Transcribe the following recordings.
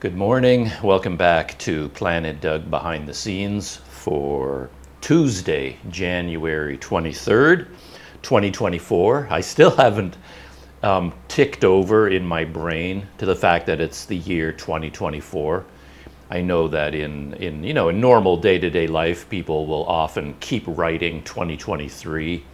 Good morning. Welcome back to Planet Doug Behind the Scenes for Tuesday, January 23rd, 2024. I still haven't ticked over in my brain to the fact that it's the year 2024. I know that in normal day-to-day life, people will often keep writing 2023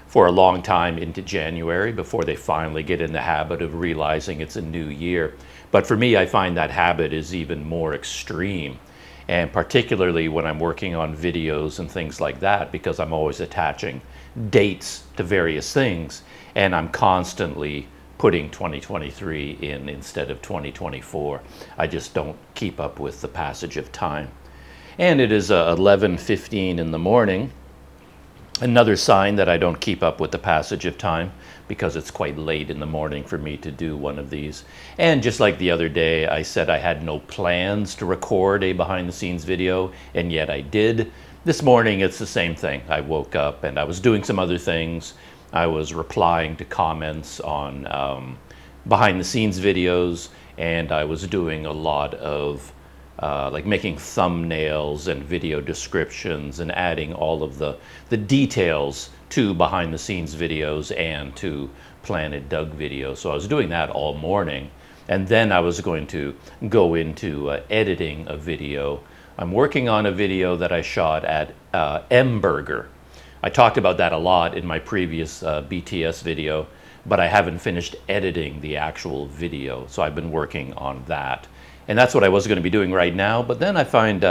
for a long time into January before they finally get in the habit of realizing it's a new year. But for me, I find that habit is even more extreme, and particularly when I'm working on videos and things like that, because I'm always attaching dates to various things, and I'm constantly putting 2023 in instead of 2024. I just don't keep up with the passage of time. And it is 11:15 in the morning. Another sign that I don't keep up with the passage of time, because it's quite late in the morning for me to do one of these. And just like the other day, I said I had no plans to record a behind the scenes video, and yet I did. This morning it's the same thing. I woke up and I was doing some other things. I was replying to comments on behind the scenes videos, and I was doing a lot of like making thumbnails and video descriptions and adding all of the details to behind the scenes videos and to Planet Doug videos. So I was doing that all morning, and then I was going to go into editing a video. I'm working on a video that I shot at Mburger. I talked about that a lot in my previous BTS video, but I haven't finished editing the actual video, so I've been working on that. And that's what I was going to be doing right now, but then I find,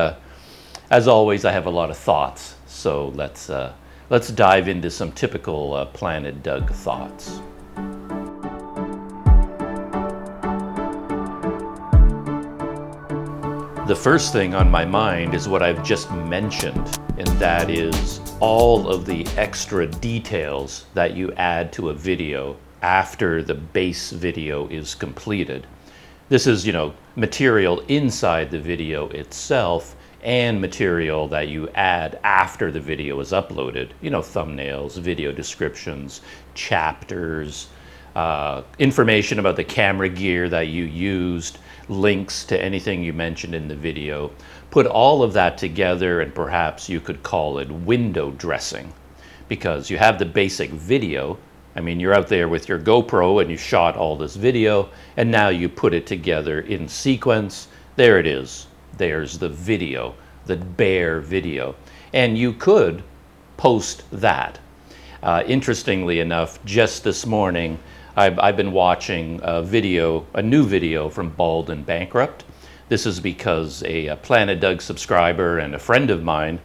as always, I have a lot of thoughts. So let's dive into some typical Planet Doug thoughts. The first thing on my mind is what I've just mentioned, and that is all of the extra details that you add to a video after the base video is completed. This is, material inside the video itself and material that you add after the video is uploaded. Thumbnails, video descriptions, chapters, information about the camera gear that you used, links to anything you mentioned in the video. Put all of that together, and perhaps you could call it window dressing, because you have the basic video. I mean, you're out there with your GoPro and you shot all this video, and now you put it together in sequence. There it is. There's the video, the bare video. And you could post that. Interestingly enough, just this morning, I've been watching a new video from Bald and Bankrupt. This is because a Planet Doug subscriber and a friend of mine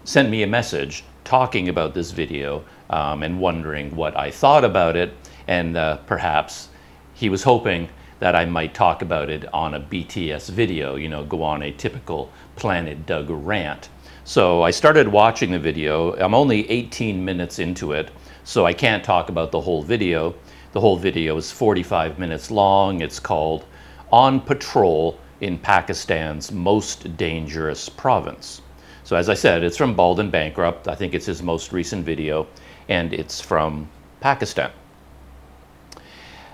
sent me a message talking about this video and wondering what I thought about it, and perhaps he was hoping that I might talk about it on a BTS video, go on a typical Planet Doug rant. So I started watching the video. I'm only 18 minutes into it, so I can't talk about the whole video. The whole video is 45 minutes long. It's called On Patrol in Pakistan's Most Dangerous Province. So as I said, it's from Bald and Bankrupt. I think it's his most recent video, and it's from Pakistan.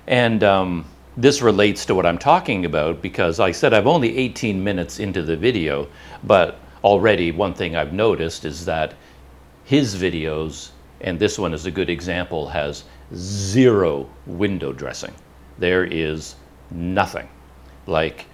And this relates to what I'm talking about, because like I said, I've only 18 minutes into the video, but already one thing I've noticed is that his videos, and this one is a good example, has zero window dressing. There is nothing. Like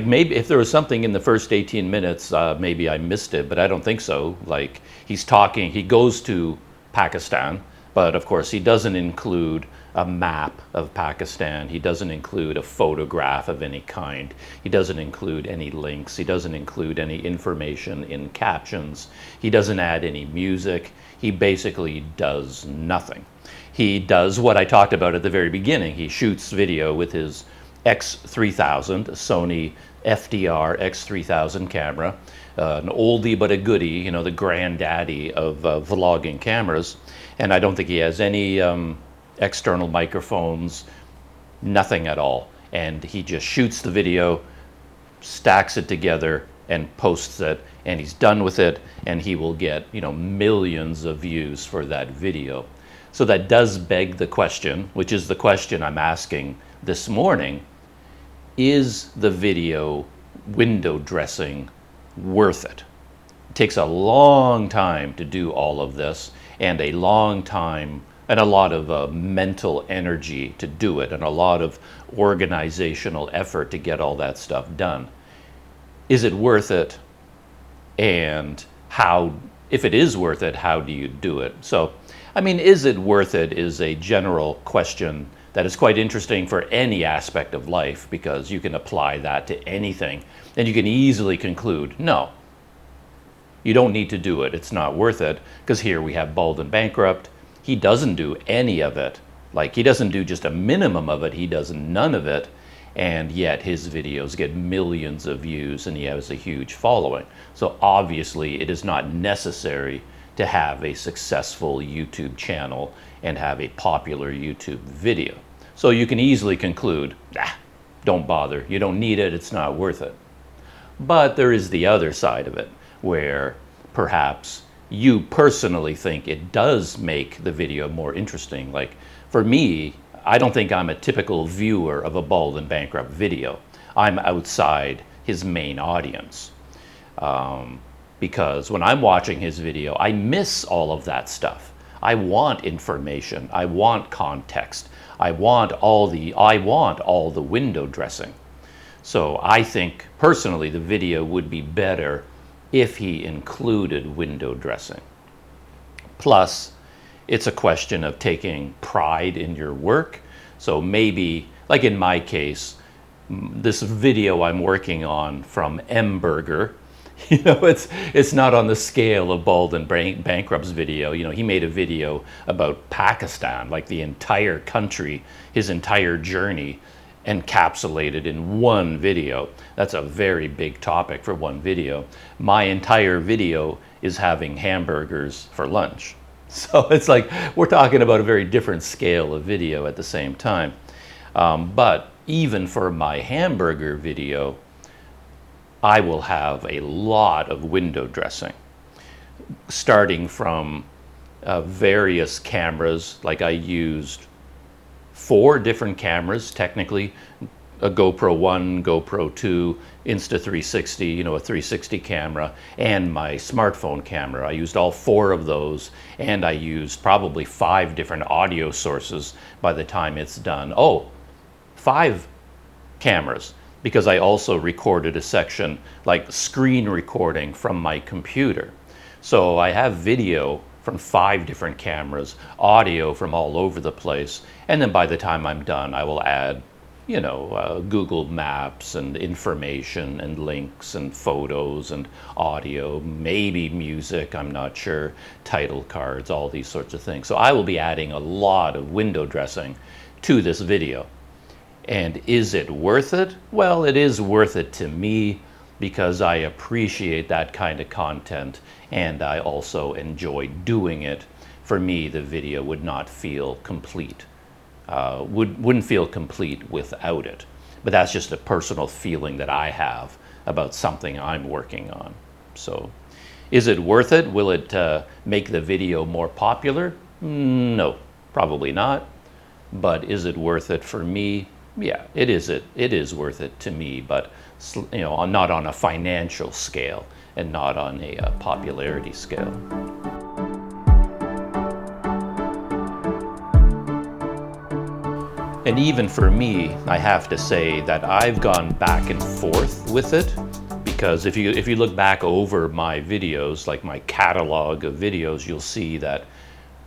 maybe if there was something in the first 18 minutes, maybe I missed it, but I don't think so. Like he goes to Pakistan, but of course he doesn't include a map of Pakistan. He doesn't include a photograph of any kind. He doesn't include any links. He doesn't include any information in captions. He doesn't add any music. He basically does nothing. He does what I talked about at the very beginning. He shoots video with his X3000, Sony FDR X3000 camera, an oldie but a goodie, the granddaddy of vlogging cameras. And I don't think he has any external microphones, nothing at all. And he just shoots the video, stacks it together, and posts it, and he's done with it, and he will get, millions of views for that video. So that does beg the question, which is the question I'm asking this morning. is the video window dressing worth it? It takes a long time to do all of this, and a long time and a lot of mental energy to do it, and a lot of organizational effort to get all that stuff done. Is it worth it? And how, if it is worth it, how do you do it? So, I mean, is it worth it is a general question that is quite interesting for any aspect of life, because you can apply that to anything, and you can easily conclude, no, you don't need to do it. It's not worth it, because here we have Bald and Bankrupt. He doesn't do any of it. Like, he doesn't do just a minimum of it. He does none of it. And yet his videos get millions of views and he has a huge following. So obviously it is not necessary to have a successful YouTube channel and have a popular YouTube video. So you can easily conclude, don't bother. You don't need it. It's not worth it. But there is the other side of it, where perhaps you personally think it does make the video more interesting. Like, for me, I don't think I'm a typical viewer of a Bald and Bankrupt video. I'm outside his main audience. Because when I'm watching his video, I miss all of that stuff. I want information. I want context. I want all the window dressing. So I think personally the video would be better if he included window dressing. Plus, it's a question of taking pride in your work. So maybe, like in my case, this video I'm working on from M-Burger, it's not on the scale of Bald and Bankrupt's video. He made a video about Pakistan, like the entire country, his entire journey, encapsulated in one video. That's a very big topic for one video. My entire video is having hamburgers for lunch. So it's like we're talking about a very different scale of video at the same time. But even for my hamburger video, I will have a lot of window dressing, starting from various cameras. Like, I used 4 different cameras, technically, a GoPro 1, GoPro 2, Insta360, a 360 camera, and my smartphone camera. I used all 4 of those, and I used probably 5 different audio sources by the time it's done. 5 cameras, because I also recorded a section, like screen recording from my computer. So I have video from 5 different cameras, audio from all over the place, and then by the time I'm done, I will add Google Maps and information and links and photos and audio, maybe music, I'm not sure, title cards, all these sorts of things. So I will be adding a lot of window dressing to this video. And is it worth it? Well, it is worth it to me because I appreciate that kind of content and I also enjoy doing it. For me, the video would not feel complete. Wouldn't feel complete without it. But that's just a personal feeling that I have about something I'm working on. So, is it worth it? Will it make the video more popular? No, probably not. But is it worth it for me? Yeah, it is worth it to me, but not on a financial scale and not on a popularity scale. And even for me, I have to say that I've gone back and forth with it, because if you look back over my videos, like my catalog of videos, you'll see that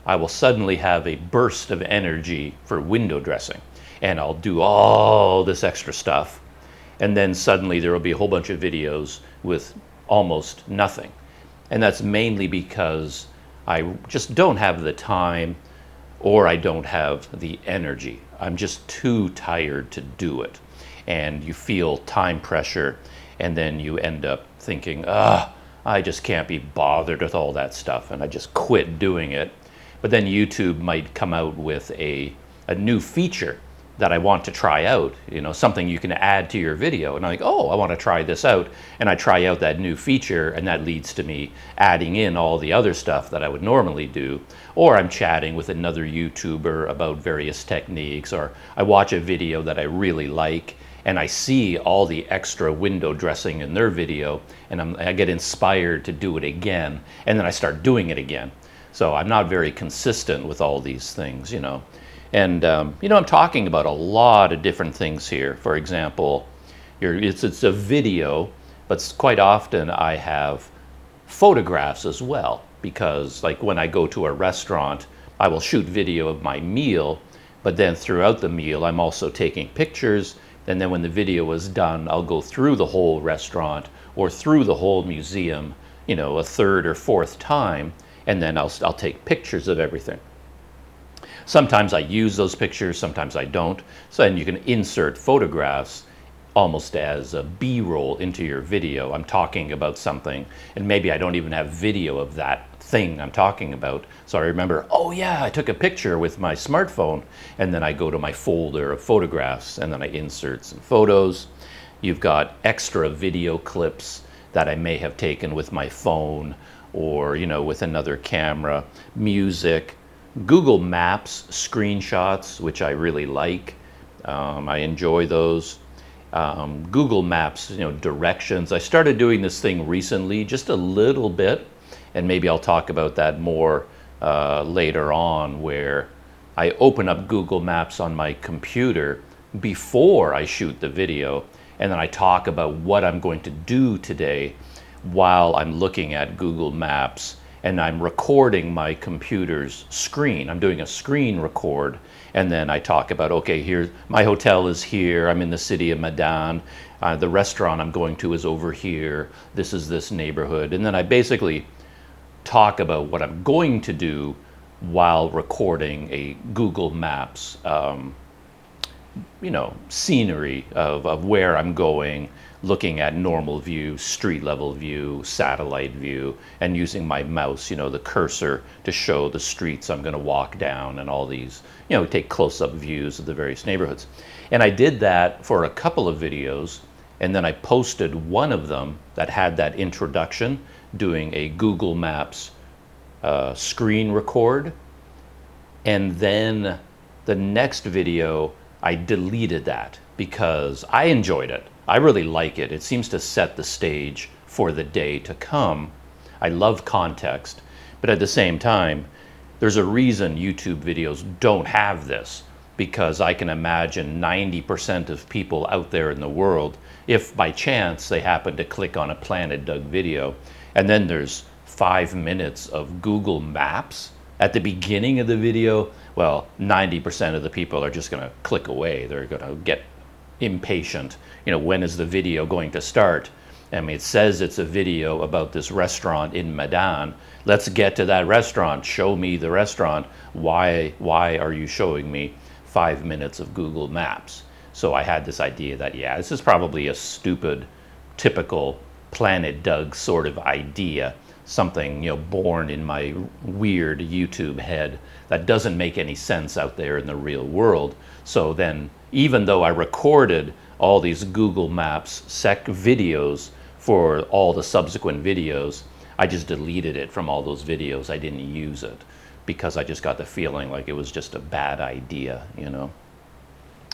I will suddenly have a burst of energy for window dressing, and I'll do all this extra stuff, and then suddenly there will be a whole bunch of videos with almost nothing. And that's mainly because I just don't have the time, or I don't have the energy. I'm just too tired to do it. And you feel time pressure, and then you end up thinking, I just can't be bothered with all that stuff, and I just quit doing it. But then YouTube might come out with a new feature that I want to try out, something you can add to your video. And I'm like, I want to try this out. And I try out that new feature, and that leads to me adding in all the other stuff that I would normally do. Or I'm chatting with another YouTuber about various techniques, or I watch a video that I really like, and I see all the extra window dressing in their video, and I get inspired to do it again, and then I start doing it again. So I'm not very consistent with all these things, you know. And you know, I'm talking about a lot of different things here. For example, it's a video, but quite often I have photographs as well, because like when I go to a restaurant, I will shoot video of my meal, but then throughout the meal I'm also taking pictures, and then when the video is done, I'll go through the whole restaurant or through the whole museum, you know, a third or fourth time, and then I'll take pictures of everything. Sometimes I use those pictures, sometimes I don't. So then you can insert photographs almost as a B-roll into your video. I'm talking about something, and maybe I don't even have video of that thing I'm talking about. So I remember, oh yeah, I took a picture with my smartphone, and then I go to my folder of photographs, and then I insert some photos. You've got extra video clips that I may have taken with my phone, or you know, with another camera, music, Google Maps screenshots, which I really like. I enjoy those. Google Maps, you know, directions. I started doing this thing recently, just a little bit, and maybe I'll talk about that more later on, where I open up Google Maps on my computer before I shoot the video, and then I talk about what I'm going to do today while I'm looking at Google Maps, and I'm recording my computer's screen. I'm doing a screen record, and then I talk about, okay, here, my hotel is here, I'm in the city of Medan, the restaurant I'm going to is over here, this is this neighborhood, and then I basically talk about what I'm going to do while recording a Google Maps, you know, scenery of where I'm going, looking at normal view, street level view, satellite view, and using my mouse, you know, the cursor to show the streets I'm going to walk down, and all these, you know, take close-up views of the various neighborhoods. And I did that for a couple of videos, and then I posted one of them that had that introduction, doing a Google Maps screen record, and then the next video I deleted that because I enjoyed it. I really like it. It seems to set the stage for the day to come. I love context, but at the same time, there's a reason YouTube videos don't have this, because I can imagine 90% of people out there in the world, if by chance they happen to click on a Planet Doug video, and then there's 5 minutes of Google Maps at the beginning of the video, well, 90% of the people are just going to click away. They're going to get impatient. You know, when is the video going to start? I mean, it says it's a video about this restaurant in Medan. Let's get to that restaurant. Show me the restaurant. Why are you showing me 5 minutes of Google Maps? So I had this idea that, yeah, this is probably a stupid, typical Planet Doug sort of idea, something, you know, born in my weird YouTube head that doesn't make any sense out there in the real world. So then, even though I recorded all these Google Maps videos for all the subsequent videos, I just deleted it from all those videos. I didn't use it because I just got the feeling like it was just a bad idea, you know.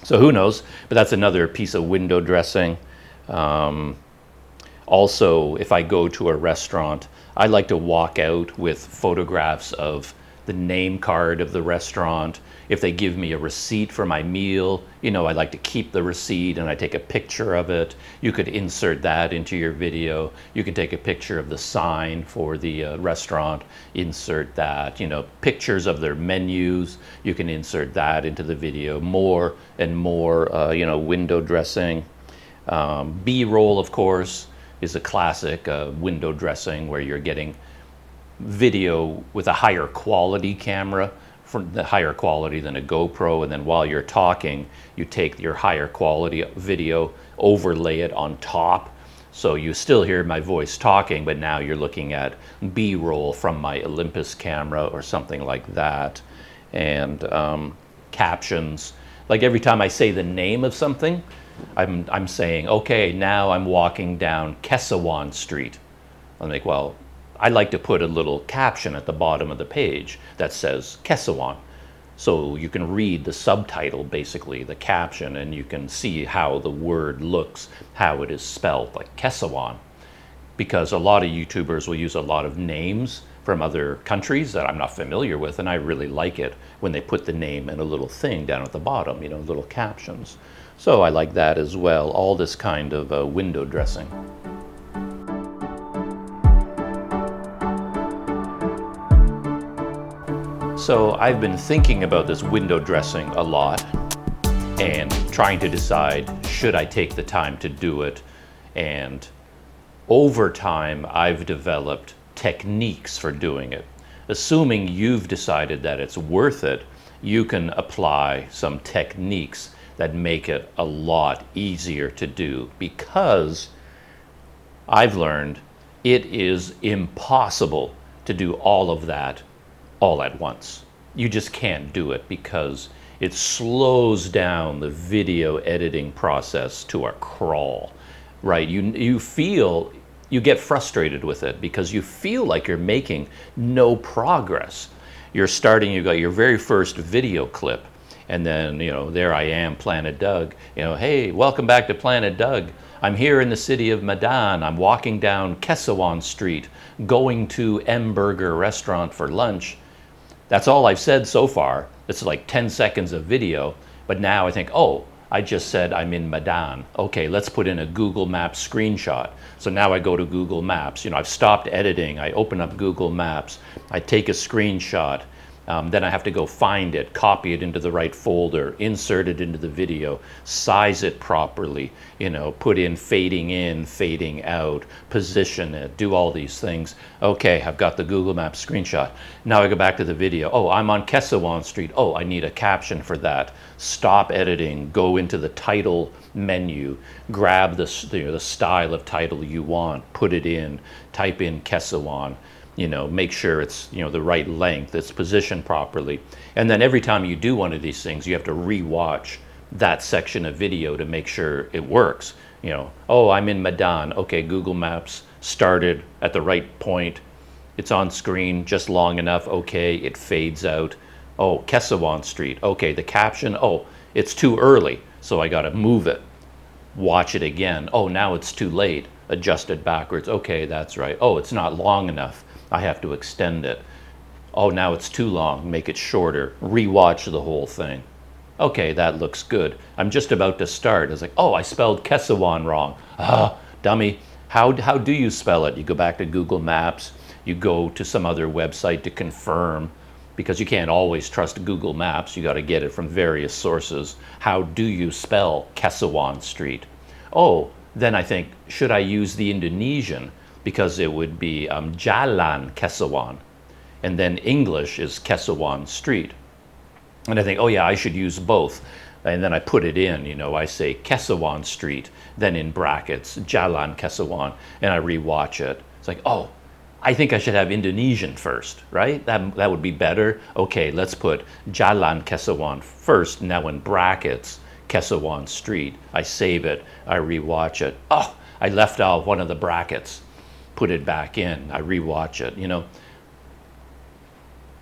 So who knows? But that's another piece of window dressing. Also, if I go to a restaurant, I like to walk out with photographs of the name card of the restaurant. If they give me a receipt for my meal, you know, I like to keep the receipt and I take a picture of it. You could insert that into your video. You could take a picture of the sign for the restaurant, insert that, you know, pictures of their menus. You can insert that into the video. More and more, you know, window dressing. B-roll, of course, is a classic window dressing where you're getting video with a higher quality camera, from the higher quality than a GoPro, and then while you're talking, you take your higher quality video, overlay it on top, so you still hear my voice talking, but now you're looking at B-roll from my Olympus camera or something like that. And captions, like every time I say the name of something, I'm saying, okay, now I'm walking down Kesawan Street. I'm like, well, I like to put a little caption at the bottom of the page that says Kesawan. So you can read the subtitle, basically, the caption, and you can see how the word looks, how it is spelled, like Kesawan. Because a lot of YouTubers will use a lot of names from other countries that I'm not familiar with, and I really like it when they put the name in a little thing down at the bottom, you know, little captions. So I like that as well, all this kind of window dressing. So I've been thinking about this window dressing a lot and trying to decide, should I take the time to do it? And over time, I've developed techniques for doing it. Assuming you've decided that it's worth it, you can apply some techniques that make it a lot easier to do, because I've learned it is impossible to do all of that all at once. You just can't do it because it slows down the video editing process to a crawl, right? You get frustrated with it because you feel like you're making no progress. You got your very first video clip, and then, you know, there I am, Planet Doug, you know, hey, welcome back to Planet Doug. I'm here in the city of Medan. I'm walking down Kesawan Street, going to M Burger restaurant for lunch. That's all I've said so far. It's like 10 seconds of video, but now I think, oh, I just said I'm in Medan. Okay, let's put in a Google Maps screenshot. So now I go to Google Maps. You know, I've stopped editing. I open up Google Maps. I take a screenshot. Then I have to go find it, copy it into the right folder, insert it into the video, size it properly, you know, put in, fading out, position it, do all these things. Okay, I've got the Google Maps screenshot. Now I go back to the video. Oh, I'm on Kesawan Street. Oh, I need a caption for that. Stop editing, go into the title menu, grab the style of title you want, put it in, type in Kesawan. You know, make sure it's, you know, the right length, it's positioned properly. And then every time you do one of these things, you have to re-watch that section of video to make sure it works. You know, oh, I'm in Medan. Okay, Google Maps started at the right point. It's on screen just long enough. Okay, it fades out. Oh, Kesawan Street. Okay, the caption. Oh, it's too early, so I got to move it. Watch it again. Oh, now it's too late. Adjust it backwards. Okay, that's right. Oh, it's not long enough. I have to extend it. Oh, now it's too long. Make it shorter. Rewatch the whole thing. Okay, that looks good. I'm just about to start. It's like, oh, I spelled Kesawan wrong. Ah, dummy. How do you spell it? You go back to Google Maps. You go to some other website to confirm, because you can't always trust Google Maps. You got to get it from various sources. How do you spell Kesawan Street? Oh, then I think, should I use the Indonesian? Because it would be Jalan Kesawan. And then English is Kesawan Street. And I think, oh yeah, I should use both. And then I put it in, you know, I say Kesawan Street, then in brackets, Jalan Kesawan, and I rewatch it. It's like, oh, I think I should have Indonesian first, right? That would be better. Okay, let's put Jalan Kesawan first, now in brackets, Kesawan Street. I save it, I rewatch it. Oh, I left out one of the brackets. Put it back in, I rewatch it, you know.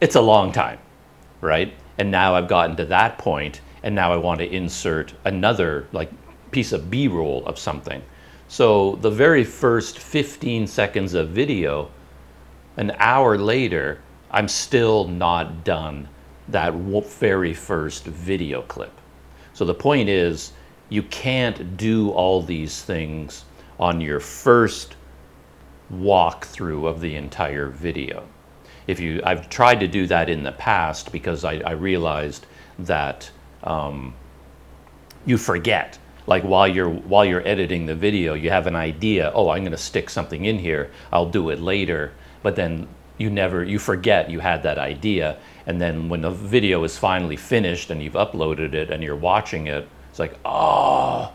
It's a long time, right? And now I've gotten to that point, and now I want to insert another like piece of B-roll of something. So the very first 15 seconds of video, an hour later, I'm still not done that very first video clip. So the point is, you can't do all these things on your first walkthrough of the entire video. I've tried to do that in the past because I realized that you forget. Like while you're editing the video, you have an idea. Oh, I'm going to stick something in here. I'll do it later. But then you forget you had that idea. And then when the video is finally finished and you've uploaded it and you're watching it, it's like, oh,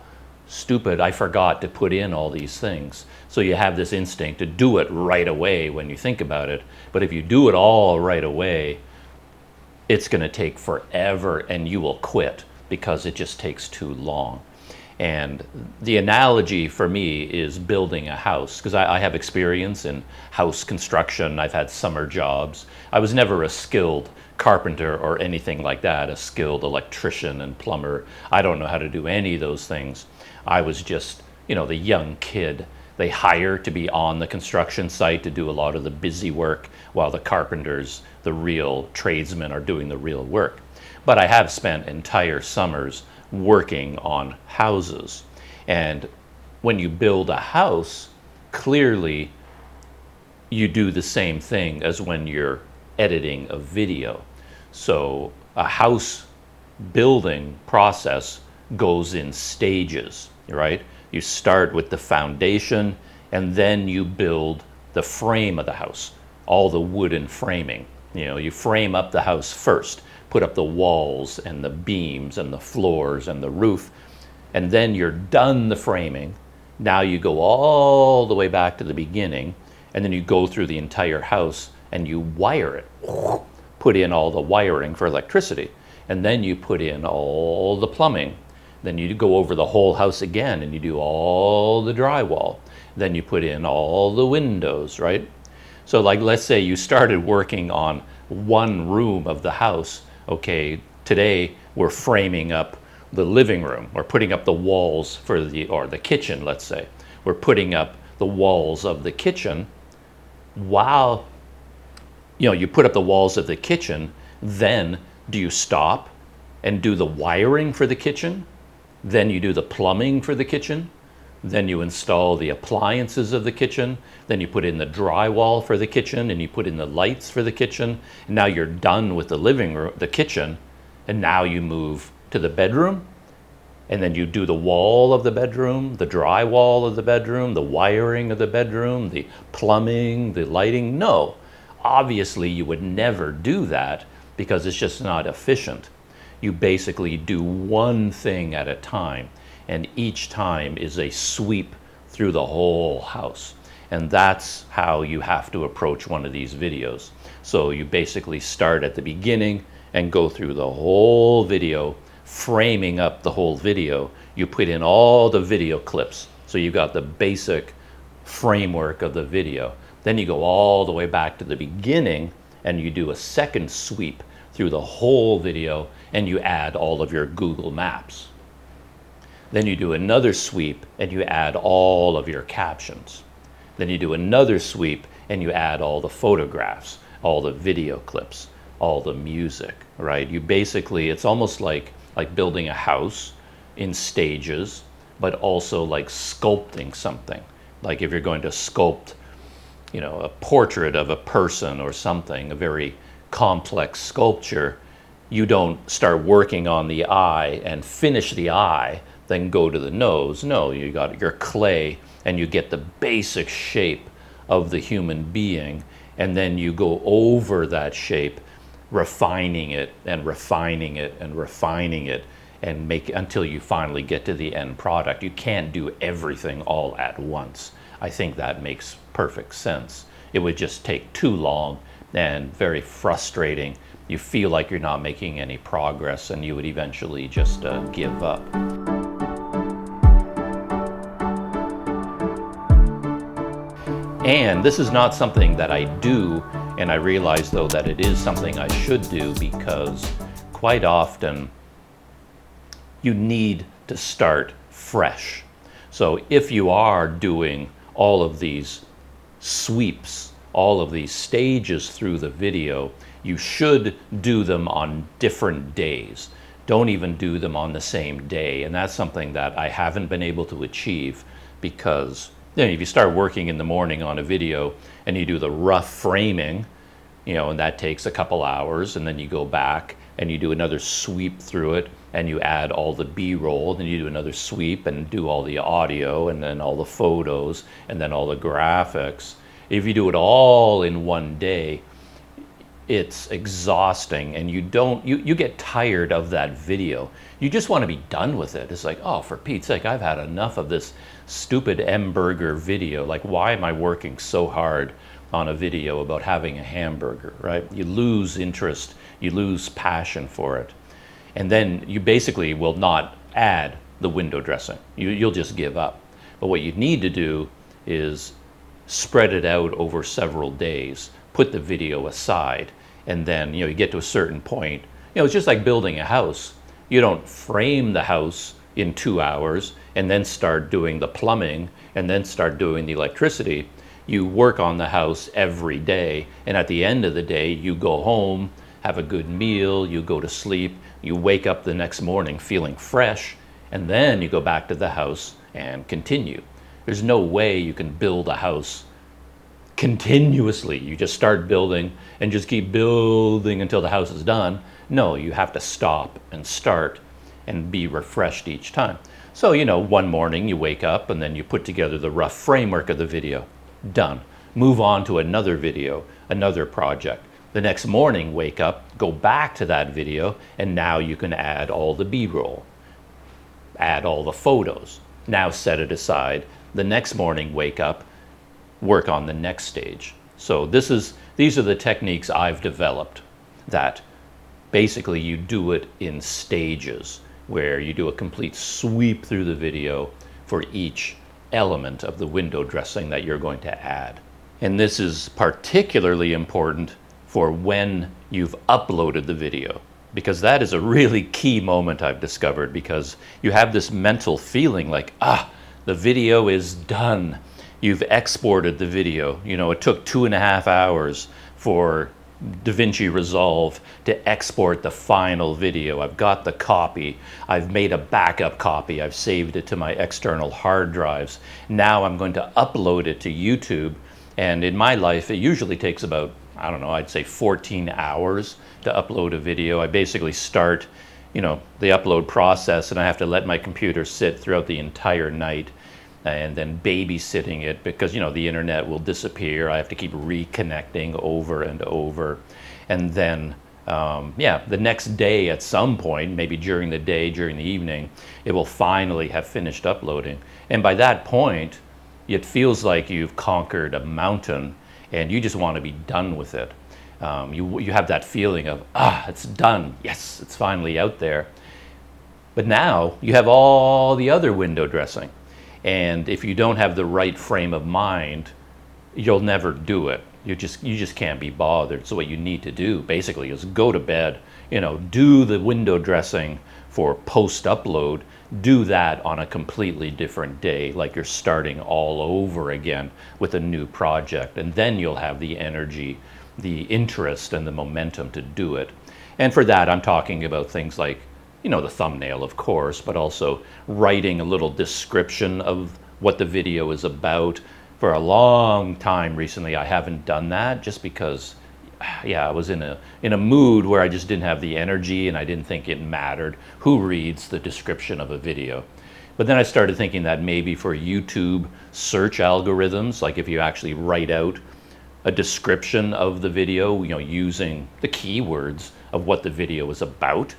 stupid, I forgot to put in all these things. So you have this instinct to do it right away when you think about it. But if you do it all right away, it's going to take forever and you will quit because it just takes too long. And the analogy for me is building a house, because I have experience in house construction. I've had summer jobs. I was never a skilled carpenter or anything like that, a skilled electrician and plumber. I don't know how to do any of those things. I was just, the young kid they hire to be on the construction site to do a lot of the busy work, while the carpenters, the real tradesmen, are doing the real work. But I have spent entire summers working on houses. And when you build a house, clearly you do the same thing as when you're editing a video. So a house building process goes in stages, right? You start with the foundation, and then you build the frame of the house, all the wooden framing. You frame up the house first, put up the walls and the beams and the floors and the roof, and then you're done the framing. Now you go all the way back to the beginning, and then you go through the entire house and you wire it, put in all the wiring for electricity, and then you put in all the plumbing. Then you go over the whole house again and you do all the drywall. Then you put in all the windows, right? So like, let's say you started working on one room of the house. Okay, today we're framing up the living room. We're putting up the walls for the kitchen, let's say. We're putting up the walls of the kitchen. While, you put up the walls of the kitchen, then do you stop and do the wiring for the kitchen? Then you do the plumbing for the kitchen. Then you install the appliances of the kitchen. Then you put in the drywall for the kitchen, and you put in the lights for the kitchen. And now you're done with the living room, the kitchen, and now you move to the bedroom. And then you do the wall of the bedroom, the drywall of the bedroom, the wiring of the bedroom, the plumbing, the lighting. No, obviously you would never do that because it's just not efficient. You basically do one thing at a time, and each time is a sweep through the whole house. And that's how you have to approach one of these videos. So you basically start at the beginning and go through the whole video, framing up the whole video. You put in all the video clips. So you got the basic framework of the video. Then you go all the way back to the beginning and you do a second sweep through the whole video, and you add all of your Google Maps. Then you do another sweep and you add all of your captions. Then you do another sweep and you add all the photographs, all the video clips, all the music, right? You basically, it's almost like building a house in stages, but also like sculpting something. Like if you're going to sculpt, a portrait of a person or something, a very complex sculpture, you don't start working on the eye and finish the eye, then go to the nose. No, you got your clay and you get the basic shape of the human being, and then you go over that shape, refining it and refining it and refining it, and make until you finally get to the end product. You can't do everything all at once. I think that makes perfect sense. It would just take too long and very frustrating. You feel like you're not making any progress, and you would eventually just give up. And this is not something that I do, and I realize though that it is something I should do, because quite often you need to start fresh. So if you are doing all of these sweeps, all of these stages through the video, you should do them on different days. Don't even do them on the same day. And that's something that I haven't been able to achieve, because if you start working in the morning on a video and you do the rough framing, and that takes a couple hours, and then you go back and you do another sweep through it and you add all the B-roll, then you do another sweep and do all the audio and then all the photos and then all the graphics. If you do it all in one day, it's exhausting, and you get tired of that video. You just want to be done with it. It's like, oh, for Pete's sake, I've had enough of this stupid hamburger video. Like, why am I working so hard on a video about having a hamburger, right? You lose interest, you lose passion for it. And then you basically will not add the window dressing. You'll just give up. But what you need to do is spread it out over several days, put the video aside, and then you get to a certain point. It's just like building a house. You don't frame the house in 2 hours and then start doing the plumbing and then start doing the electricity. You work on the house every day, and at the end of the day, you go home, have a good meal, you go to sleep, you wake up the next morning feeling fresh, and then you go back to the house and continue. There's no way you can build a house continuously. You just start building and just keep building until the house is done. No, you have to stop and start and be refreshed each time. So, one morning you wake up and then you put together the rough framework of the video. Done. Move on to another video, another project. The next morning, wake up, go back to that video, and now you can add all the B-roll, add all the photos. Now set it aside. The next morning, wake up, work on the next stage. So these are the techniques I've developed, that basically you do it in stages, where you do a complete sweep through the video for each element of the window dressing that you're going to add. And this is particularly important for when you've uploaded the video, because that is a really key moment I've discovered, because you have this mental feeling like, the video is done. You've exported the video. It took 2.5 hours for DaVinci Resolve to export the final video. I've got the copy. I've made a backup copy. I've saved it to my external hard drives. Now I'm going to upload it to YouTube. And in my life, it usually takes about, I'd say 14 hours to upload a video. I basically start, the upload process, and I have to let my computer sit throughout the entire night, and then babysitting it, because the internet will disappear. I have to keep reconnecting over and over. And then the next day at some point, maybe during the day, during the evening, it will finally have finished uploading. And by that point, it feels like you've conquered a mountain and you just want to be done with it. You have that feeling of, it's done. Yes, it's finally out there. But now you have all the other window dressing. And if you don't have the right frame of mind, you'll never do it. You just can't be bothered. So what you need to do basically is go to bed, do the window dressing for post-upload, do that on a completely different day, like you're starting all over again with a new project. And then you'll have the energy, the interest, and the momentum to do it. And for that, I'm talking about things like, the thumbnail, of course, but also writing a little description of what the video is about. For a long time recently, I haven't done that just because, I was in a mood where I just didn't have the energy, and I didn't think it mattered who reads the description of a video. But then I started thinking that maybe for YouTube search algorithms, like if you actually write out a description of the video, using the keywords of what the video is about,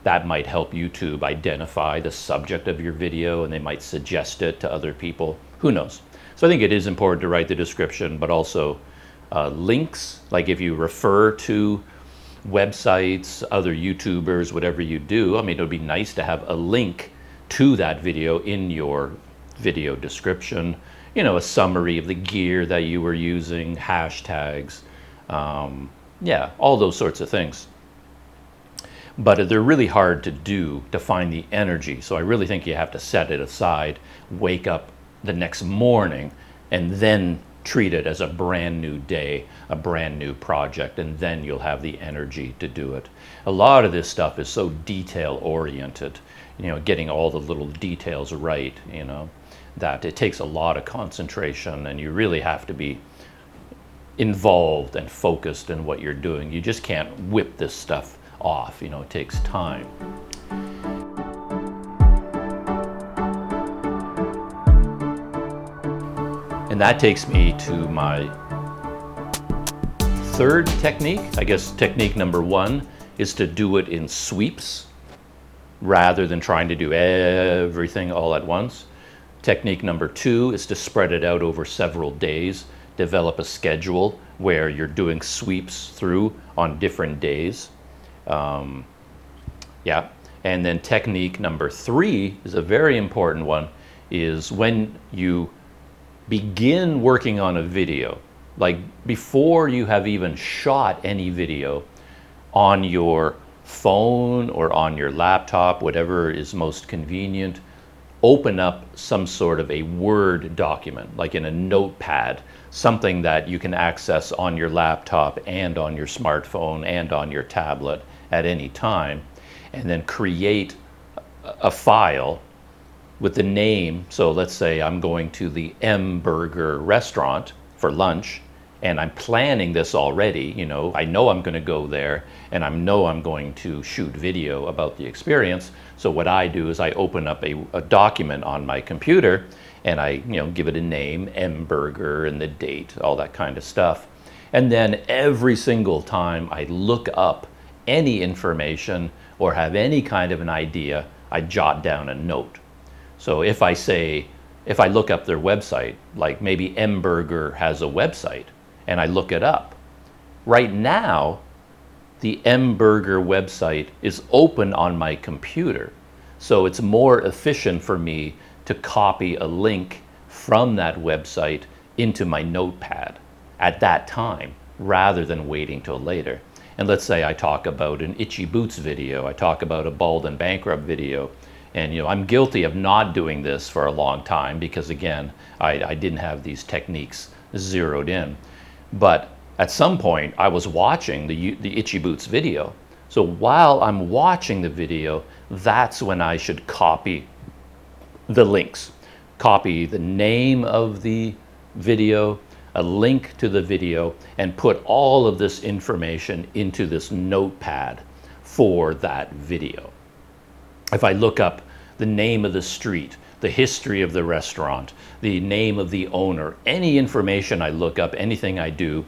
that might help YouTube identify the subject of your video, and they might suggest it to other people. Who knows? So I think it is important to write the description, but also links, like if you refer to websites, other YouTubers, whatever you do, it would be nice to have a link to that video in your video description, a summary of the gear that you were using, hashtags, all those sorts of things. But they're really hard to do, to find the energy. So I really think you have to set it aside, wake up the next morning, and then treat it as a brand new day, a brand new project, and then you'll have the energy to do it. A lot of this stuff is so detail oriented, getting all the little details right, that it takes a lot of concentration, and you really have to be involved and focused in what you're doing. You just can't whip this stuff off, it takes time. And that takes me to my third technique. I guess technique number one is to do it in sweeps rather than trying to do everything all at once. Technique number two is to spread it out over several days, develop a schedule where you're doing sweeps through on different days. And then technique number 3 is a very important one, is when you begin working on a video, like before you have even shot any video on your phone or on your laptop, whatever is most convenient, open up some sort of a Word document, like in a notepad, something that you can access on your laptop and on your smartphone and on your tablet at any time, and then create a file with the name. So let's say I'm going to the M Burger restaurant for lunch, and I'm planning this already. I know I'm going to go there, and I know I'm going to shoot video about the experience. So what I do is I open up a document on my computer, and I give it a name, M Burger, and the date, all that kind of stuff. And then every single time I look up any information or have any kind of an idea, I jot down a note. So if I look up their website, like maybe M Burger has a website, and I look it up, right now the M Burger website is open on my computer. So it's more efficient for me to copy a link from that website into my notepad at that time, rather than waiting till later. And let's say I talk about an Itchy Boots video, I talk about a Bald and Bankrupt video, and I'm guilty of not doing this for a long time because, again, I didn't have these techniques zeroed in. But at some point I was watching the Itchy Boots video. So while I'm watching the video, that's when I should copy the links. Copy the name of the video, a link to the video, and put all of this information into this notepad for that video. If I look up the name of the street, the history of the restaurant, the name of the owner, any information I look up, anything I do,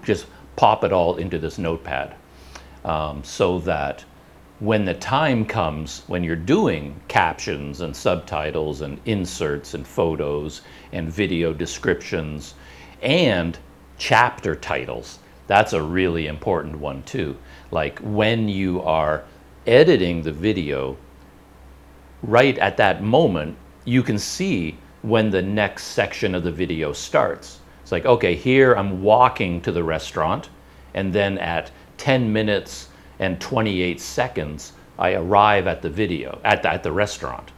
just pop it all into this notepad, so that when the time comes, when you're doing captions and subtitles and inserts and photos and video descriptions and chapter titles, that's a really important one too. Like when you are editing the video, right at that moment, you can see when the next section of the video starts. It's like, okay, here I'm walking to the restaurant, and then at 10 minutes and 28 seconds, I arrive at the video, at the restaurant.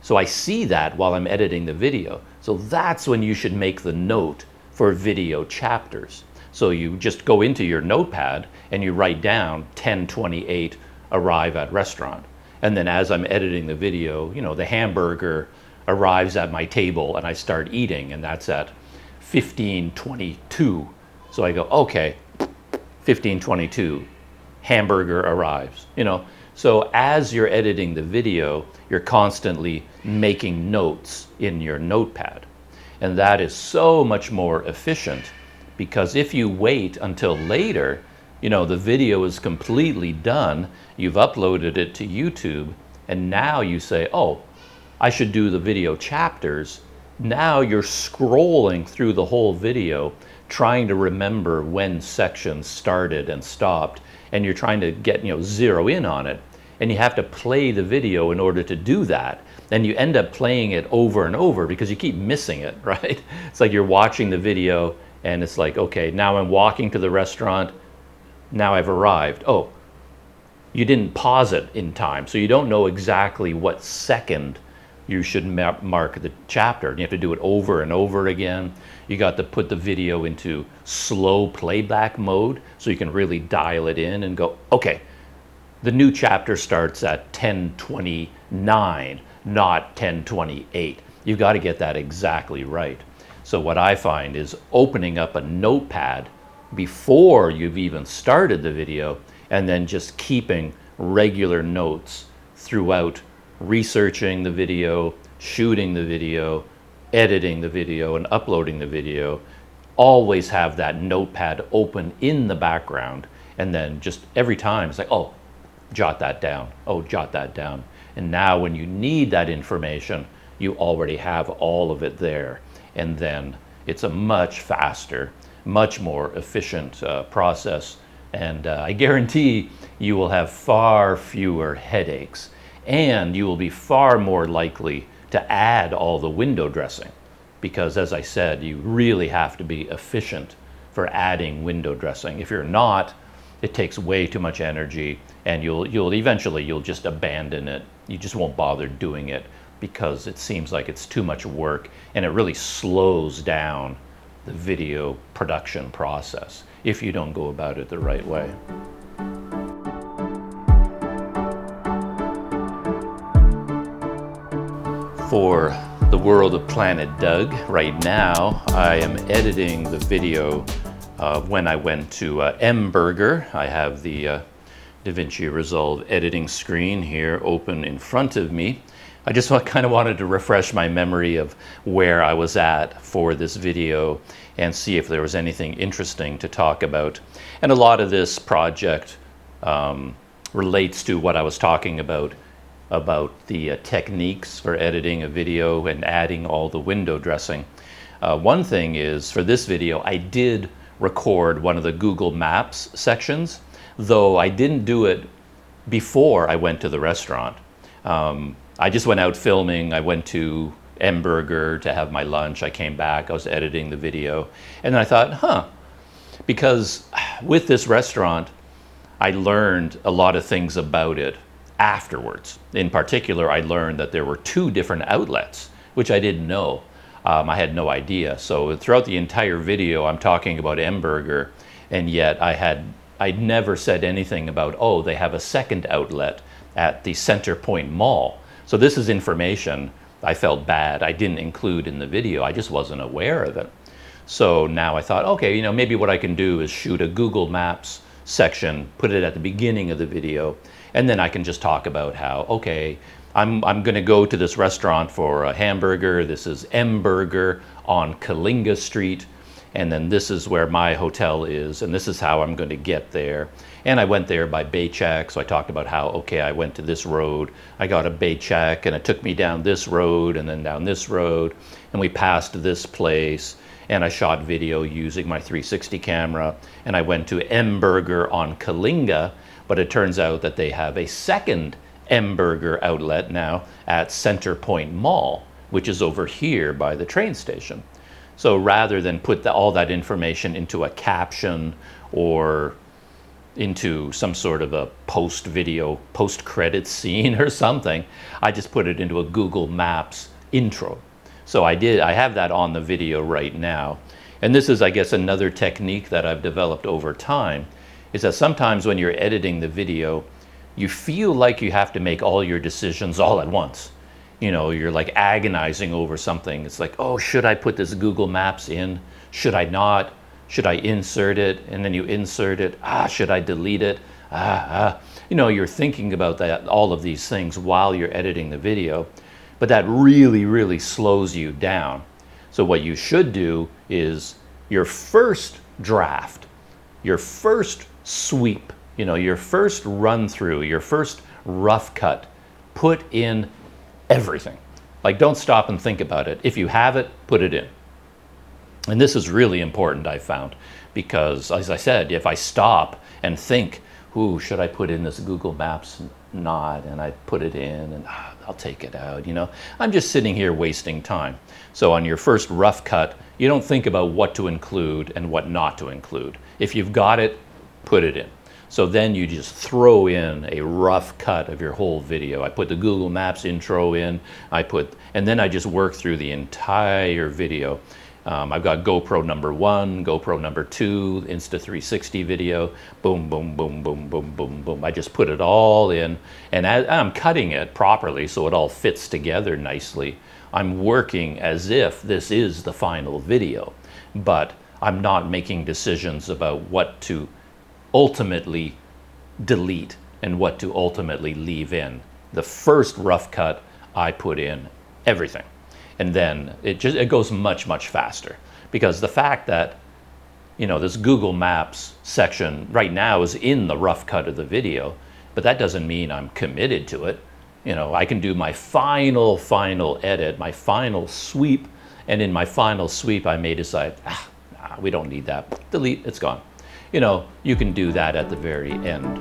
So I see that while I'm editing the video. So that's when you should make the note for video chapters. So you just go into your notepad and you write down 10:28, arrive at restaurant. And then as I'm editing the video, the hamburger arrives at my table and I start eating, and that's at 15:22. So I go, okay, 15:22, hamburger arrives. So as you're editing the video, you're constantly making notes in your notepad. And that is so much more efficient, because if you wait until later, the video is completely done, you've uploaded it to YouTube, and now you say, oh, I should do the video chapters. Now you're scrolling through the whole video, trying to remember when sections started and stopped, and you're trying to get, zero in on it. And you have to play the video in order to do that. And you end up playing it over and over because you keep missing it, right? It's like you're watching the video and it's like, okay, now I'm walking to the restaurant. Now I've arrived. Oh, you didn't pause it in time, so you don't know exactly what second you should mark the chapter. You have to do it over and over again. You got to put the video into slow playback mode so you can really dial it in and go, okay, the new chapter starts at 10:29, not 10:28. You've got to get that exactly right. So what I find is opening up a notepad before you've even started the video, and then just keeping regular notes throughout researching the video, shooting the video, editing the video, and uploading the video. Always have that notepad open in the background, and then just every time it's like, oh, jot that down. Oh, jot that down. And now when you need that information, you already have all of it there. And then it's a much faster, much more efficient process And I guarantee you will have far fewer headaches, and you will be far more likely to add all the window dressing, because as I said, you really have to be efficient for adding window dressing. If you're not, it takes way too much energy, and you'll eventually just abandon it. You just won't bother doing it because it seems like it's too much work, and it really slows down the video production process if you don't go about it the right way. For the world of Planet Doug, right now I am editing the video of when I went to mBurger. I have the DaVinci Resolve editing screen here open in front of me. I just kind of wanted to refresh my memory of where I was at for this video and see if there was anything interesting to talk about. And a lot of this project relates to what I was talking about the techniques for editing a video and adding all the window dressing. One thing is, for this video, I did record one of the Google Maps sections, though I didn't do it before I went to the restaurant. I just went out filming. I went to mBurger to have my lunch. I came back, I was editing the video, and then I thought, because with this restaurant, I learned a lot of things about it afterwards. In particular, I learned that there were 2 different outlets, which I didn't know. I had no idea. So throughout the entire video, I'm talking about mBurger, and yet I'd never said anything about, oh, they have a second outlet at the Center Point Mall. So this is information I felt bad I didn't include in the video. I just wasn't aware of it. So now I thought, okay, maybe what I can do is shoot a Google Maps section, put it at the beginning of the video, and then I can just talk about how, okay, I'm going to go to this restaurant for a hamburger. This is mBurger on Kalinga Street, and then this is where my hotel is, and this is how I'm going to get there. And I went there by Baycheck, so I talked about how, okay, I went to this road, I got a Baycheck, and it took me down this road, and then down this road, and we passed this place, and I shot video using my 360 camera, and I went to mBurger on Kalinga, but it turns out that they have a second mBurger outlet now at Center Point Mall, which is over here by the train station. So rather than put all that information into a caption or into some sort of a post-video, post-credit scene or something, I just put it into a Google Maps intro. So I have that on the video right now. And this is, I guess, another technique that I've developed over time, is that sometimes when you're editing the video, you feel like you have to make all your decisions all at once. You're like agonizing over something. It's like, oh, should I put this Google Maps in? Should I not? Should I insert it? And then you insert it. Should I delete it? You're thinking about that, all of these things while you're editing the video, but that really, really slows you down. So what you should do is your first draft, your first sweep, your first run through, your first rough cut, put in everything. Like, don't stop and think about it. If you have it, put it in. And this is really important, I found, because as I said, if I stop and think, should I put in this Google Maps? Not, and I put it in, and I'll take it out, I'm just sitting here wasting time. So on your first rough cut, you don't think about what to include and what not to include. If you've got it, put it in. So then you just throw in a rough cut of your whole video. I put the Google Maps intro in, and then I just work through the entire video. I've got GoPro number 1, GoPro number 2, Insta360 video, boom, boom, boom, boom, boom, boom, boom. I just put it all in, and as I'm cutting it properly so it all fits together nicely, I'm working as if this is the final video, but I'm not making decisions about what to ultimately delete and what to ultimately leave in. The first rough cut, I put in everything. And then it goes much, much faster, because the fact that, this Google Maps section right now is in the rough cut of the video, but that doesn't mean I'm committed to it. I can do my final edit, my final sweep, and in my final sweep, I may decide, we don't need that. Delete, it's gone. you know, you can do that at the very end.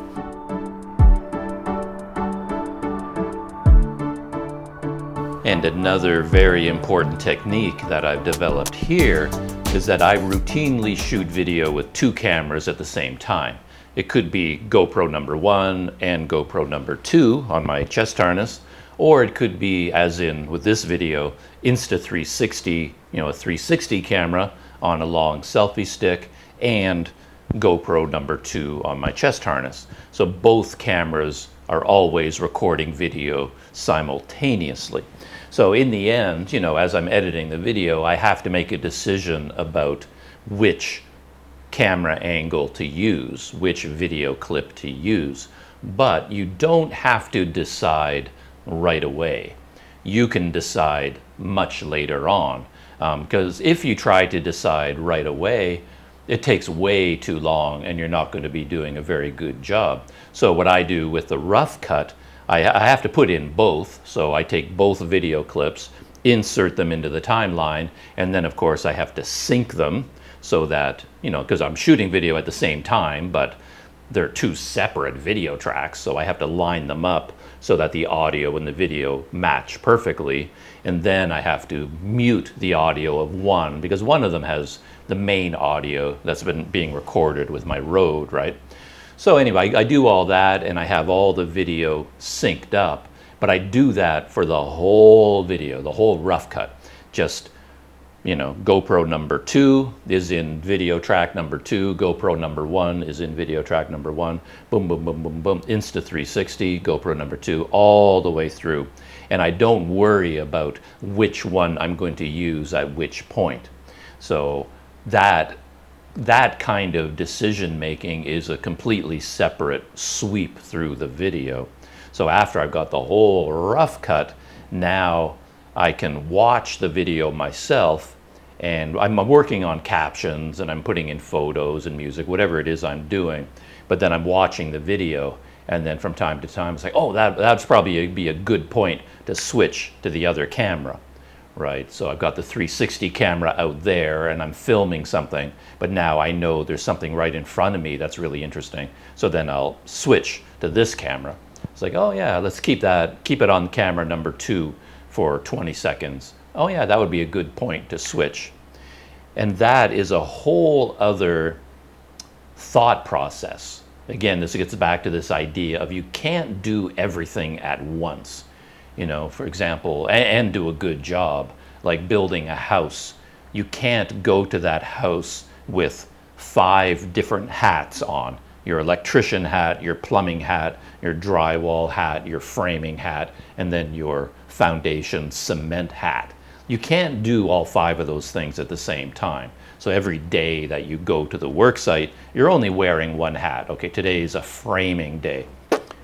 And another very important technique that I've developed here is that I routinely shoot video with 2 cameras at the same time. It could be GoPro number 1 and GoPro number 2 on my chest harness, or it could be, as in with this video, Insta360, you know, a 360 camera on a long selfie stick, and GoPro number 2 on my chest harness. So both cameras are always recording video simultaneously. So in the end, you know, as I'm editing the video, I have to make a decision about which camera angle to use, which video clip to use. But you don't have to decide right away. You can decide much later on. Because if you try to decide right away, it takes way too long and you're not going to be doing a very good job. So what I do with the rough cut, I have to put in both. So I take both video clips, insert them into the timeline, and then of course I have to sync them so that, you know, because I'm shooting video at the same time, but they're 2 separate video tracks, so I have to line them up so that the audio and the video match perfectly. And then I have to mute the audio of one, because one of them has the main audio that's been being recorded with my Rode, right? So anyway, I do all that and I have all the video synced up, but I do that for the whole video, the whole rough cut. Just, you know, GoPro number 2 is in video track number 2, GoPro number 1 is in video track number 1, boom, boom, boom, boom, boom, Insta360, GoPro number 2, all the way through. And I don't worry about which one I'm going to use at which point. So that kind of decision making is a completely separate sweep through the video. So after I've got the whole rough cut, now I can watch the video myself, and I'm working on captions and I'm putting in photos and music, whatever it is I'm doing, but then I'm watching the video, and then from time to time it's like, oh, that's probably be a good point to switch to the other camera. Right, so I've got the 360 camera out there and I'm filming something, but now I know there's something right in front of me that's really interesting. So then I'll switch to this camera. It's like, oh yeah, let's keep it on camera number 2 for 20 seconds. Oh yeah, that would be a good point to switch. And that is a whole other thought process. Again, this gets back to this idea of you can't do everything at once. You know, for example, and do a good job, like building a house. You can't go to that house with 5 different hats on. Your electrician hat, your plumbing hat, your drywall hat, your framing hat, and then your foundation cement hat. You can't do all 5 of those things at the same time. So every day that you go to the work site, you're only wearing one hat. Okay, today is a framing day.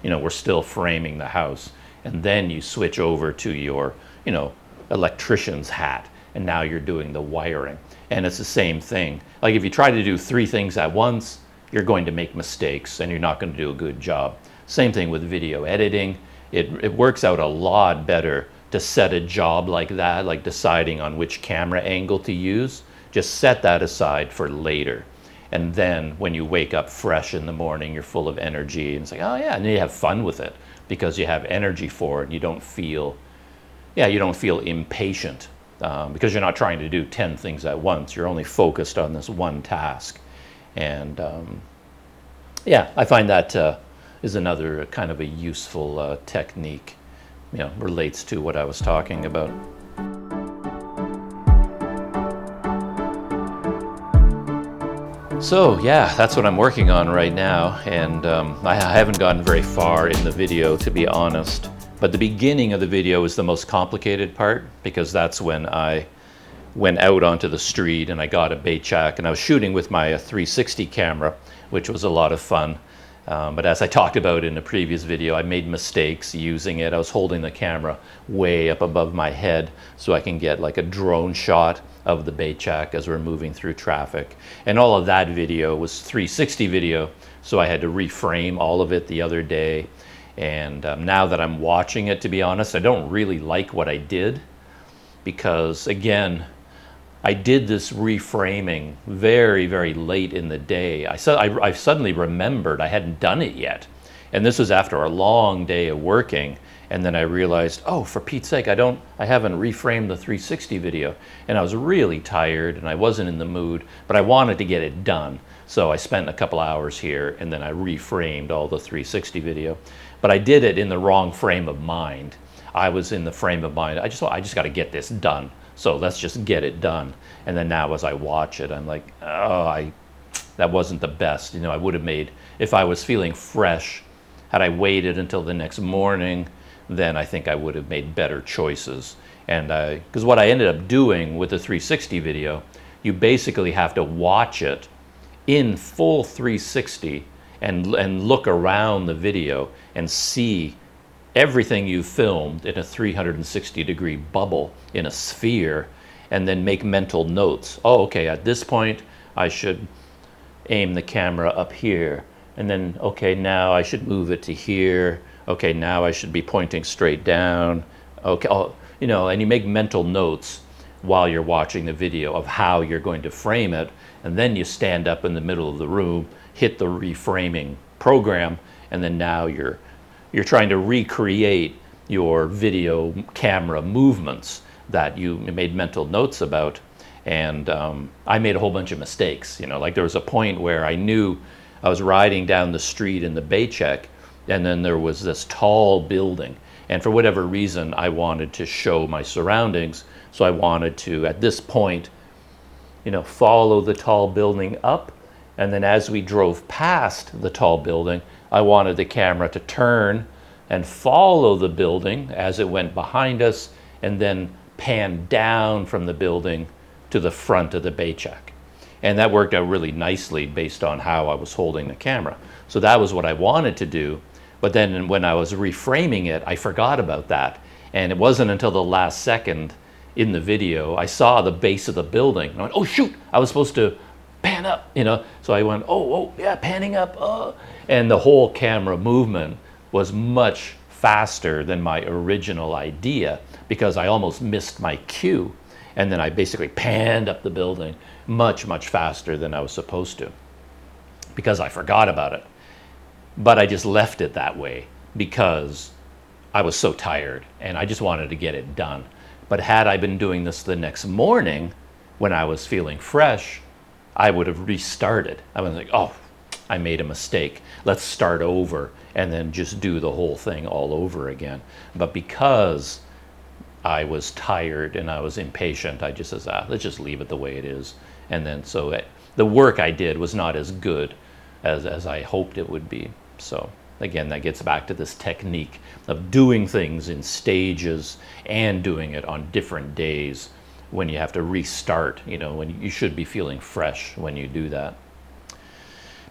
You know, we're still framing the house. And then you switch over to your, you know, electrician's hat, and now you're doing the wiring. And it's the same thing. Like if you try to do 3 things at once, you're going to make mistakes and you're not going to do a good job. Same thing with video editing. It works out a lot better to set a job like that, like deciding on which camera angle to use. Just set that aside for later. And then when you wake up fresh in the morning, you're full of energy, and it's like, oh yeah, and you have fun with it because you have energy for it. You don't feel impatient because you're not trying to do 10 things at once. You're only focused on this one task. And yeah, I find that is another kind of a useful technique, you know, relates to what I was talking about. So yeah, that's what I'm working on right now, and I haven't gotten very far in the video, to be honest. But the beginning of the video is the most complicated part, because that's when I went out onto the street and I got a bait shack, and I was shooting with my 360 camera, which was a lot of fun. But as I talked about in a previous video, I made mistakes using it. I was holding the camera way up above my head so I can get like a drone shot of the bait shack as we're moving through traffic. And all of that video was 360 video, so I had to reframe all of it the other day. And now that I'm watching it, to be honest, I don't really like what I did, because again, I did this reframing very, very late in the day. I suddenly remembered I hadn't done it yet. And this was after a long day of working. And then I realized, oh, for Pete's sake, I haven't reframed the 360 video. And I was really tired and I wasn't in the mood, but I wanted to get it done. So I spent a couple hours here and then I reframed all the 360 video. But I did it in the wrong frame of mind. I was in the frame of mind, I just got to get this done. So let's just get it done. And then now as I watch it, I'm like, oh, that wasn't the best. You know, I would have made, if I was feeling fresh, had I waited until the next morning, then I think I would have made better choices. And because what I ended up doing with the 360 video, you basically have to watch it in full 360 and look around the video and see everything you filmed in a 360-degree bubble in a sphere, and then make mental notes. Oh, okay, at this point I should aim the camera up here, and then okay, now I should move it to here. Okay, now I should be pointing straight down. Okay, you know, and you make mental notes while you're watching the video of how you're going to frame it, and then you stand up in the middle of the room, hit the reframing program, and then now you're trying to recreate your video camera movements that you made mental notes about. And I made a whole bunch of mistakes. You know, like there was a point where I knew I was riding down the street in the Baycheck, and then there was this tall building. And for whatever reason, I wanted to show my surroundings. So I wanted to, at this point, you know, follow the tall building up. And then as we drove past the tall building, I wanted the camera to turn and follow the building as it went behind us, and then pan down from the building to the front of the Baycheck. And that worked out really nicely based on how I was holding the camera. So that was what I wanted to do. But then when I was reframing it, I forgot about that. And it wasn't until the last second in the video, I saw the base of the building. And I went, oh shoot, I was supposed to pan up, you know? So I went, oh yeah, panning up. And the whole camera movement was much faster than my original idea, because I almost missed my cue. And then I basically panned up the building much, much faster than I was supposed to, because I forgot about it. But I just left it that way because I was so tired and I just wanted to get it done. But had I been doing this the next morning when I was feeling fresh, I would have restarted. I was like, oh, I made a mistake. Let's start over and then just do the whole thing all over again. But because I was tired and I was impatient, I just said, let's just leave it the way it is. And then the work I did was not as good as I hoped it would be. So again, that gets back to this technique of doing things in stages and doing it on different days when you have to restart, you know, when you should be feeling fresh when you do that.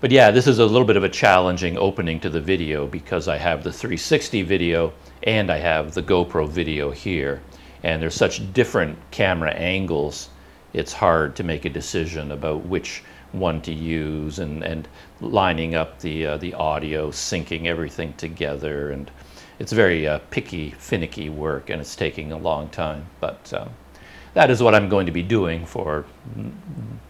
But yeah, this is a little bit of a challenging opening to the video because I have the 360 video and I have the GoPro video here, and there's such different camera angles, it's hard to make a decision about which one to use, and lining up the audio, syncing everything together, and it's very picky, finicky work, and it's taking a long time. But that is what I'm going to be doing for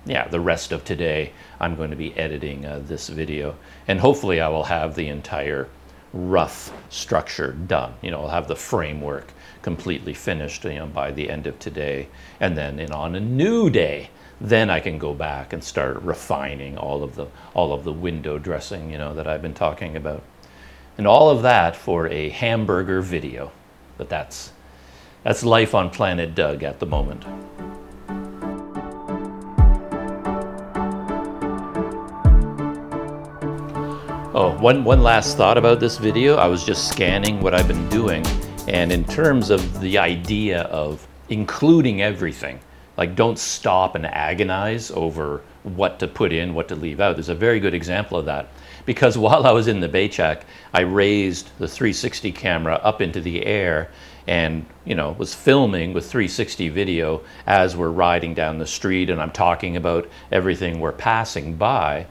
the rest of today. I'm going to be editing this video, and hopefully I will have the entire rough structure done. You know, I'll have the framework completely finished, you know, by the end of today, and then on a new day, then I can go back and start refining all of the window dressing, you know, that I've been talking about. And all of that for a hamburger video. But that's life on Planet Doug at the moment. Oh, one last thought about this video. I was just scanning what I've been doing, and in terms of the idea of including everything, like don't stop and agonize over what to put in, what to leave out. There's a very good example of that. Because while I was in the Baycheck, I raised the 360 camera up into the air and, you know, was filming with 360 video as we're riding down the street and I'm talking about everything we're passing by.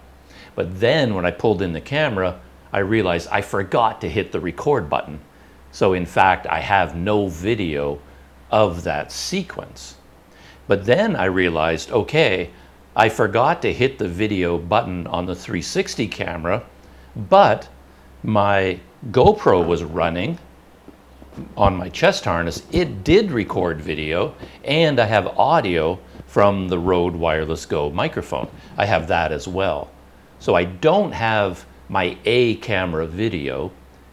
But then when I pulled in the camera, I realized I forgot to hit the record button. So in fact, I have no video of that sequence. But then I realized, okay, I forgot to hit the video button on the 360 camera, but my GoPro was running on my chest harness. It did record video, and I have audio from the Rode Wireless Go microphone. I have that as well. So I don't have my A camera video,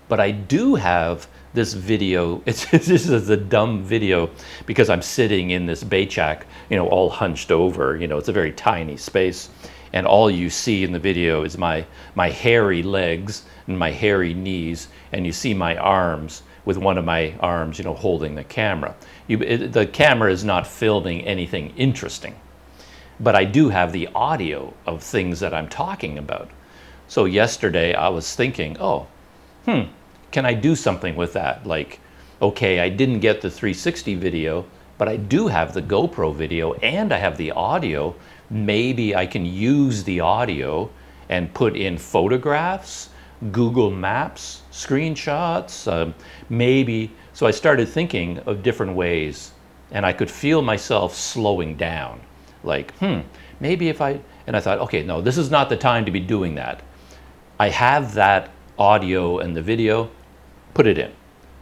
but I do have this video. This is a dumb video because I'm sitting in this baychack, all hunched over. It's a very tiny space, and all you see in the video is my hairy legs and my hairy knees, and you see my arms with one of my arms, holding the camera. The camera is not filming anything interesting, but I do have the audio of things that I'm talking about. So yesterday I was thinking, can I do something with that? Like, okay, I didn't get the 360 video, but I do have the GoPro video and I have the audio. Maybe I can use the audio and put in photographs, Google Maps, screenshots, maybe. So I started thinking of different ways, and I could feel myself slowing down. Like, maybe and I thought, okay, no, this is not the time to be doing that. I have that audio and the video, put it in.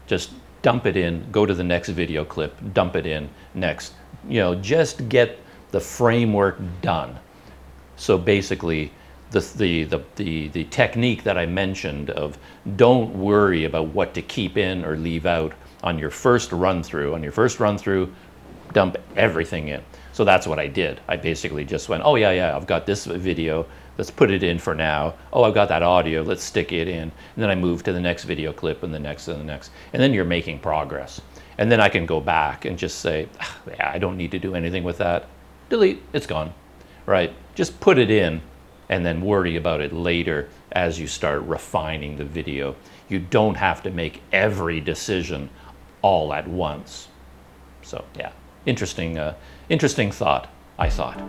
Just dump it in, go to the next video clip, dump it in, next. Just get the framework done. So basically, the technique that I mentioned of don't worry about what to keep in or leave out on your first run through. On your first run through, dump everything in. So that's what I did. I basically just went, oh yeah, I've got this video, let's put it in for now. Oh, I've got that audio, let's stick it in. And then I move to the next video clip and the next and the next. And then you're making progress. And then I can go back and just say, yeah, I don't need to do anything with that. Delete, it's gone, right? Just put it in and then worry about it later as you start refining the video. You don't have to make every decision all at once. So yeah, interesting thought, I thought.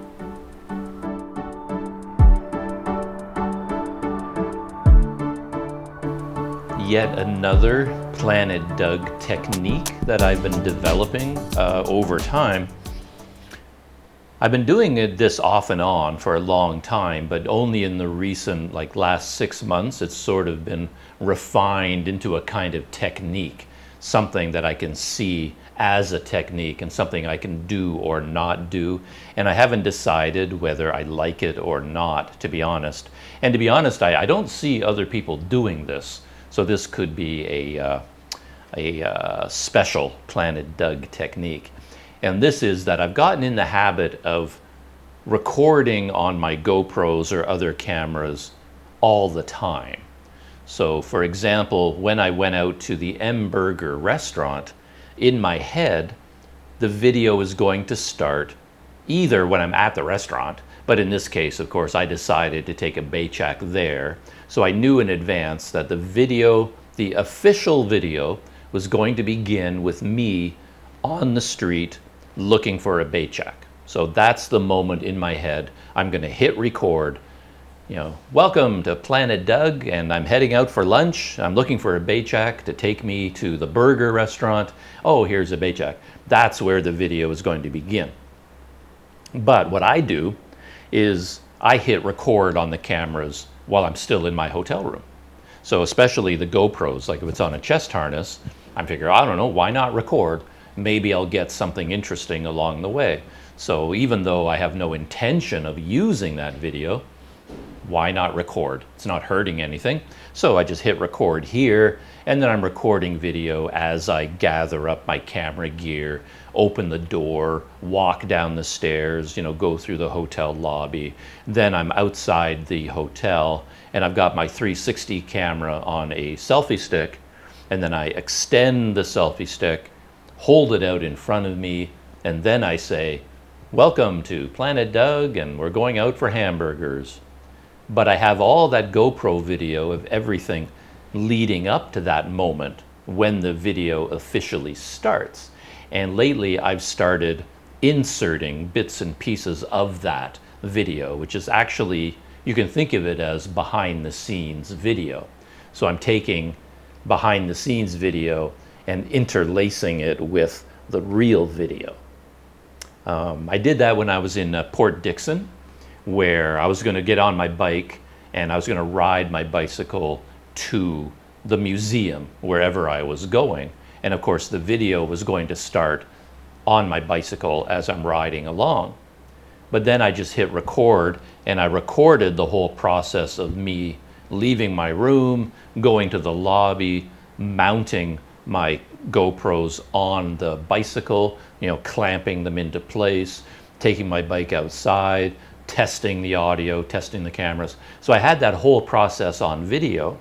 Yet another Planet Doug technique that I've been developing over time. I've been doing this off and on for a long time, but only in the recent, last 6 months, it's sort of been refined into a kind of technique, something that I can see as a technique and something I can do or not do. And I haven't decided whether I like it or not, to be honest. And to be honest, I don't see other people doing this. So this could be a special Planet Doug technique. And this is that I've gotten in the habit of recording on my GoPros or other cameras all the time. So for example, when I went out to the M-Burger restaurant, in my head, the video is going to start either when I'm at the restaurant, but in this case, of course, I decided to take a baychack there. So I knew in advance that the video, the official video, was going to begin with me on the street looking for a baychack. So that's the moment in my head. I'm going to hit record. Welcome to Planet Doug, and I'm heading out for lunch. I'm looking for a baychack to take me to the burger restaurant. Oh, here's a baychack. That's where the video is going to begin. But what I do is I hit record on the cameras while I'm still in my hotel room. So especially the GoPros, like if it's on a chest harness, I'm figuring, I don't know, why not record? Maybe I'll get something interesting along the way. So even though I have no intention of using that video, why not record? It's not hurting anything. So I just hit record here, and then I'm recording video as I gather up my camera gear, open the door, walk down the stairs, go through the hotel lobby. Then I'm outside the hotel, and I've got my 360 camera on a selfie stick, and then I extend the selfie stick, hold it out in front of me, and then I say, welcome to Planet Doug, and we're going out for hamburgers. But I have all that GoPro video of everything leading up to that moment when the video officially starts. And lately I've started inserting bits and pieces of that video, which is actually, you can think of it as behind the scenes video. So I'm taking behind the scenes video and interlacing it with the real video. I did that when I was in Port Dixon, where I was going to get on my bike and I was going to ride my bicycle to the museum wherever I was going. And of course, the video was going to start on my bicycle as I'm riding along. But then I just hit record, and I recorded the whole process of me leaving my room, going to the lobby, mounting my GoPros on the bicycle, clamping them into place, taking my bike outside, testing the audio, testing the cameras. So I had that whole process on video.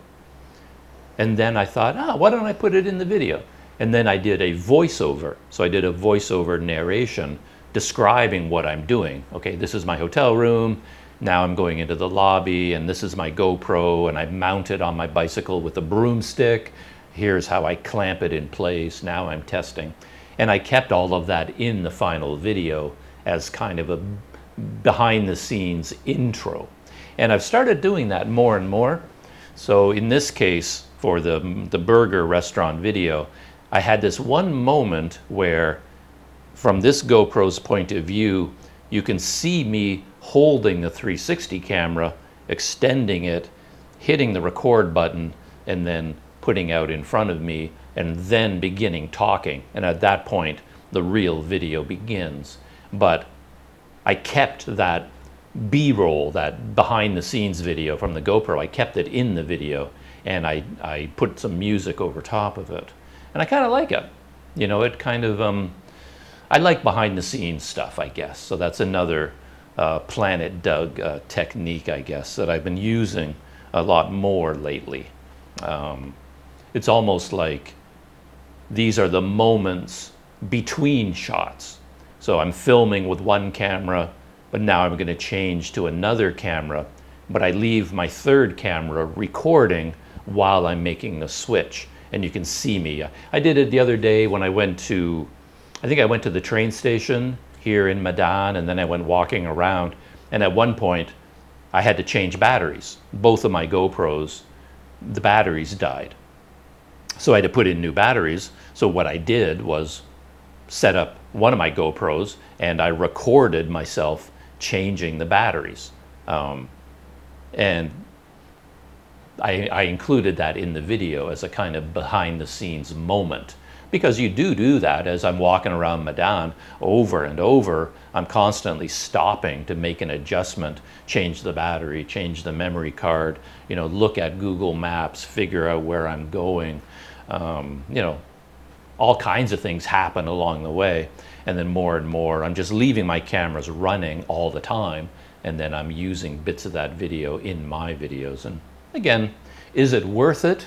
And then I thought, why don't I put it in the video? And then I did a voiceover. So I did a voiceover narration describing what I'm doing. Okay, this is my hotel room. Now I'm going into the lobby, and this is my GoPro, and I mount it on my bicycle with a broomstick. Here's how I clamp it in place. Now I'm testing. And I kept all of that in the final video as kind of a behind the scenes intro. And I've started doing that more and more. So in this case, for the burger restaurant video, I had this one moment where, from this GoPro's point of view, you can see me holding the 360 camera, extending it, hitting the record button, and then putting out in front of me, and then beginning talking. And at that point, the real video begins. But I kept that B-roll, that behind-the-scenes video from the GoPro, I kept it in the video, and I put some music over top of it. And I kind of like it. It kind of, I like behind-the-scenes stuff, I guess. So that's another Planet Doug technique, I guess, that I've been using a lot more lately. It's almost like these are the moments between shots. So I'm filming with one camera, but now I'm going to change to another camera, but I leave my third camera recording while I'm making the switch, and you can see me. I did it the other day when I went to the train station here in Medan, and then I went walking around, and at one point I had to change batteries. Both of my GoPros, the batteries died. So I had to put in new batteries. So what I did was set up one of my GoPros, and I recorded myself changing the batteries. And I included that in the video as a kind of behind the scenes moment, because you do that as I'm walking around Medan over and over. I'm constantly stopping to make an adjustment, change the battery, change the memory card, look at Google Maps, figure out where I'm going. All kinds of things happen along the way. And then more and more, I'm just leaving my cameras running all the time, and then I'm using bits of that video in my videos. And again, is it worth it?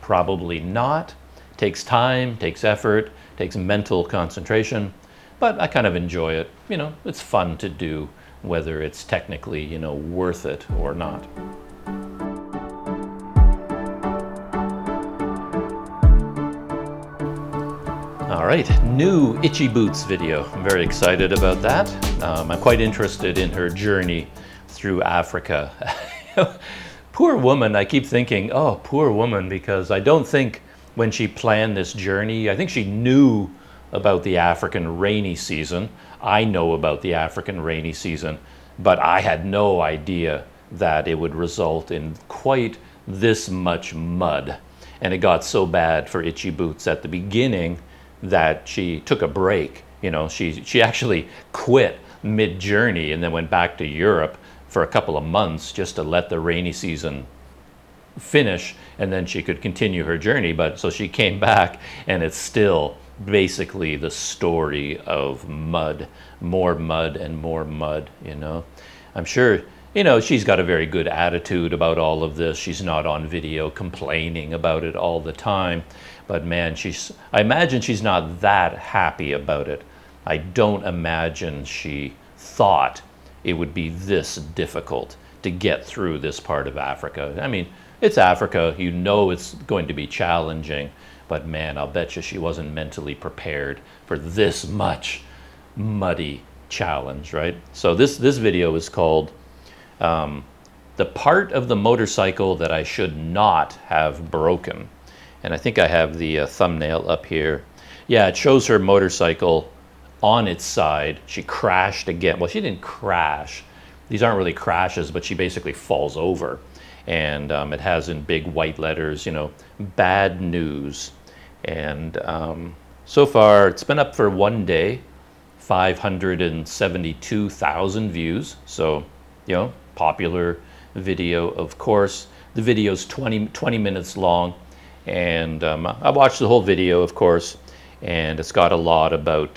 Probably not. Takes time, takes effort, takes mental concentration, but I kind of enjoy it. It's fun to do, whether it's technically, worth it or not. All right, new Itchy Boots video. I'm very excited about that. I'm quite interested in her journey through Africa. Poor woman, I keep thinking, oh, poor woman, because I don't think when she planned this journey, I think she knew about the African rainy season. I know about the African rainy season, but I had no idea that it would result in quite this much mud. And it got so bad for Itchy Boots at the beginning that she took a break. She actually quit mid-journey and then went back to Europe for a couple of months just to let the rainy season finish, and then she could continue her journey. But so she came back, and it's still basically the story of mud, more mud and more mud. I'm sure she's got a very good attitude about all of this. She's not on video complaining about it all the time, but man, I imagine she's not that happy about it. I don't imagine she thought it would be this difficult to get through this part of Africa. I mean, it's Africa, it's going to be challenging, but man, I'll bet you she wasn't mentally prepared for this much muddy challenge, right? So this video is called The Part of the Motorcycle That I Should Not Have Broken. And I think I have the thumbnail up here. Yeah, it shows her motorcycle on its side. She crashed again. Well, she didn't crash. These aren't really crashes, but she basically falls over. And it has in big white letters, you know, bad news. And so far, it's been up for one day, 572,000 views. So, you know, popular video, of course. The video's 20 minutes long. And I watched the whole video, of course. And it's got a lot about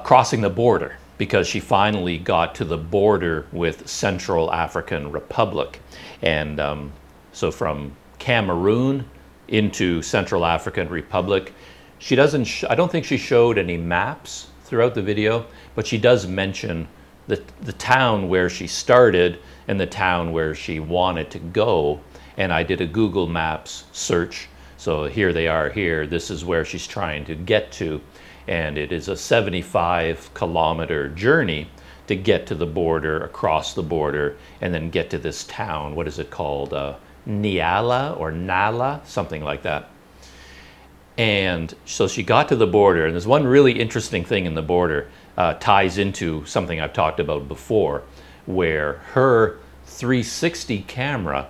crossing the border, because she finally got to the border with Central African Republic. And so from Cameroon into Central African Republic, she doesn't, I don't think she showed any maps throughout the video, but she does mention the town where she started and the town where she wanted to go. And I did a Google Maps search. So here they are here. This is where she's trying to get to. And it is a 75-kilometer journey to get to the border, across the border, and then get to this town. What is it called? Niala or Nala, something like that. And so she got to the border, and there's one really interesting thing in the border, ties into something I've talked about before, where her 360 camera,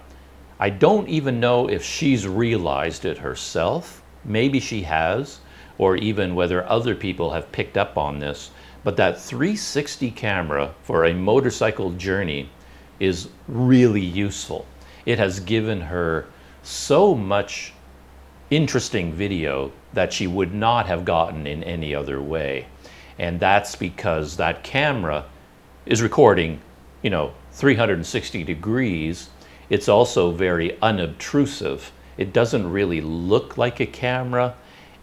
I don't even know if she's realized it herself. Maybe she has, or even whether other people have picked up on this. But that 360 camera for a motorcycle journey is really useful. It has given her so much interesting video that she would not have gotten in any other way. And that's because that camera is recording, you know, 360 degrees. It's also very unobtrusive. It doesn't really look like a camera.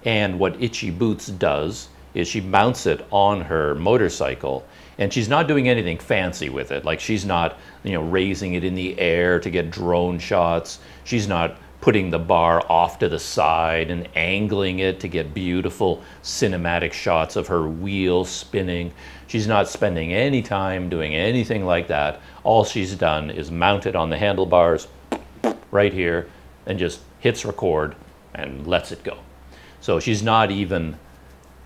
And what Itchy Boots does is she mounts it on her motorcycle, and she's not doing anything fancy with it. Like, she's not, you know, raising it in the air to get drone shots. She's not putting the bar off to the side and angling it to get beautiful cinematic shots of her wheel spinning. She's not spending any time doing anything like that. All she's done is mount it on the handlebars right here and just hits record and lets it go. So she's not even,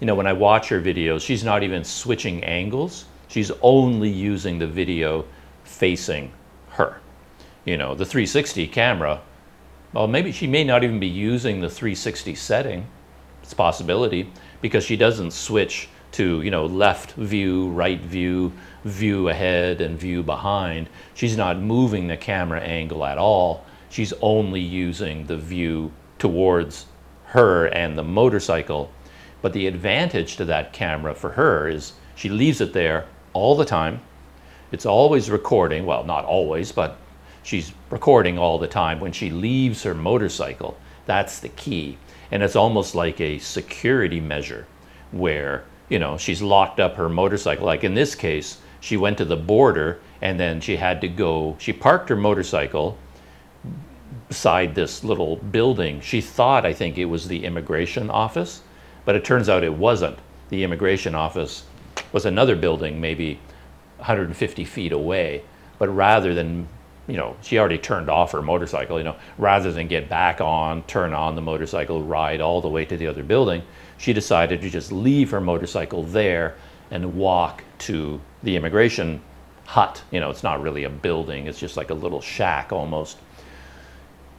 you know, when I watch her videos, she's not even switching angles. She's only using the video facing her. You know, the 360 camera, well, maybe she may not even be using the 360 setting. It's a possibility, because she doesn't switch to, you know, left view, right view, view ahead, and view behind. She's not moving the camera angle at all. She's only using the view towards her and the motorcycle. But the advantage to that camera for her is she leaves it there all the time. It's always recording. Well, not always, but she's recording all the time. When she leaves her motorcycle, that's the key. And it's almost like a security measure where, you know, she's locked up her motorcycle. Like in this case, she went to the border and then she had to go, she parked her motorcycle beside this little building. She thought, I think, it was the immigration office, but it turns out it wasn't. The immigration office was another building, maybe 150 feet away. But rather than, you know, she already turned off her motorcycle, you know, rather than get back on, turn on the motorcycle, ride all the way to the other building, she decided to just leave her motorcycle there and walk to the immigration hut. You know, it's not really a building, it's just like a little shack almost.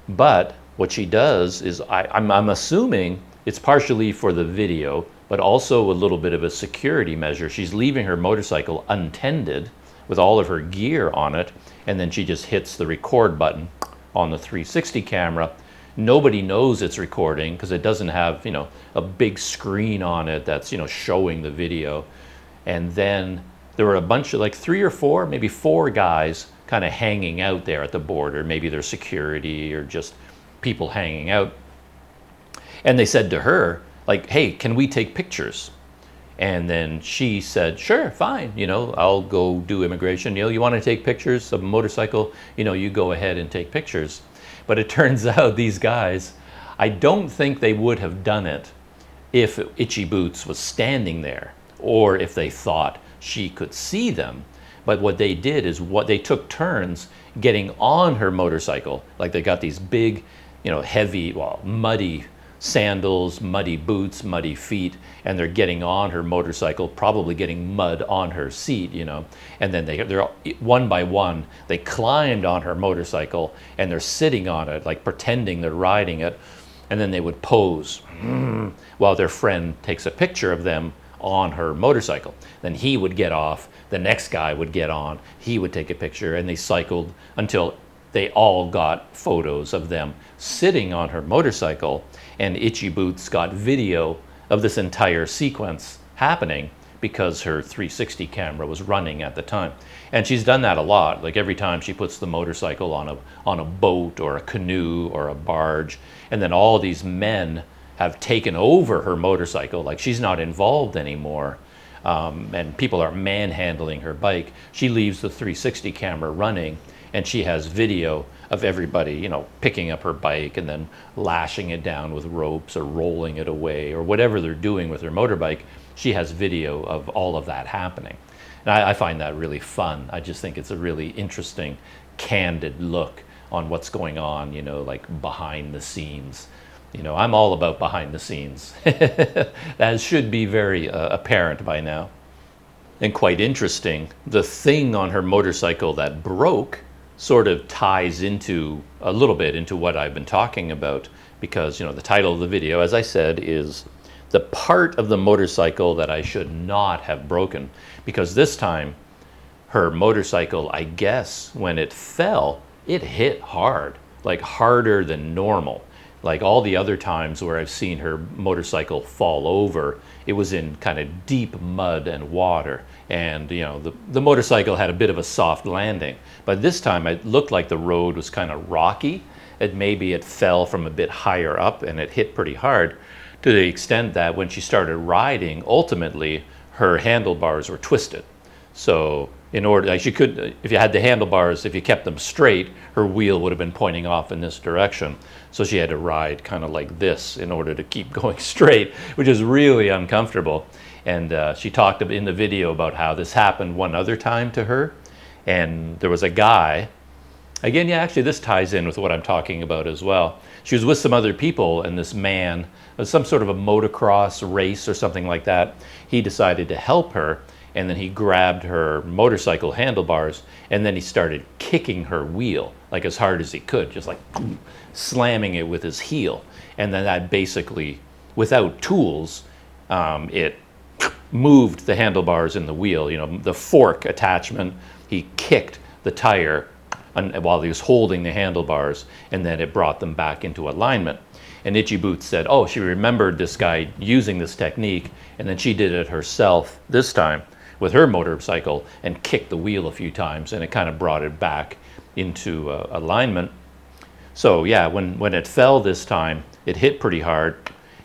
But what she does is, I'm assuming it's partially for the video, but also a little bit of a security measure. She's leaving her motorcycle untended with all of her gear on it, and then she just hits the record button on the 360 camera. Nobody knows it's recording because it doesn't have, you know, a big screen on it that's, you know, showing the video. And then there were a bunch of, like 3 or 4, maybe 4 guys kind of hanging out there at the border. Maybe they're security or just people hanging out. And they said to her, like, hey, can we take pictures? And then she said, sure, fine, you know, I'll go do immigration. You know, you want to take pictures of a motorcycle? You know, you go ahead and take pictures. But it turns out these guys, I don't think they would have done it if Itchy Boots was standing there or if they thought she could see them. But what they did is they took turns getting on her motorcycle. Like they got these big, you know, heavy, well, muddy sandals, muddy boots, muddy feet, and they're getting on her motorcycle, probably getting mud on her seat, you know. And then they're one by one, they climbed on her motorcycle and they're sitting on it, like pretending they're riding it. And then they would pose while their friend takes a picture of them on her motorcycle. Then he would get off, the next guy would get on, he would take a picture, and they cycled until they all got photos of them sitting on her motorcycle. And Itchy Boots got video of this entire sequence happening because her 360 camera was running at the time. And she's done that a lot. Like every time she puts the motorcycle on a boat or a canoe or a barge, and then all these men have taken over her motorcycle, like she's not involved anymore, and people are manhandling her bike, she leaves the 360 camera running, and she has video of everybody, you know, picking up her bike and then lashing it down with ropes or rolling it away or whatever they're doing with her motorbike. She has video of all of that happening. And I find that really fun. I just think it's a really interesting, candid look on what's going on, you know, like behind the scenes. You know, I'm all about behind the scenes. That should be very apparent by now. And quite interesting, the thing on her motorcycle that broke sort of ties into a little bit into what I've been talking about, because, you know, the title of the video, as I said, is the part of the motorcycle that I should not have broken. Because this time, her motorcycle, I guess, when it fell, it hit hard, like harder than normal. Like all the other times where I've seen her motorcycle fall over, it was in kind of deep mud and water. And, you know, the motorcycle had a bit of a soft landing. But this time it looked like the road was kind of rocky. And maybe it fell from a bit higher up and it hit pretty hard, to the extent that when she started riding, ultimately her handlebars were twisted. So in order, like she could, if you had the handlebars, if you kept them straight, her wheel would have been pointing off in this direction. So she had to ride kind of like this in order to keep going straight, which is really uncomfortable. And she talked in the video about how this happened one other time to her. And there was a guy, again, yeah, actually this ties in with what I'm talking about as well. She was with some other people, and this man, some sort of a motocross race or something like that, he decided to help her. And then he grabbed her motorcycle handlebars, and then he started kicking her wheel like as hard as he could, just like slamming it with his heel. And then that basically, without tools, it moved the handlebars in the wheel, you know, the fork attachment. He kicked the tire while he was holding the handlebars, and then it brought them back into alignment. And Itchy Boots said, oh, she remembered this guy using this technique, and then she did it herself this time with her motorcycle and kicked the wheel a few times, and it kind of brought it back into alignment. So yeah, when it fell this time, it hit pretty hard.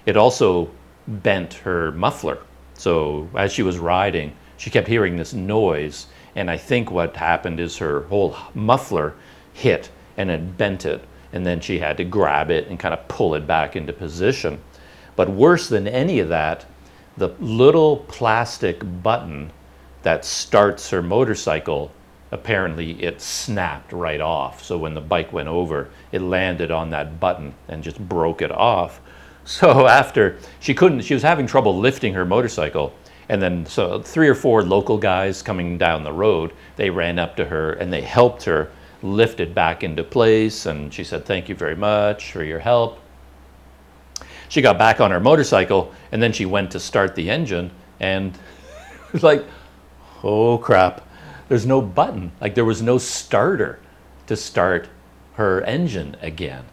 It also bent her muffler. So as she was riding, she kept hearing this noise, and I think what happened is her whole muffler hit and it bent it, and then she had to grab it and kind of pull it back into position. But worse than any of that, the little plastic button that starts her motorcycle, apparently it snapped right off. So when the bike went over, it landed on that button and just broke it off. So after she was having trouble lifting her motorcycle, and then so 3 or 4 local guys coming down the road, they ran up to her and they helped her lift it back into place. And she said, thank you very much for your help. She got back on her motorcycle, and then she went to start the engine, and it was like, oh crap, there's no button. Like there was no starter to start her engine again.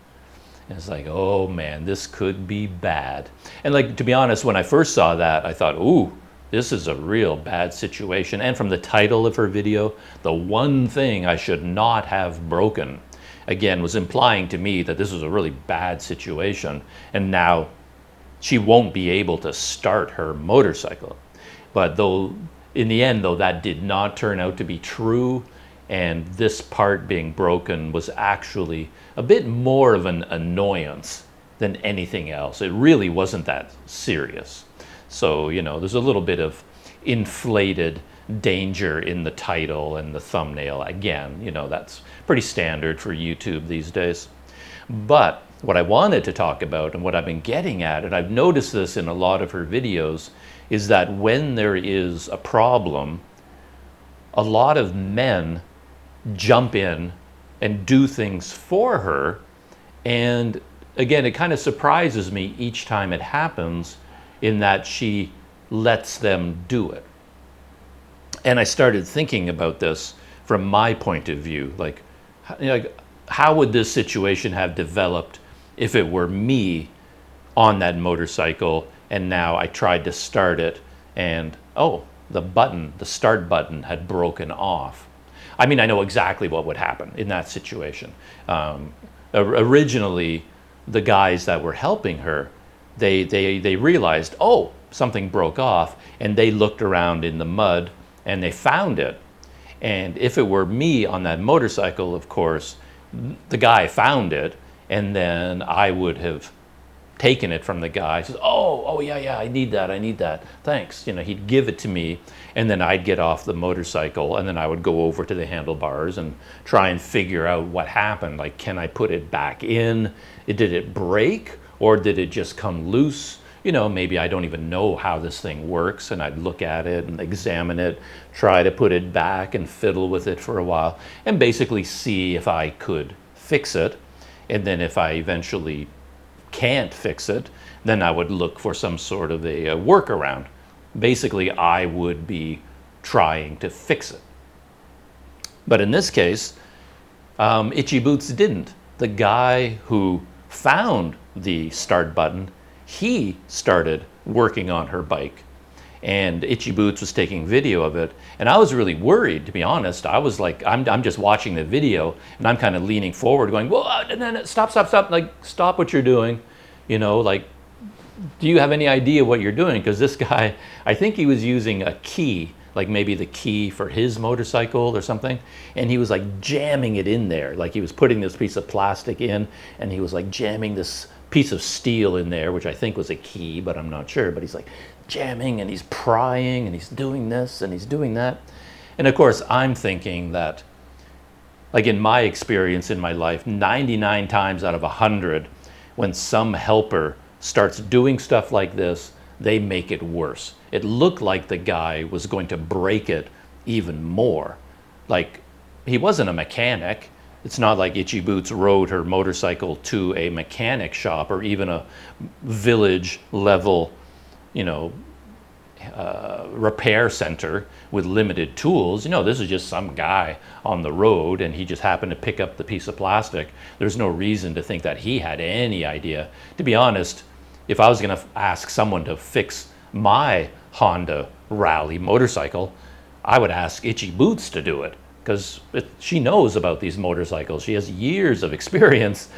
And it's like, oh man, this could be bad. And like, to be honest, when I first saw that, I thought, ooh, this is a real bad situation. And from the title of her video, the one thing I should not have broken, again, was implying to me that this was a really bad situation. And now she won't be able to start her motorcycle. But though, in the end, though, that did not turn out to be true, and this part being broken was actually a bit more of an annoyance than anything else. It really wasn't that serious. So, you know, there's a little bit of inflated danger in the title and the thumbnail. Again, you know, that's pretty standard for YouTube these days. But what I wanted to talk about and what I've been getting at, and I've noticed this in a lot of her videos, is that when there is a problem, a lot of men jump in and do things for her. And again, it kind of surprises me each time it happens in that she lets them do it. And I started thinking about this from my point of view, like, how would this situation have developed if it were me on that motorcycle and now I tried to start it and, oh, the start button had broken off. I mean, I know exactly what would happen in that situation. Originally, the guys that were helping her, they realized, oh, something broke off, and they looked around in the mud and they found it. And if it were me on that motorcycle, of course, the guy found it, and then I would have taken it from the guy. Says, oh yeah, I need that, thanks. He'd give it to me, and then I'd get off the motorcycle, and then I would go over to the handlebars and try and figure out what happened. Like, can I put it back in? Did it break, or did it just come loose? Maybe I don't even know how this thing works, and I'd look at it and examine it, try to put it back and fiddle with it for a while, and basically see if I could fix it. And then if I eventually can't fix it, then I would look for some sort of a workaround. Basically, I would be trying to fix it. But in this case, Itchy Boots didn't. The guy who found the start button, he started working on her bike, and Itchy Boots was taking video of it, and I was really worried, to be honest. I was like, I'm just watching the video, and I'm kind of leaning forward going, whoa, no, stop, like, stop what you're doing, like, do you have any idea what you're doing? Because this guy, I think he was using a key, like maybe the key for his motorcycle or something, and he was like jamming it in there, like he was putting this piece of plastic in, and he was like jamming this piece of steel in there, which I think was a key, but I'm not sure. But he's like jamming, and he's prying, and he's doing this and he's doing that. And of course, I'm thinking that, like, in my experience in my life, 99 times out of 100, when some helper starts doing stuff like this, they make it worse. It looked like the guy was going to break it even more. Like, he wasn't a mechanic. It's not like Itchy Boots rode her motorcycle to a mechanic shop or even a village level, repair center with limited tools. This is just some guy on the road, and he just happened to pick up the piece of plastic. There's no reason to think that he had any idea. To be honest, if I was going to ask someone to fix my Honda Rally motorcycle, I would ask Itchy Boots to do it, because she knows about these motorcycles. She has years of experience.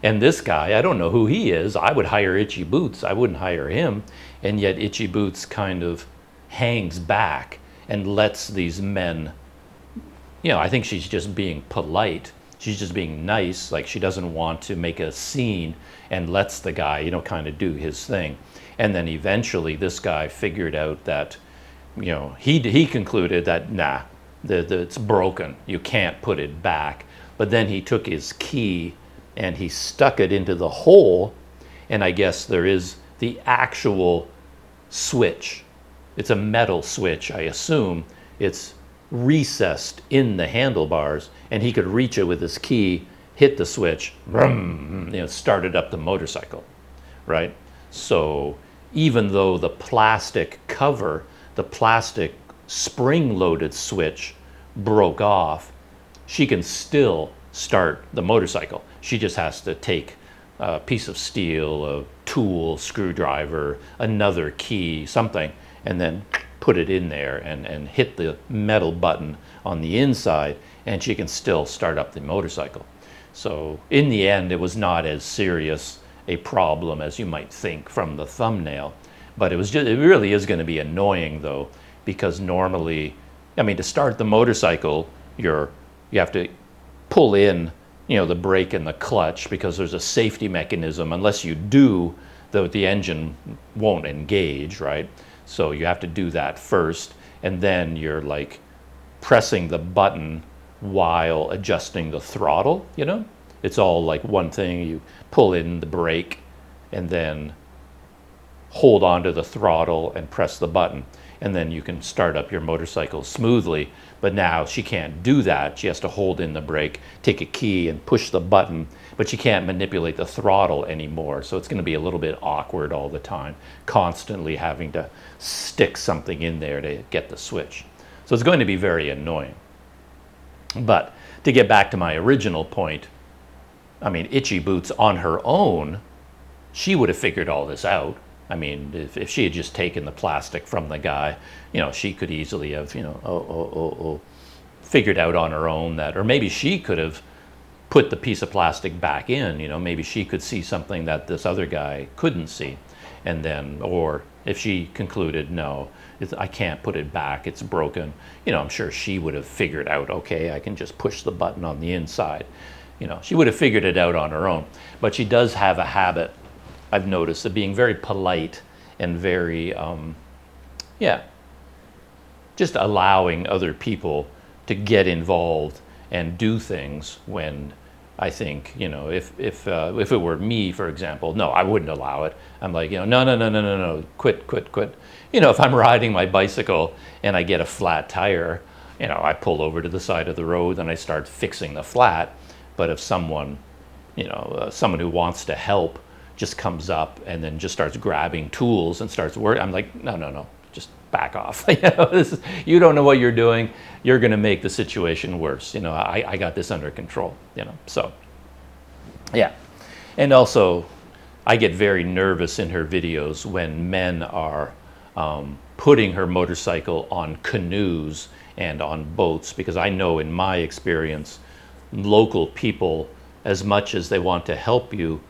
And this guy, I don't know who he is. I would hire Itchy Boots. I wouldn't hire him. And yet Itchy Boots kind of hangs back and lets these men, I think she's just being polite. She's just being nice. Like, she doesn't want to make a scene, and lets the guy, kind of do his thing. And then eventually this guy figured out that, he concluded that, nah, it's broken. You can't put it back. But then he took his key and he stuck it into the hole, and I guess there is the actual switch. It's a metal switch, I assume. It's recessed in the handlebars, and he could reach it with his key, hit the switch, vroom, started up the motorcycle, right? So even though the plastic cover, the plastic spring-loaded switch broke off, she can still start the motorcycle. She just has to take a piece of steel, a tool, screwdriver, another key, something, and then put it in there and hit the metal button on the inside, and she can still start up the motorcycle. So in the end, it was not as serious a problem as you might think from the thumbnail, but it really is going to be annoying though, because normally, to start the motorcycle, you have to pull in, the brake and the clutch, because there's a safety mechanism. Unless you do, the engine won't engage, right? So you have to do that first, and then you're like pressing the button while adjusting the throttle, It's all like one thing. You pull in the brake and then hold onto the throttle and press the button, and then you can start up your motorcycle smoothly. But now she can't do that. She has to hold in the brake, take a key and push the button, but she can't manipulate the throttle anymore. So it's going to be a little bit awkward all the time, constantly having to stick something in there to get the switch. So it's going to be very annoying. But to get back to my original point, I mean, Itchy Boots on her own, she would have figured all this out. I mean, if she had just taken the plastic from the guy, you know, she could easily have, you know, figured out on her own that, or maybe she could have put the piece of plastic back in, you know, maybe she could see something that this other guy couldn't see. And then, or if she concluded, no, I can't put it back, it's broken, you know, I'm sure she would have figured out, okay, I can just push the button on the inside. You know, she would have figured it out on her own. But she does have a habit, I've noticed, of being very polite and very, just allowing other people to get involved and do things when I think, you know, if it were me, for example, no, I wouldn't allow it. I'm like, you know, no, quit. You know, if I'm riding my bicycle and I get a flat tire, you know, I pull over to the side of the road and I start fixing the flat. But if someone, you know, someone who wants to help just comes up and then just starts grabbing tools and starts working, I'm like, no, just back off. You know, you don't know what you're doing. You're going to make the situation worse. You know, I got this under control, you know, so yeah. And also, I get very nervous in her videos when men are putting her motorcycle on canoes and on boats, because I know in my experience, local people, as much as they want to help you,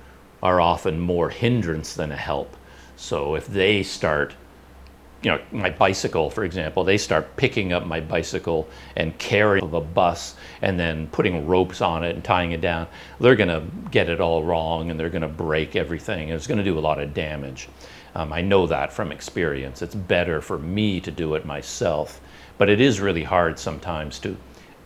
are often more hindrance than a help. So if they start, you know, my bicycle, for example, they start picking up my bicycle and carrying a bus and then putting ropes on it and tying it down, they're going to get it all wrong and they're going to break everything. It's going to do a lot of damage. I know that from experience. It's better for me to do it myself, but it is really hard sometimes to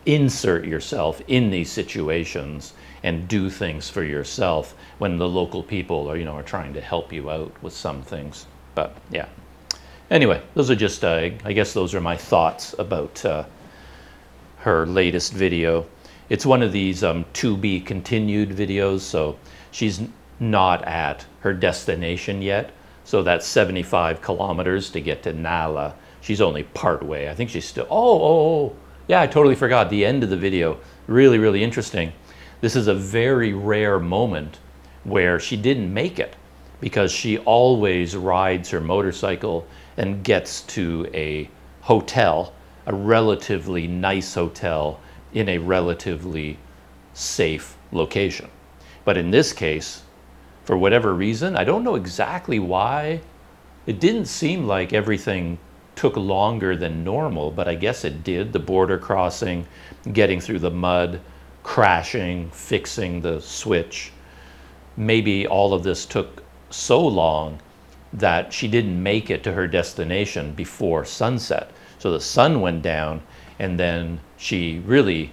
insert yourself in these situations and do things for yourself when the local people are, you know, are trying to help you out with some things. But yeah. Anyway, those are just, I guess those are my thoughts about her latest video. It's one of these to be continued videos, so she's not at her destination yet. So that's 75 kilometers to get to Nala. She's only part way. I think she's still, yeah, I totally forgot the end of the video. Really, really interesting. This is a very rare moment where she didn't make it, because she always rides her motorcycle and gets to a hotel, a relatively nice hotel in a relatively safe location. But in this case, for whatever reason, I don't know exactly why, it didn't seem like everything took longer than normal, but I guess it did. The border crossing, getting through the mud, crashing, fixing the switch. Maybe all of this took so long that she didn't make it to her destination before sunset. So the sun went down, and then it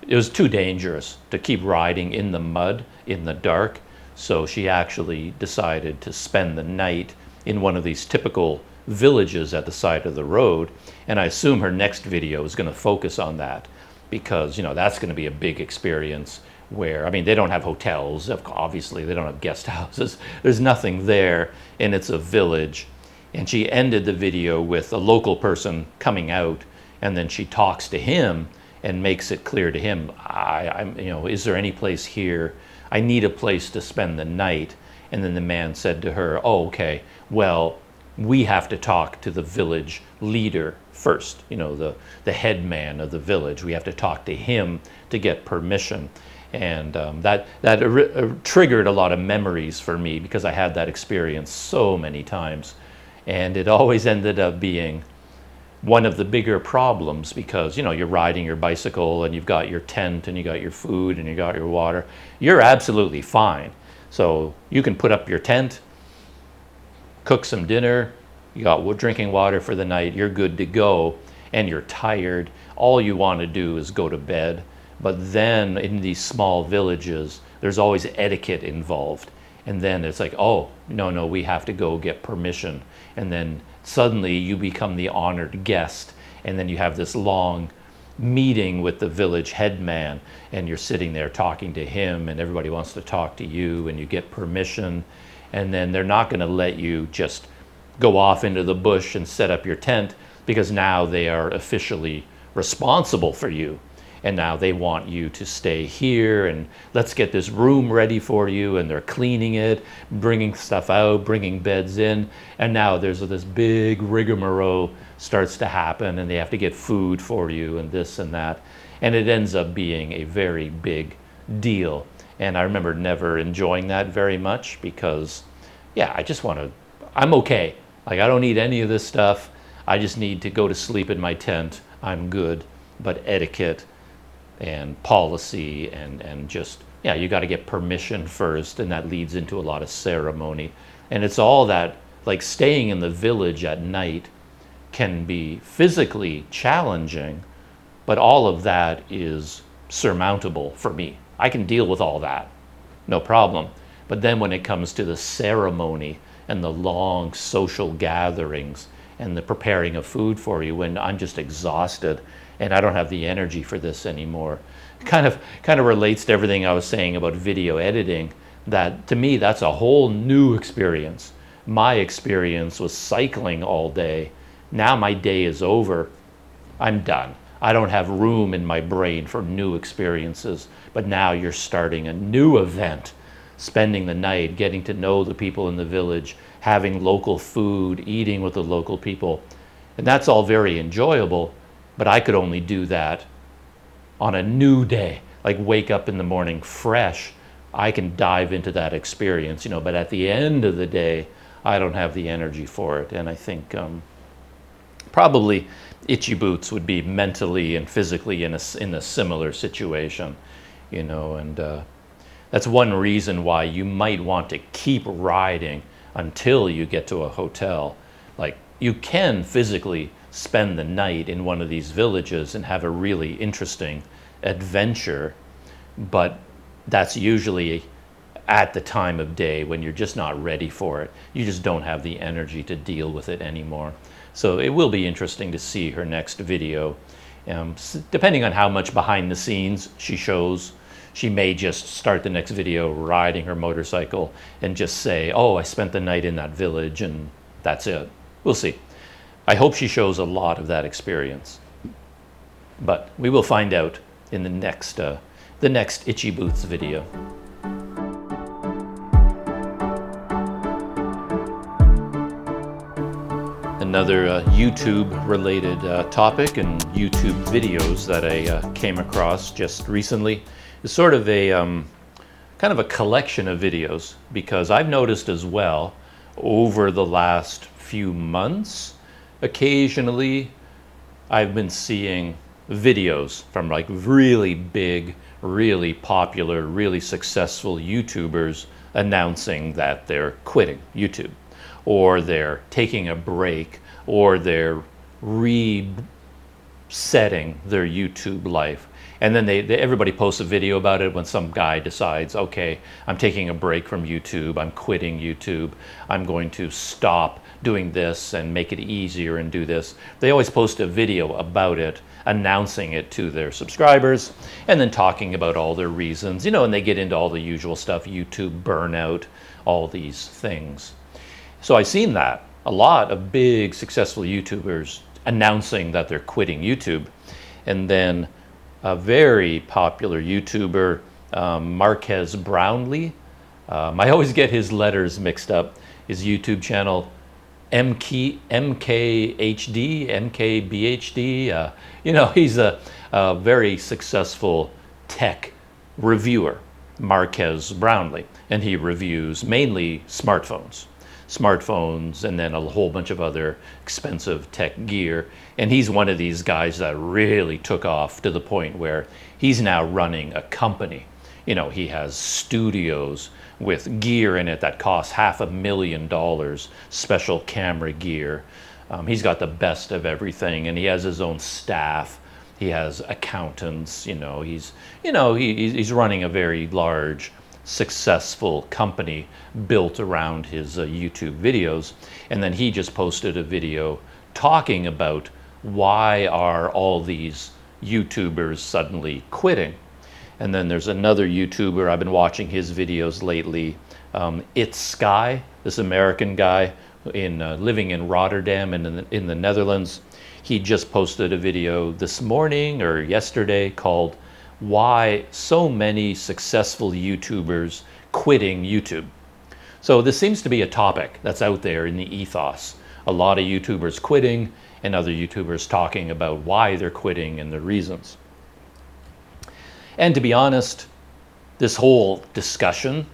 was too dangerous to keep riding in the mud in the dark. So she actually decided to spend the night in one of these typical villages at the side of the road. And I assume her next video is going to focus on that, because, you know, that's going to be a big experience where, I mean, they don't have hotels, obviously, they don't have guest houses, there's nothing there, and it's a village. And she ended the video with a local person coming out, and then she talks to him and makes it clear to him, I'm, you know, is there any place here? I need a place to spend the night. And then the man said to her, oh, okay, well, we have to talk to the village leader first, you know, the head man of the village. We have to talk to him to get permission. And that triggered a lot of memories for me, because I had that experience so many times. And it always ended up being one of the bigger problems, because, you know, you're riding your bicycle and you've got your tent and you got your food and you got your water. You're absolutely fine. So you can put up your tent, cook some dinner, you got drinking water for the night, you're good to go, and you're tired. All you want to do is go to bed. But then in these small villages, there's always etiquette involved. And then it's like, oh, no, we have to go get permission. And then suddenly you become the honored guest. And then you have this long meeting with the village headman, and you're sitting there talking to him, and everybody wants to talk to you, and you get permission. And then they're not going to let you just go off into the bush and set up your tent, because now they are officially responsible for you. And now they want you to stay here, and let's get this room ready for you. And they're cleaning it, bringing stuff out, bringing beds in. And now there's this big rigmarole starts to happen, and they have to get food for you and this and that. And it ends up being a very big deal. And I remember never enjoying that very much because, yeah, I'm okay. Like, I don't need any of this stuff. I just need to go to sleep in my tent. I'm good. But etiquette and policy and just, yeah, you got to get permission first, and that leads into a lot of ceremony. And it's all that, like, staying in the village at night can be physically challenging, but all of that is surmountable for me. I can deal with all that, no problem. But then when it comes to the ceremony and the long social gatherings and the preparing of food for you, when I'm just exhausted and I don't have the energy for this anymore. Kind of relates to everything I was saying about video editing, that to me that's a whole new experience. My experience was cycling all day. Now my day is over. I'm done. I don't have room in my brain for new experiences. But now you're starting a new event, spending the night, getting to know the people in the village, having local food, eating with the local people. And that's all very enjoyable, but I could only do that on a new day, like wake up in the morning fresh. I can dive into that experience, but at the end of the day, I don't have the energy for it. And I think probably Itchy Boots would be mentally and physically in a similar situation, and that's one reason why you might want to keep riding until you get to a hotel. Like, you can physically spend the night in one of these villages and have a really interesting adventure, but that's usually at the time of day when you're just not ready for it. You just don't have the energy to deal with it anymore. So it will be interesting to see her next video. Depending on how much behind the scenes she shows, she may just start the next video riding her motorcycle and just say, oh, I spent the night in that village, and that's it. We'll see. I hope she shows a lot of that experience. But we will find out in the next Itchy Boots video. Another YouTube-related topic and YouTube videos that I came across just recently is sort of a kind of a collection of videos, because I've noticed as well over the last few months, occasionally I've been seeing videos from like really big, really popular, really successful YouTubers announcing that they're quitting YouTube, or they're taking a break, or they're resetting their YouTube life. And then everybody posts a video about it when some guy decides, okay, I'm taking a break from YouTube, I'm quitting YouTube, I'm going to stop doing this and make it easier and do this. They always post a video about it, announcing it to their subscribers, and then talking about all their reasons, and they get into all the usual stuff, YouTube burnout, all these things. So I've seen that. A lot of big, successful YouTubers announcing that they're quitting YouTube. And then a very popular YouTuber, Marques Brownlee. I always get his letters mixed up. His YouTube channel, MKHD, MKBHD. He's a very successful tech reviewer, Marques Brownlee. And he reviews mainly smartphones, and then a whole bunch of other expensive tech gear. And he's one of these guys that really took off to the point where he's now running a company. He has studios with gear in it that costs $500,000, special camera gear. He's got the best of everything, and he has his own staff. He has accountants. He's running a very large successful company built around his YouTube videos. And then he just posted a video talking about why are all these YouTubers suddenly quitting. And then there's another YouTuber, I've been watching his videos lately, It's Sky, this American guy living in Rotterdam in the Netherlands. He just posted a video this morning or yesterday called Why So Many Successful YouTubers Quitting YouTube. So this seems to be a topic that's out there in the ethos. A lot of YouTubers quitting and other YouTubers talking about why they're quitting and the reasons. And to be honest, this whole discussion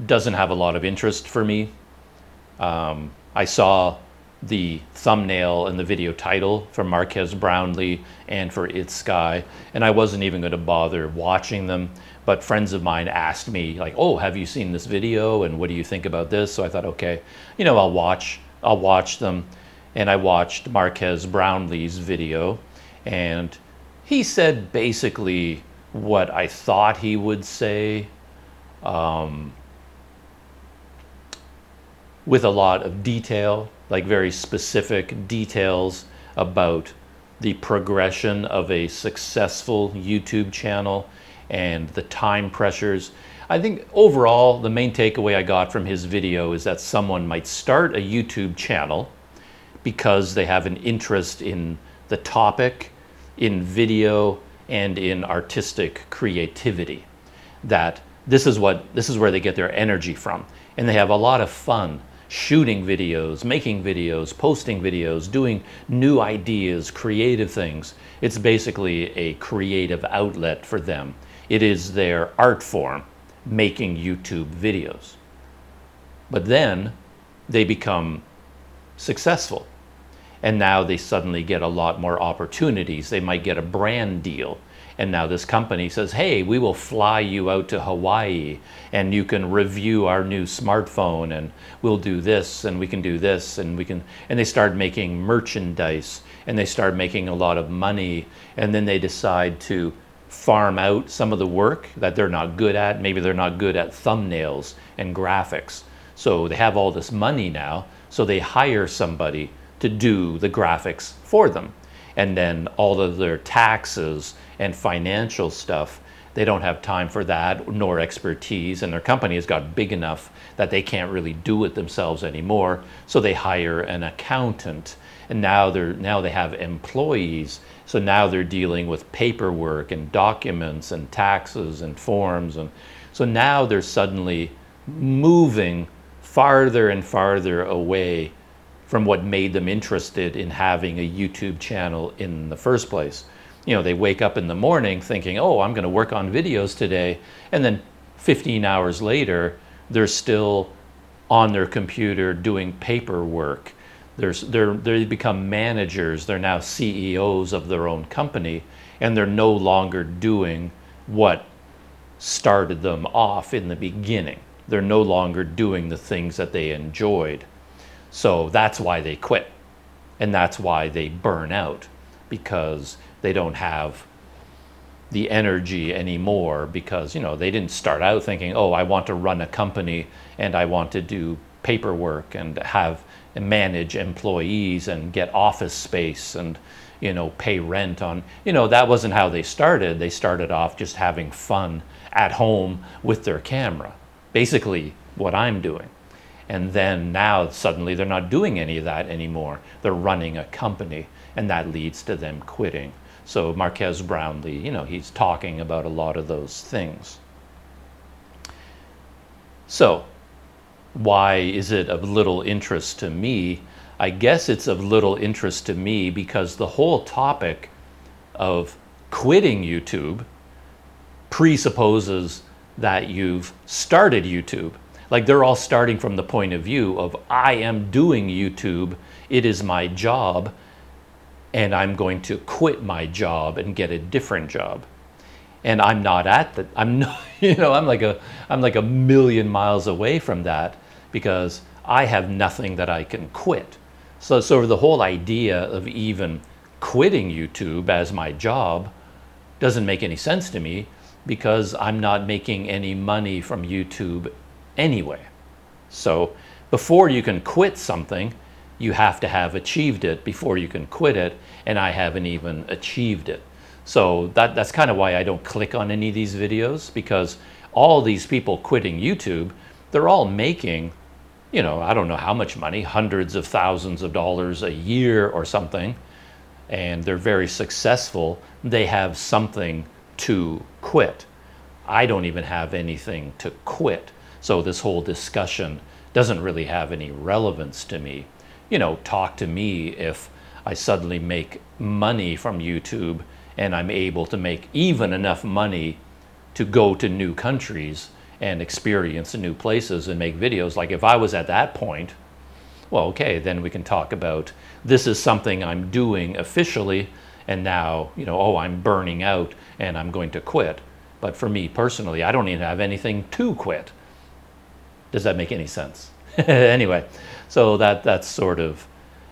doesn't have a lot of interest for me. I saw the thumbnail and the video title for Marques Brownlee and for It's Sky, and I wasn't even going to bother watching them. But friends of mine asked me, like, "Oh, have you seen this video? And what do you think about this?" So I thought, okay, I'll watch them. And I watched Marques Brownlee's video, and he said basically what I thought he would say, with a lot of detail, like very specific details about the progression of a successful YouTube channel and the time pressures. I think overall, the main takeaway I got from his video is that someone might start a YouTube channel because they have an interest in the topic, in video, and in artistic creativity. That this is where they get their energy from. And they have a lot of fun shooting videos, making videos, posting videos, doing new ideas, creative things. It's basically a creative outlet for them. It is their art form, making YouTube videos. But then they become successful. And now they suddenly get a lot more opportunities. They might get a brand deal. And now this company says, hey, we will fly you out to Hawaii and you can review our new smartphone and we'll do this and we can do this and they start making merchandise and they start making a lot of money, and then they decide to farm out some of the work that they're not good at. Maybe they're not good at thumbnails and graphics. So they have all this money now, so they hire somebody to do the graphics for them. And then all of their taxes and financial stuff, they don't have time for that nor expertise, and their company has got big enough that they can't really do it themselves anymore, so they hire an accountant. And now they have employees, so now they're dealing with paperwork and documents and taxes and forms, and so now they're suddenly moving farther and farther away from what made them interested in having a YouTube channel in the first place. They wake up in the morning thinking, oh, I'm going to work on videos today, and then 15 hours later, they're still on their computer doing paperwork. They become managers. They're now CEOs of their own company, and they're no longer doing what started them off in the beginning. They're no longer doing the things that they enjoyed. So that's why they quit, and that's why they burn out, because they don't have the energy anymore, because they didn't start out thinking, oh, I want to run a company and I want to do paperwork and manage employees and get office space and pay rent on, that wasn't how they started. They started off just having fun at home with their camera, basically what I'm doing. And then now suddenly they're not doing any of that anymore. They're running a company, and that leads to them quitting. So Marques Brownlee, he's talking about a lot of those things. So why is it of little interest to me? I guess it's of little interest to me because the whole topic of quitting YouTube presupposes that you've started YouTube. Like, they're all starting from the point of view of, I am doing YouTube, it is my job, and I'm going to quit my job and get a different job. And I'm not at that. I'm not, I'm like a million miles away from that, because I have nothing that I can quit. So the whole idea of even quitting YouTube as my job doesn't make any sense to me, because I'm not making any money from YouTube anyway. So before you can quit something, you have to have achieved it before you can quit it, and I haven't even achieved it. So that's kind of why I don't click on any of these videos, because all these people quitting YouTube, they're all making, you know, I don't know how much money, hundreds of thousands of dollars a year or something, and they're very successful. They have something to quit. I don't even have anything to quit. So this whole discussion doesn't really have any relevance to me. You know, talk to me if I suddenly make money from YouTube and I'm able to make even enough money to go to new countries and experience new places and make videos. Like if I was at that point, well, okay, then we can talk about this is something I'm doing officially, and now, you know, oh, I'm burning out and I'm going to quit. But for me personally, I don't even have anything to quit. Does that make any sense? Anyway, so that's sort of,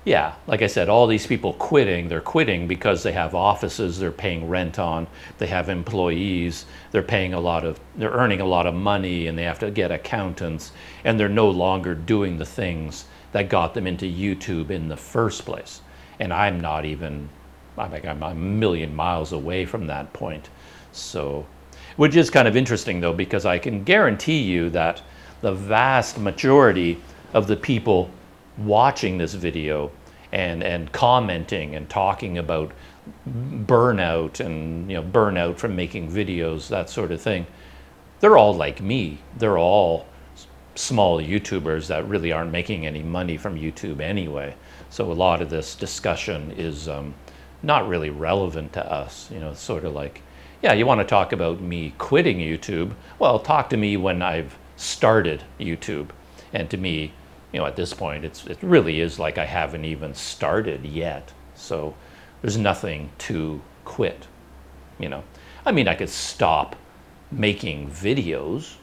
yeah, like I said, all these people quitting, they're quitting because they have offices they're paying rent on, they have employees, they're earning a lot of money, and they have to get accountants, and they're no longer doing the things that got them into YouTube in the first place. And I'm not even, I'm a million miles away from that point. So, which is kind of interesting though, because I can guarantee you that the vast majority of the people watching this video and commenting and talking about burnout and, you know, burnout from making videos, that sort of thing, they're all like me. They're all small YouTubers that really aren't making any money from YouTube anyway. So a lot of this discussion is not really relevant to us. You know, it's sort of like, yeah, you want to talk about me quitting YouTube? Well, talk to me when I've started YouTube. And to me, you know, at this point, it really is like I haven't even started yet. So there's nothing to quit, you know. I mean, I could stop making videos.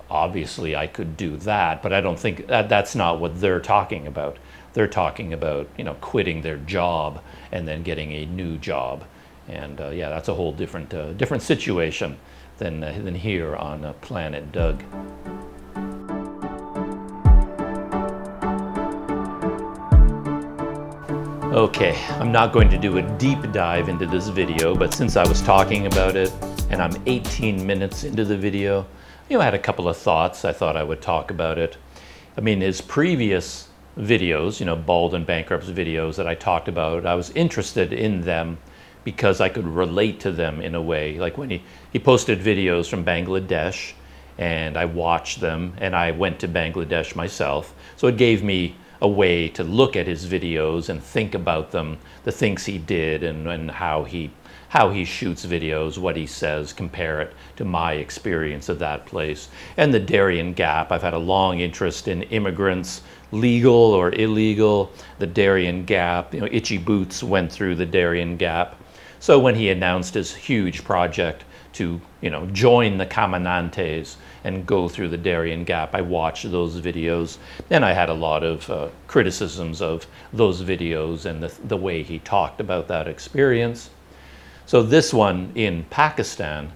Obviously, I could do that, but I don't think that's not what they're talking about. They're talking about, you know, quitting their job and then getting a new job. And yeah, that's a whole different situation than here on Planet Doug. Okay, I'm not going to do a deep dive into this video, but since I was talking about it and I'm 18 minutes into the video, you know, I had a couple of thoughts. I thought I would talk about it. I mean, his previous videos, you know, Bald and Bankrupt's videos that I talked about, I was interested in them because I could relate to them in a way. Like when he posted videos from Bangladesh, and I watched them, and I went to Bangladesh myself. So it gave me a way to look at his videos and think about them, the things he did, and how he shoots videos, what he says, compare it to my experience of that place. And the Darien Gap, I've had a long interest in immigrants, legal or illegal, the Darien Gap. You know, Itchy Boots went through the Darien Gap. So when he announced his huge project to, you know, join the Caminantes and go through the Darien Gap, I watched those videos, and I had a lot of criticisms of those videos and the way he talked about that experience. So this one in Pakistan,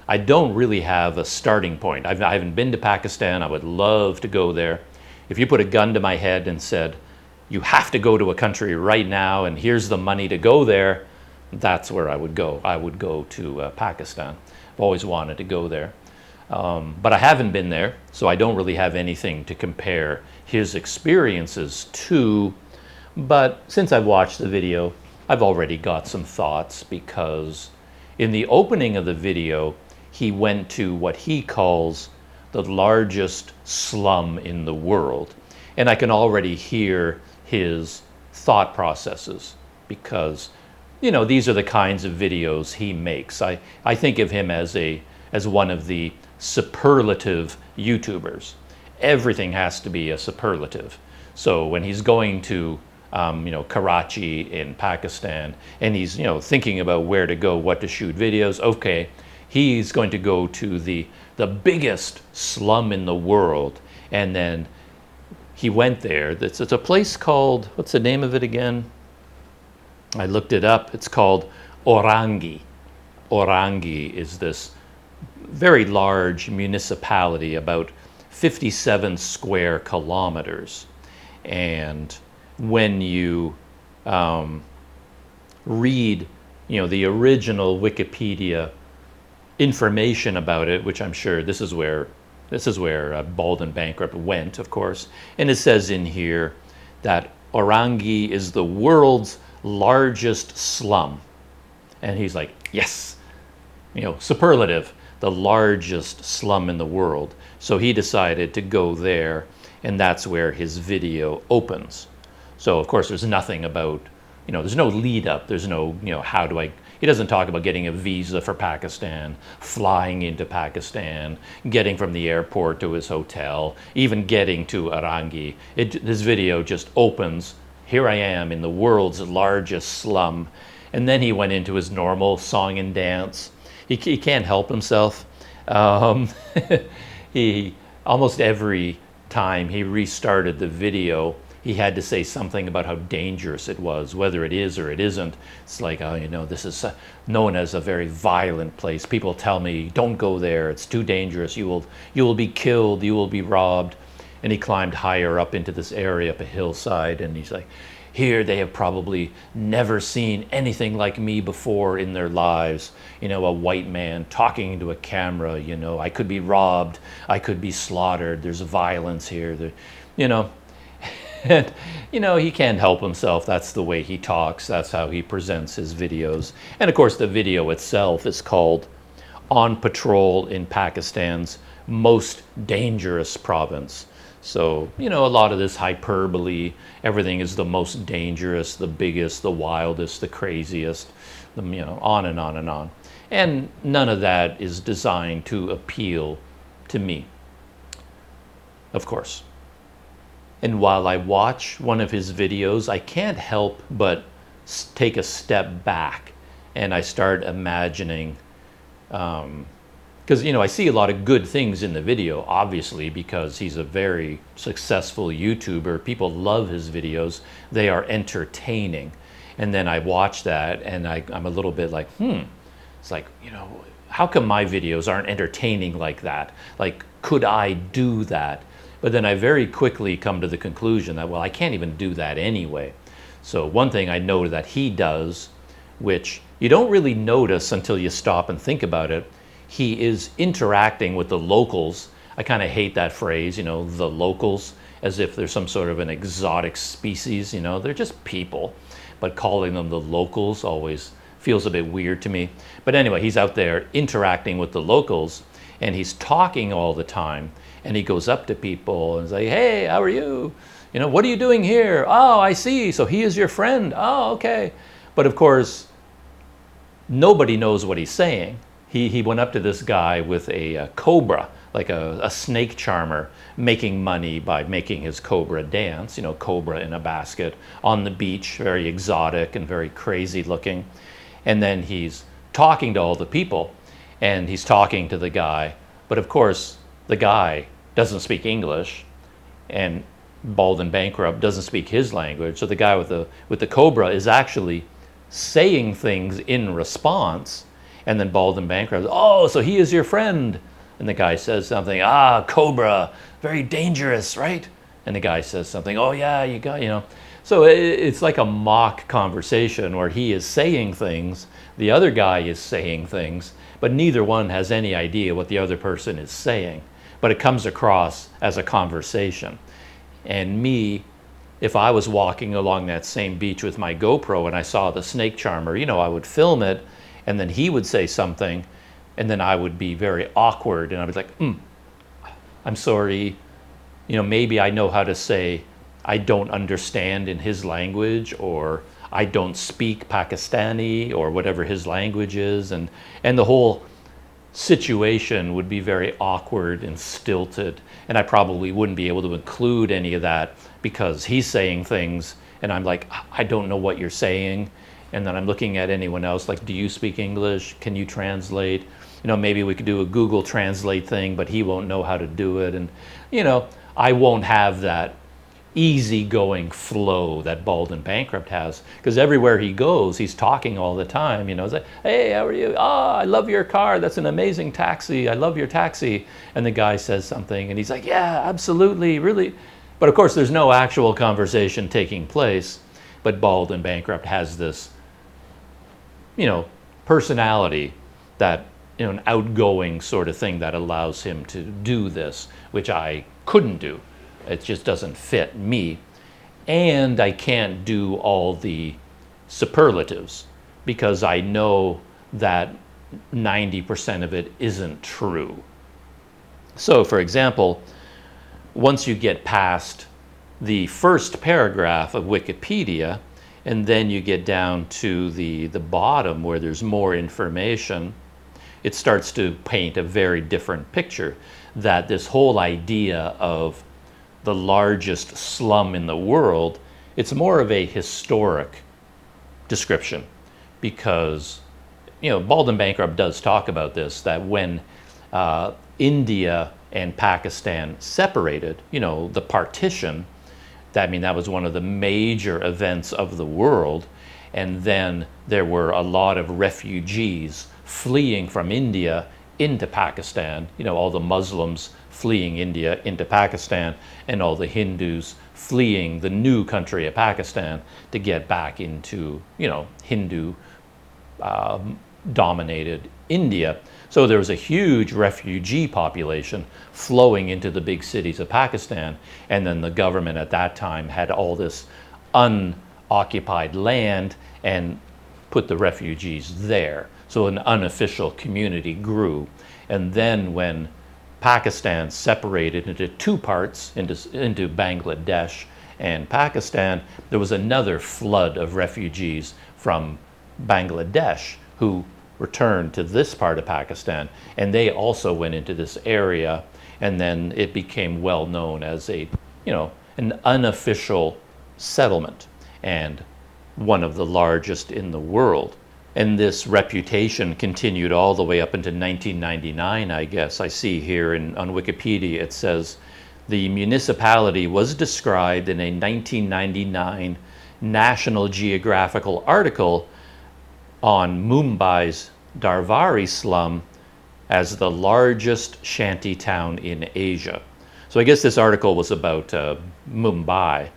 I don't really have a starting point. I haven't been to Pakistan. I would love to go there. If you put a gun to my head and said, you have to go to a country right now and here's the money to go there, that's where I would go. I would go to Pakistan. I've always wanted to go there. But I haven't been there, so I don't really have anything to compare his experiences to. But since I've watched the video, I've already got some thoughts, because in the opening of the video, he went to what he calls the largest slum in the world. And I can already hear his thought processes, because, you know, these are the kinds of videos he makes. I think of him as one of the superlative YouTubers. Everything has to be a superlative. So when he's going to you know, Karachi in Pakistan, and he's, you know, thinking about where to go, what to shoot videos, okay, he's going to go to the biggest slum in the world. And then he went there. It's a place called, what's the name of it again? I looked it up. It's called Orangi. Orangi is this very large municipality, about 57 square kilometers. And when you read, the original Wikipedia information about it, which I'm sure this is where Bald and Bankrupt went, of course, and it says in here that Orangi is the world's largest slum, and he's like, yes, superlative, the largest slum in the world. So he decided to go there, and that's where his video opens. So of course there's nothing about, there's no lead up, there's no, he doesn't talk about getting a visa for Pakistan, flying into Pakistan, getting from the airport to his hotel, even getting to Orangi. This video just opens, here I am in the world's largest slum. And then he went into his normal song and dance. He can't help himself. He almost every time he restarted the video, he had to say something about how dangerous it was, whether it is or it isn't. It's like, this is known as a very violent place. People tell me, don't go there. It's too dangerous. You will be killed. You will be robbed. And he climbed higher up into this area, up a hillside, and he's like, here they have probably never seen anything like me before in their lives. A white man talking into a camera, I could be robbed. I could be slaughtered. There's violence here. And, he can't help himself. That's the way he talks. That's how he presents his videos. And of course, the video itself is called On Patrol in Pakistan's Most Dangerous Province. So, a lot of this hyperbole, everything is the most dangerous, the biggest, the wildest, the craziest, on and on and on. And none of that is designed to appeal to me, of course. And while I watch one of his videos, I can't help but take a step back, and I start imagining, because, I see a lot of good things in the video, obviously, because he's a very successful YouTuber. People love his videos. They are entertaining. And then I watch that, and I'm a little bit like, it's like, how come my videos aren't entertaining like that? Like, could I do that? But then I very quickly come to the conclusion that, well, I can't even do that anyway. So one thing I know that he does, which you don't really notice until you stop and think about it, he is interacting with the locals. I kind of hate that phrase, the locals, as if they're some sort of an exotic species, they're just people. But calling them the locals always feels a bit weird to me. But anyway, he's out there interacting with the locals, and he's talking all the time. And he goes up to people and say, hey, how are you? What are you doing here? Oh, I see. So he is your friend. Oh, okay. But of course, nobody knows what he's saying. He went up to this guy with a cobra, like a snake charmer, making money by making his cobra dance, cobra in a basket on the beach, very exotic and very crazy looking. And then he's talking to all the people, and he's talking to the guy. But of course, the guy doesn't speak English, and Bald and Bankrupt doesn't speak his language. So the guy with the cobra is actually saying things in response, and then Bald and Bankrupt, oh, so he is your friend. And the guy says something, cobra, very dangerous, right? And the guy says something, oh yeah, you got. So it's like a mock conversation where he is saying things, the other guy is saying things, but neither one has any idea what the other person is saying. But it comes across as a conversation. And me, if I was walking along that same beach with my GoPro and I saw the snake charmer, I would film it, and then he would say something, and then I would be very awkward, and I was like, I'm sorry, maybe I know how to say I don't understand in his language, or I don't speak Pakistani, or whatever his language is, and the whole situation would be very awkward and stilted, and I probably wouldn't be able to include any of that because he's saying things and I'm like, I don't know what you're saying. And then I'm looking at anyone else like, do you speak English? Can you translate? Maybe we could do a Google Translate thing, but he won't know how to do it. And I won't have that easygoing flow that Bald and Bankrupt has, because everywhere he goes, he's talking all the time. It's like, hey, how are you? I love your car. That's an amazing taxi. I love your taxi. And the guy says something, and he's like, yeah, absolutely, really. But of course, there's no actual conversation taking place. But Bald and Bankrupt has this, personality that, an outgoing sort of thing that allows him to do this, which I couldn't do. It just doesn't fit me. And I can't do all the superlatives because I know that 90% of it isn't true. So, for example, once you get past the first paragraph of Wikipedia, and then you get down to the bottom where there's more information, it starts to paint a very different picture, that this whole idea of the largest slum in the world, it's more of a historic description, because Bald and Bankrupt does talk about this, that when India and Pakistan separated, the partition, that was one of the major events of the world, and then there were a lot of refugees fleeing from India into Pakistan, all the Muslims fleeing India into Pakistan, and all the Hindus fleeing the new country of Pakistan to get back into, Hindu dominated India. So there was a huge refugee population flowing into the big cities of Pakistan, and then the government at that time had all this unoccupied land and put the refugees there. So an unofficial community grew. And then when Pakistan separated into two parts, into Bangladesh and Pakistan, there was another flood of refugees from Bangladesh who returned to this part of Pakistan, and they also went into this area, and then it became well known as an unofficial settlement and one of the largest in the world. And this reputation continued all the way up into 1999, I guess. I see here on Wikipedia it says the municipality was described in a 1999 National Geographical article on Mumbai's Darwari slum as the largest shanty town in Asia. So I guess this article was about Mumbai,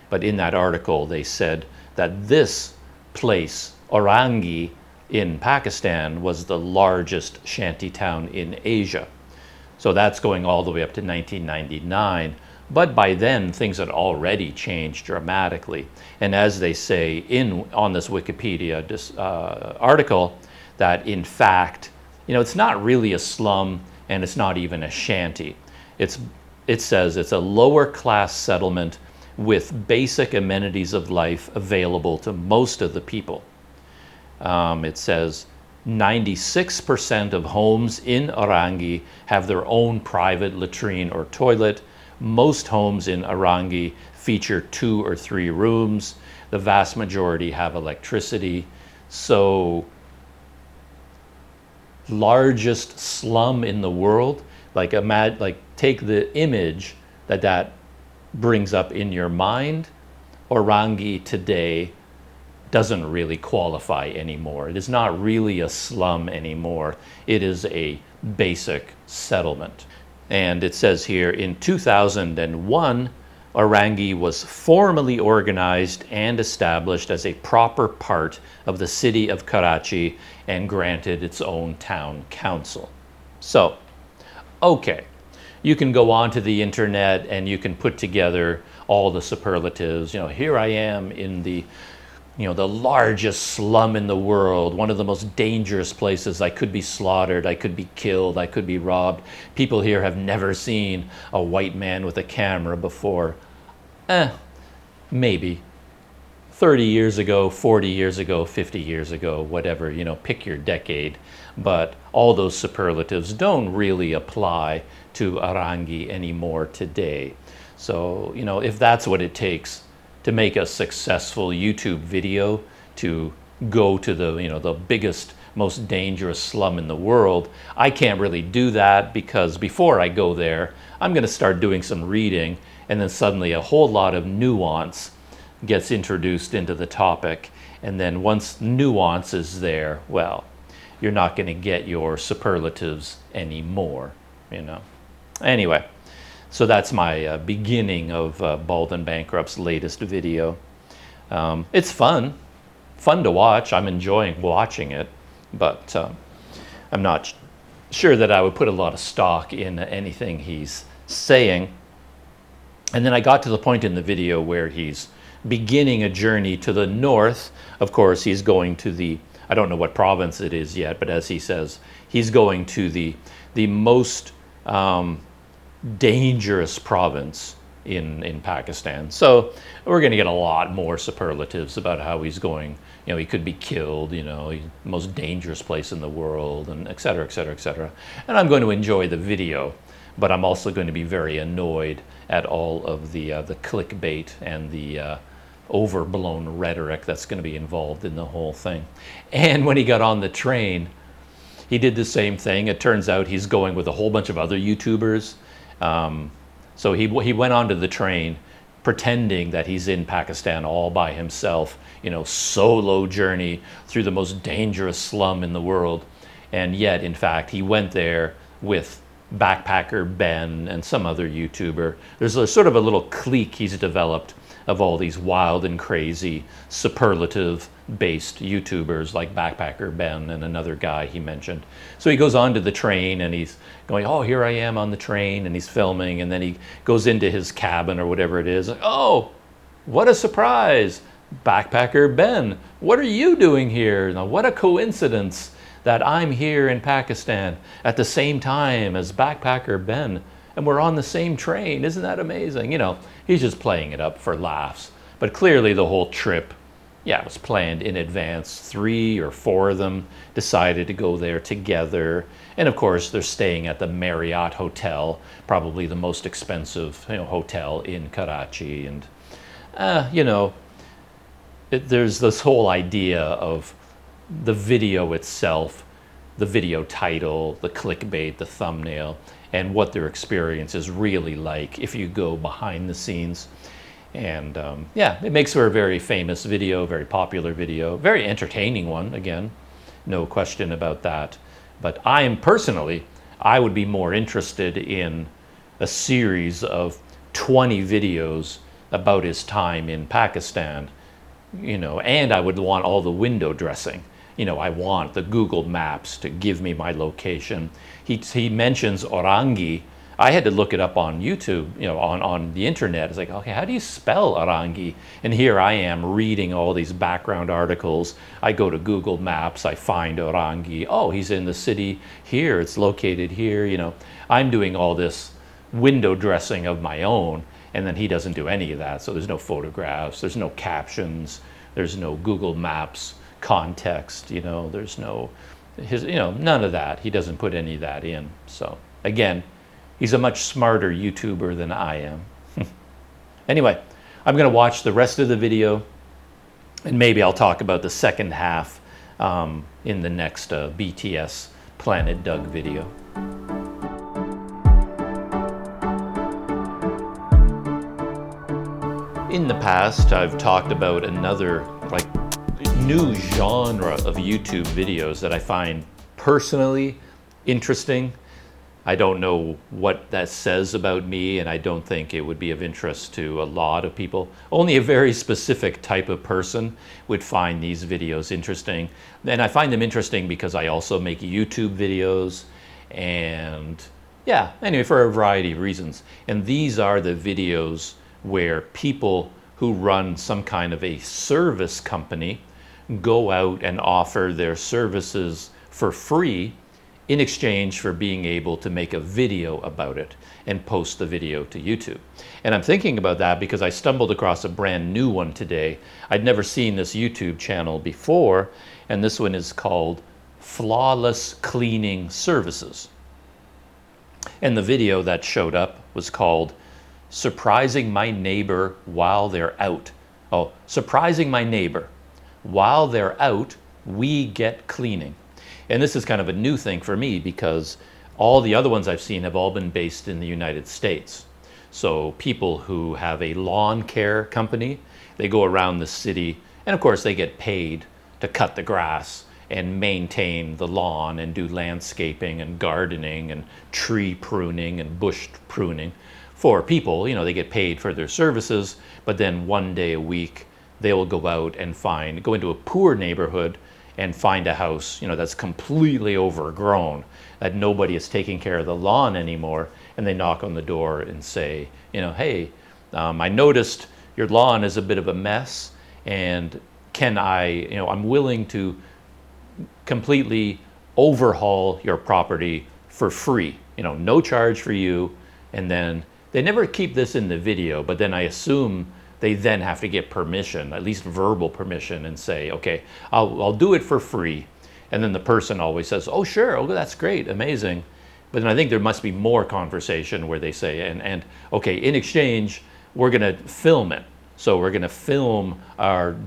but in that article they said that this place, Orangi in Pakistan, was the largest shanty town in Asia. So that's going all the way up to 1999. But by then, things had already changed dramatically. And as they say on this Wikipedia article, that in fact, it's not really a slum and it's not even a shanty. It says it's a lower class settlement with basic amenities of life available to most of the people. It says 96% of homes in Orangi have their own private latrine or toilet. Most homes in Orangi feature 2 or 3 rooms. The vast majority have electricity. So, largest slum in the world, take the image that brings up in your mind. Orangi today doesn't really qualify anymore. It is not really a slum anymore. It is a basic settlement. And it says here, in 2001, Orangi was formally organized and established as a proper part of the city of Karachi and granted its own town council. So, okay, you can go onto the internet and you can put together all the superlatives. Here I am in the largest slum in the world, one of the most dangerous places. I could be slaughtered, I could be killed, I could be robbed. People here have never seen a white man with a camera before. Maybe. 30 years ago, 40 years ago, 50 years ago, whatever, pick your decade. But all those superlatives don't really apply to Orangi anymore today. So, if that's what it takes to make a successful YouTube video, to go to the biggest, most dangerous slum in the world, I can't really do that, because before I go there, I'm going to start doing some reading and then suddenly a whole lot of nuance gets introduced into the topic. And then once nuance is there, well, you're not going to get your superlatives anymore, you know. Anyway, so that's my beginning of Bald and Bankrupt's latest video. It's fun to watch. I'm enjoying watching it, but I'm not sure that I would put a lot of stock in anything he's saying. And then I got to the point in the video where he's beginning a journey to the north. Of course, he's going to the, I don't know what province it is yet, but as he says, he's going to the most dangerous province in Pakistan. So we're going to get a lot more superlatives about how he's going. You know, he could be killed, you know, he's the most dangerous place in the world, and et cetera, et cetera, et cetera. And I'm going to enjoy the video, but I'm also going to be very annoyed at all of the clickbait and the overblown rhetoric that's going to be involved in the whole thing. And when he got on the train, he did the same thing. It turns out he's going with a whole bunch of other YouTubers. So he went onto the train pretending that he's in Pakistan all by himself, you know, solo journey through the most dangerous slum in the world. And yet, in fact, he went there with Backpacker Ben and some other YouTuber. There's a sort of a little clique he's developed of all these wild and crazy superlative-based YouTubers like Backpacker Ben and another guy he mentioned. So he goes onto the train and he's going, oh, here I am on the train, and he's filming, and then he goes into his cabin or whatever it is. Like, oh, what a surprise! Backpacker Ben, what are you doing here? Now, what a coincidence that I'm here in Pakistan at the same time as Backpacker Ben, and we're on the same train. Isn't that amazing? You know, he's just playing it up for laughs. But clearly the whole trip, yeah, it was planned in advance. 3 or 4 of them decided to go there together. And of course, they're staying at the Marriott Hotel, probably the most expensive, you know, hotel in Karachi. And, you know, there's this whole idea of the video itself, the video title, the clickbait, the thumbnail, and what their experience is really like if you go behind the scenes. And yeah, it makes for a very famous video, very popular video, very entertaining one, again, no question about that. But I would be more interested in a series of 20 videos about his time in Pakistan, you know, and I would want all the window dressing. You know, I want the Google Maps to give me my location. He mentions Orangi. I had to look it up on YouTube, you know, on the internet. It's like, okay, how do you spell Orangi? And here I am reading all these background articles. I go to Google Maps, I find Orangi. Oh, he's in the city here, it's located here, you know. I'm doing all this window dressing of my own, and then he doesn't do any of that. So there's no photographs, there's no captions, there's no Google Maps context, you know, there's no, you know, none of that. He doesn't put any of that in. So again, he's a much smarter YouTuber than I am. Anyway, I'm going to watch the rest of the video, and maybe I'll talk about the second half in the next BTS Planet Doug video. In the past, I've talked about another new genre of YouTube videos that I find personally interesting. I don't know what that says about me, and I don't think it would be of interest to a lot of people. Only a very specific type of person would find these videos interesting. And I find them interesting because I also make YouTube videos, and yeah, anyway, for a variety of reasons. And these are the videos where people who run some kind of a service company go out and offer their services for free in exchange for being able to make a video about it and post the video to YouTube. And I'm thinking about that because I stumbled across a brand new one today. I'd never seen this YouTube channel before, and this one is called Flawless Cleaning Services. And the video that showed up was called Surprising My Neighbor While They're Out. Oh, Surprising My Neighbor. While they're out, we get cleaning. And this is kind of a new thing for me because all the other ones I've seen have all been based in the United States. So people who have a lawn care company, they go around the city, and of course they get paid to cut the grass and maintain the lawn and do landscaping and gardening and tree pruning and bush pruning for people. You know, they get paid for their services, but then one day a week they will go out and go into a poor neighborhood and find a house, you know, that's completely overgrown, that nobody is taking care of the lawn anymore, and they knock on the door and say, you know, hey, I noticed your lawn is a bit of a mess, and I'm willing to completely overhaul your property for free, you know, no charge for you. And then they never keep this in the video, but then I assume they then have to get permission, at least verbal permission, and say, okay, I'll do it for free. And then the person always says, oh, sure, oh, that's great, amazing. But then I think there must be more conversation where they say, and okay, in exchange, we're gonna film it. So we're gonna film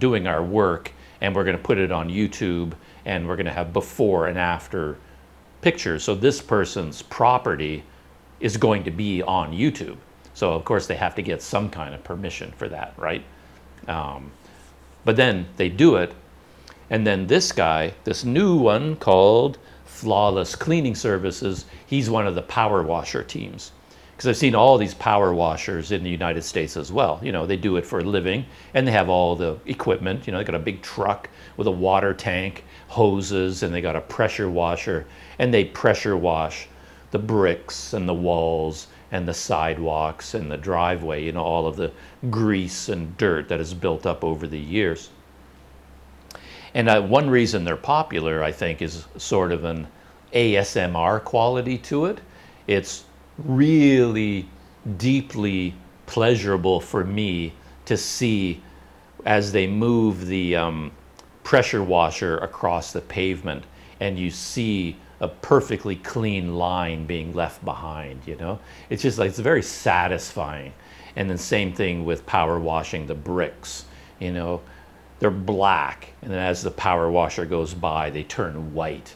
doing our work, and we're gonna put it on YouTube, and we're gonna have before and after pictures. So this person's property is going to be on YouTube. So of course they have to get some kind of permission for that, right? But then they do it, and then this guy, this new one called Flawless Cleaning Services, he's one of the power washer teams. Because I've seen all these power washers in the United States as well. You know, they do it for a living, and they have all the equipment. You know, they got a big truck with a water tank, hoses, and they got a pressure washer, and they pressure wash the bricks and the walls and the sidewalks and the driveway, you know, all of the grease and dirt that has built up over the years. And one reason they're popular, I think, is sort of an ASMR quality to it. It's really deeply pleasurable for me to see as they move the pressure washer across the pavement, and you see a perfectly clean line being left behind, you know? It's just like, it's very satisfying. And then same thing with power washing the bricks, you know? They're black, and then as the power washer goes by, they turn white.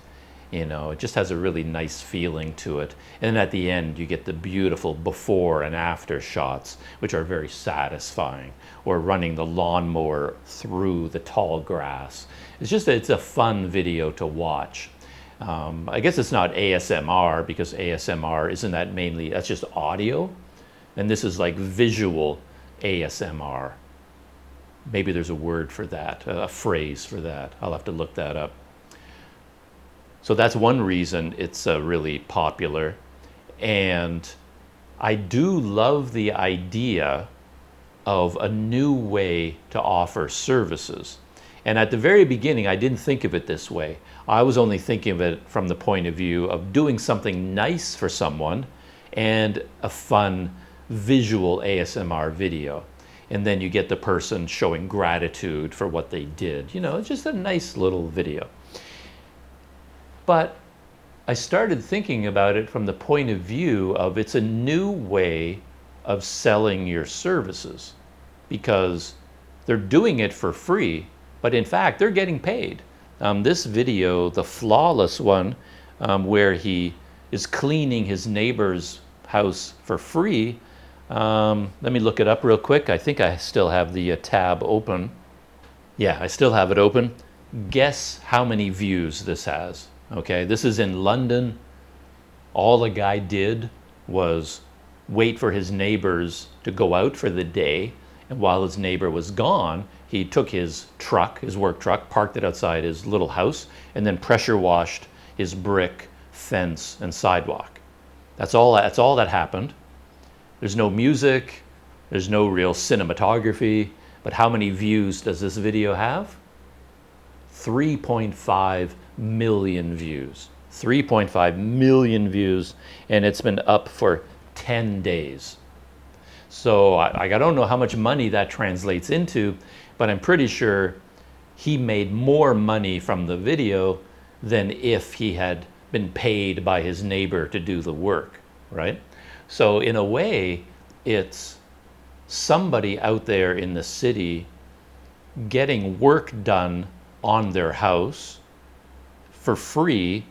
You know, it just has a really nice feeling to it. And then at the end, you get the beautiful before and after shots, which are very satisfying. Or running the lawnmower through the tall grass. It's a fun video to watch. I guess it's not ASMR, because ASMR isn't that mainly, that's just audio. And this is like visual ASMR. Maybe there's a word for that, a phrase for that. I'll have to look that up. So that's one reason it's really popular. And I do love the idea of a new way to offer services. And at the very beginning, I didn't think of it this way. I was only thinking of it from the point of view of doing something nice for someone and a fun visual ASMR video. And then you get the person showing gratitude for what they did. You know, it's just a nice little video. But I started thinking about it from the point of view of it's a new way of selling your services, because they're doing it for free, but in fact, they're getting paid. This video, the Flawless one, where he is cleaning his neighbor's house for free, let me look it up real quick. I think I still have the tab open. Yeah, I still have it open. Guess how many views this has. Okay, this is in London. All the guy did was wait for his neighbors to go out for the day, and while his neighbor was gone, he took his truck, his work truck, parked it outside his little house, and then pressure washed his brick fence and sidewalk. That's all that happened. There's no music, there's no real cinematography, but how many views does this video have? 3.5 million views. 3.5 million views, and it's been up for 10 days. So I don't know how much money that translates into, but I'm pretty sure he made more money from the video than if he had been paid by his neighbor to do the work, right? So in a way, it's somebody out there in the city getting work done on their house for free,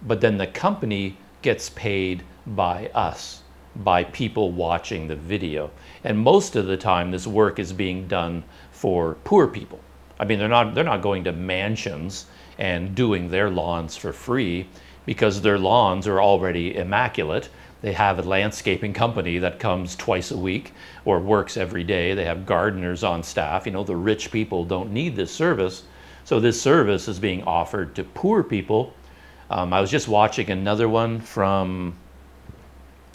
but then the company gets paid by us by people watching the video. And most of the time, this work is being done for poor people. I mean, they're not going to mansions and doing their lawns for free, because their lawns are already immaculate. They have a landscaping company that comes twice a week or works every day. They have gardeners on staff. You know, the rich people don't need this service. So this service is being offered to poor people. I was just watching another one from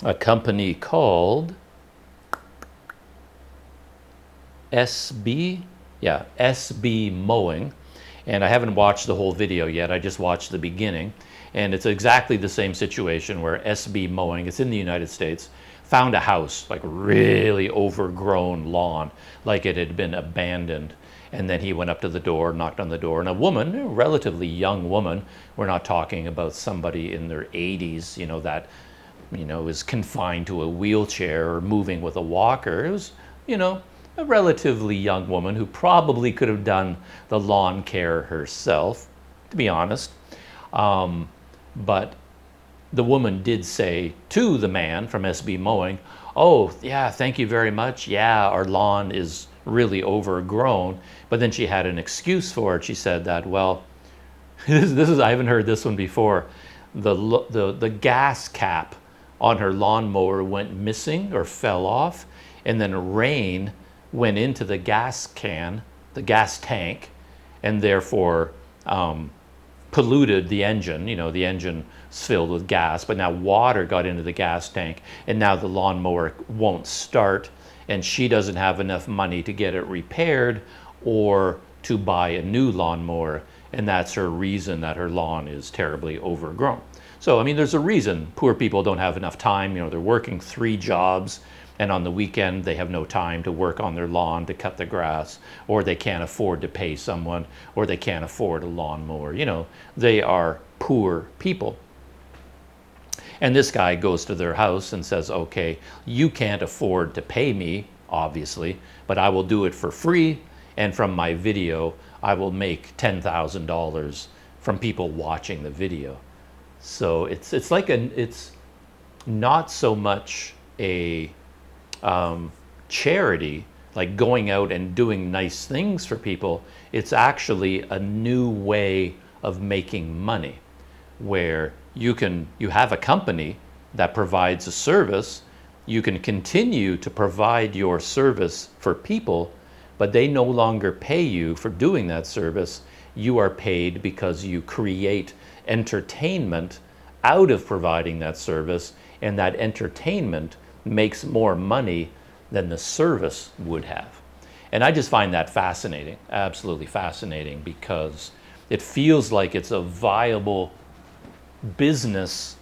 a company called SB Mowing. And I haven't watched the whole video yet. I just watched the beginning. And it's exactly the same situation where SB Mowing, it's in the United States, found a house, like really overgrown lawn, like it had been abandoned. And then he went up to the door, knocked on the door, and a woman, a relatively young woman, we're not talking about somebody in their 80s, you know, that, you know, is confined to a wheelchair or moving with a walker. It was, you know, a relatively young woman who probably could have done the lawn care herself, to be honest. But the woman did say to the man from SB Mowing, "Oh, yeah, thank you very much. Yeah, our lawn is really overgrown." But then she had an excuse for it. She said that, well, this is, I haven't heard this one before. The gas cap on her lawnmower went missing or fell off, and then rain went into the gas tank, and therefore polluted the engine. You know, the engine's filled with gas, but now water got into the gas tank, and now the lawnmower won't start, and she doesn't have enough money to get it repaired or to buy a new lawnmower, and that's her reason that her lawn is terribly overgrown. So, I mean, there's a reason poor people don't have enough time. You know, they're working 3 jobs, and on the weekend they have no time to work on their lawn, to cut the grass, or they can't afford to pay someone, or they can't afford a lawnmower. You know, they are poor people. And this guy goes to their house and says, okay, you can't afford to pay me, obviously, but I will do it for free, and from my video I will make $10,000 from people watching the video. So it's like it's not so much a charity, like going out and doing nice things for people. It's actually a new way of making money, where you have a company that provides a service. You can continue to provide your service for people, but they no longer pay you for doing that service. You are paid because you create entertainment out of providing that service, and that entertainment makes more money than the service would have. And I just find that fascinating, absolutely fascinating, because it feels like it's a viable business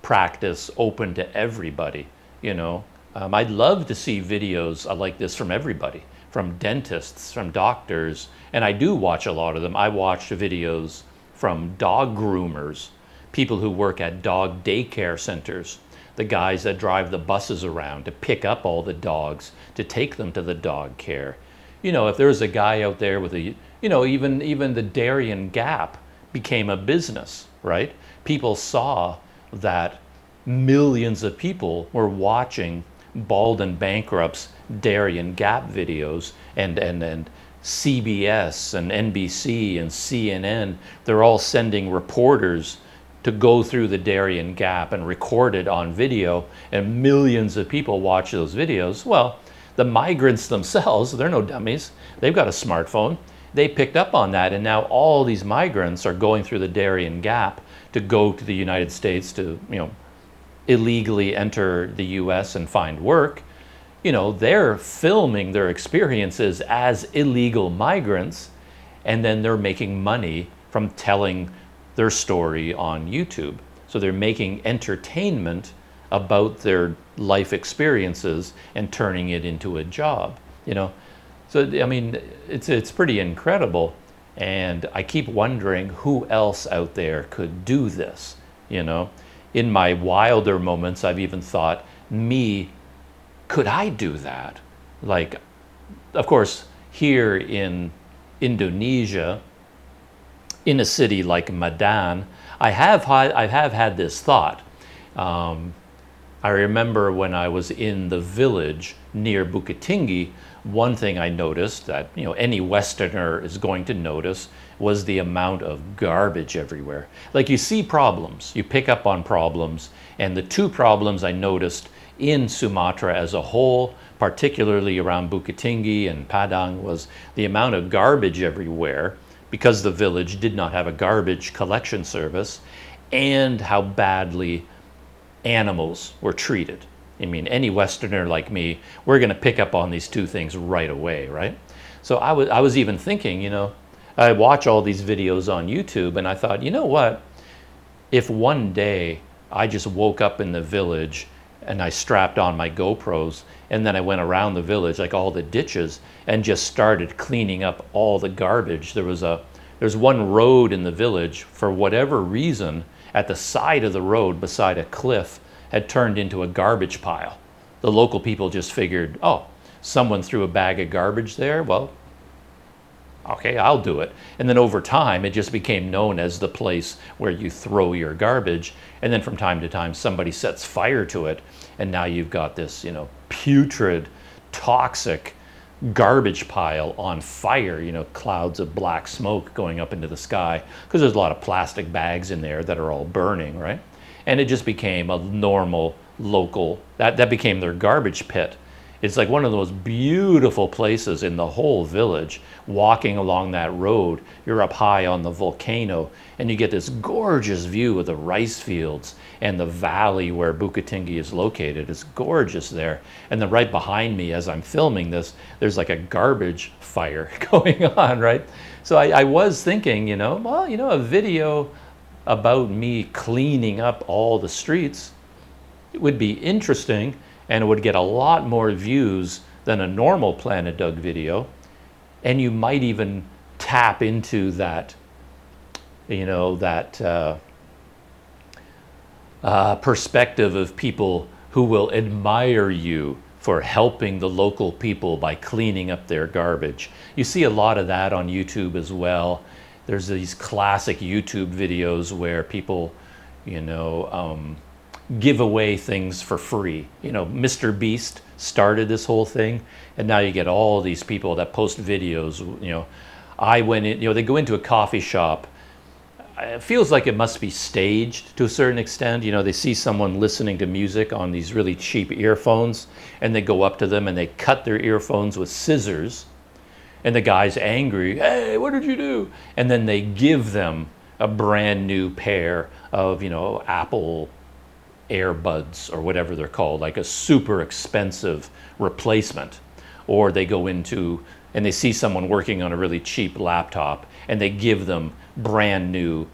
practice open to everybody. You know, I'd love to see videos like this from everybody, from dentists, from doctors, and I do watch a lot of them. I watch videos from dog groomers, people who work at dog daycare centers, the guys that drive the buses around to pick up all the dogs, to take them to the dog care. You know, if there's a guy out there with a, you know, even the Darien Gap became a business, right? People saw that millions of people were watching Bald and Bankrupt's Darien Gap videos, and CBS and NBC and CNN, they're all sending reporters to go through the Darien Gap and record it on video, and millions of people watch those videos. Well, the migrants themselves, they're no dummies. They've got a smartphone. They picked up on that, and now all these migrants are going through the Darien Gap to go to the United States to, you know, illegally enter the US and find work. You know, they're filming their experiences as illegal migrants, and then they're making money from telling their story on YouTube. So they're making entertainment about their life experiences and turning it into a job, you know. So, I mean, it's pretty incredible. And I keep wondering who else out there could do this, you know. In my wilder moments, I've even thought, me, could I do that? Like, of course, here in Indonesia, in a city like Medan, I have had this thought. I remember when I was in the village near Bukitingi, one thing I noticed that any Westerner is going to notice was the amount of garbage everywhere. Like, you see problems, you pick up on problems, and the two problems I noticed in Sumatra as a whole, particularly around Bukitingi and Padang, was the amount of garbage everywhere because the village did not have a garbage collection service, and how badly animals were treated. I mean, any Westerner like me, we're going to pick up on these two things right away, right? So I was even thinking, I watch all these videos on YouTube, and I thought, you know what? If one day I just woke up in the village and I strapped on my GoPros and then I went around the village, like all the ditches, and just started cleaning up all the garbage. There's one road in the village, for whatever reason, at the side of the road beside a cliff, had turned into a garbage pile. The local people just figured, oh, someone threw a bag of garbage there, well, okay, I'll do it. And then over time, it just became known as the place where you throw your garbage. And then from time to time, somebody sets fire to it. And now you've got this, putrid, toxic garbage pile on fire, clouds of black smoke going up into the sky, because there's a lot of plastic bags in there that are all burning, right? And it just became a normal local, that became their garbage pit. It's like one of the most beautiful places in the whole village. Walking along that road, you're up high on the volcano, and you get this gorgeous view of the rice fields and the valley where Bukitingi is located. It's gorgeous there. And then right behind me, as I'm filming this, there's like a garbage fire going on, right? So I was thinking, a video about me cleaning up all the streets, it would be interesting, and it would get a lot more views than a normal Planet Doug video. And you might even tap into that, perspective of people who will admire you for helping the local people by cleaning up their garbage. You see a lot of that on YouTube as well. There's these classic YouTube videos where people, give away things for free. Mr. Beast started this whole thing, and now you get all these people that post videos. I went in, they go into a coffee shop. It feels like it must be staged to a certain extent. They see someone listening to music on these really cheap earphones, and they go up to them and they cut their earphones with scissors, and the guy's angry. Hey, what did you do? And then they give them a brand new pair of, Apple earbuds or whatever they're called, like a super expensive replacement. Or they go into and they see someone working on a really cheap laptop, and they give them brand new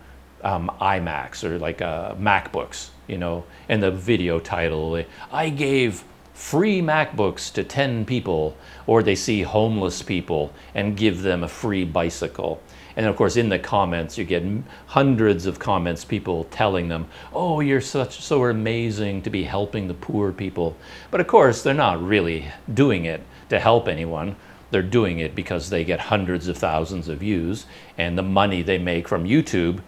iMacs or like MacBooks, and the video title, I gave free MacBooks to 10 people. Or they see homeless people and give them a free bicycle. And of course, in the comments, you get hundreds of comments, people telling them, oh, you're so amazing to be helping the poor people. But of course, they're not really doing it to help anyone. They're doing it because they get hundreds of thousands of views, and the money they make from YouTube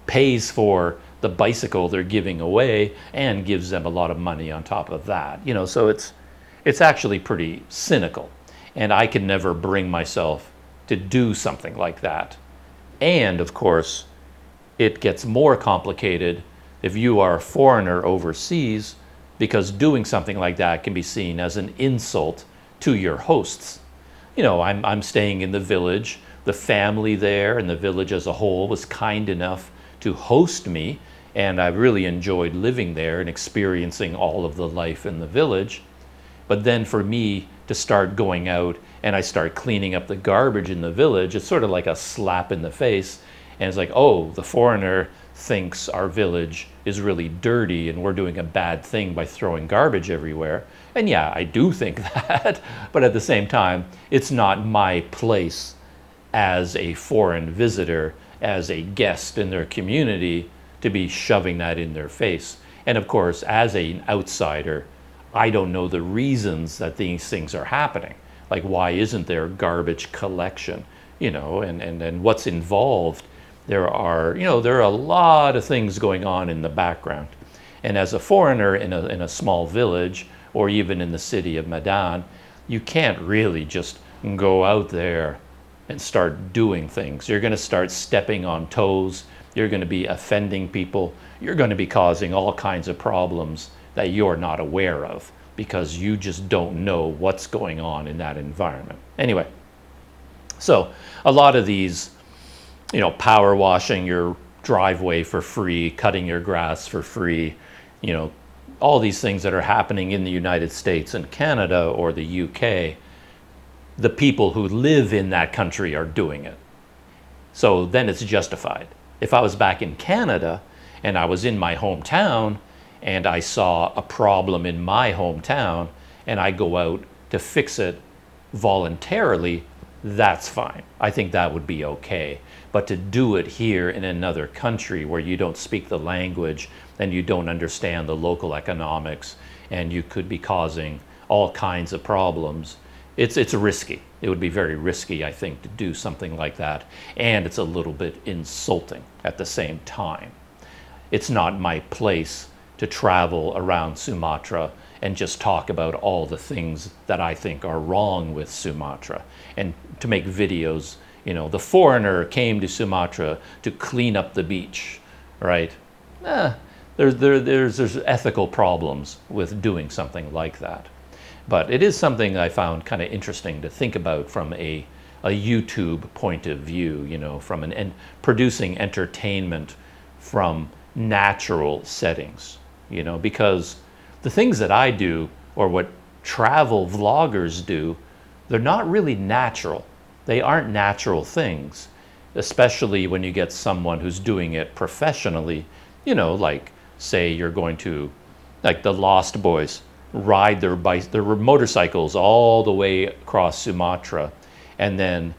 pays for the bicycle they're giving away and gives them a lot of money on top of that. So it's actually pretty cynical. And I could never bring myself to do something like that. And of course, it gets more complicated if you are a foreigner overseas, because doing something like that can be seen as an insult to your hosts. I'm staying in the village. The family there and the village as a whole was kind enough to host me, and I really enjoyed living there and experiencing all of the life in the village. But then for me to start going out and I start cleaning up the garbage in the village, it's sort of like a slap in the face. And it's like, oh, the foreigner thinks our village is really dirty and we're doing a bad thing by throwing garbage everywhere. And yeah, I do think that, but at the same time, it's not my place as a foreign visitor, as a guest in their community, to be shoving that in their face. And of course, as an outsider, I don't know the reasons that these things are happening. Like, why isn't there garbage collection? And what's involved? There are a lot of things going on in the background. And as a foreigner in a small village, or even in the city of Medan, you can't really just go out there and start doing things. You're going to start stepping on toes. You're going to be offending people. You're going to be causing all kinds of problems that you're not aware of because you just don't know what's going on in that environment. Anyway, so a lot of these, power washing your driveway for free, cutting your grass for free, all these things that are happening in the United States and Canada or the UK, the people who live in that country are doing it. So then it's justified. If I was back in Canada and I was in my hometown and I saw a problem in my hometown and I go out to fix it voluntarily, that's fine. I think that would be okay. But to do it here in another country where you don't speak the language and you don't understand the local economics and you could be causing all kinds of problems, it's risky. It would be very risky, I think, to do something like that. And it's a little bit insulting at the same time. It's not my place to travel around Sumatra and just talk about all the things that I think are wrong with Sumatra and to make videos. The foreigner came to Sumatra to clean up the beach, right? There's ethical problems with doing something like that. But it is something I found kind of interesting to think about from a YouTube point of view, from producing entertainment from natural settings, because the things that I do or what travel vloggers do, they're not really natural. They aren't natural things, especially when you get someone who's doing it professionally, like say you're going to, like the Lost Boys, ride their motorcycles all the way across Sumatra. And then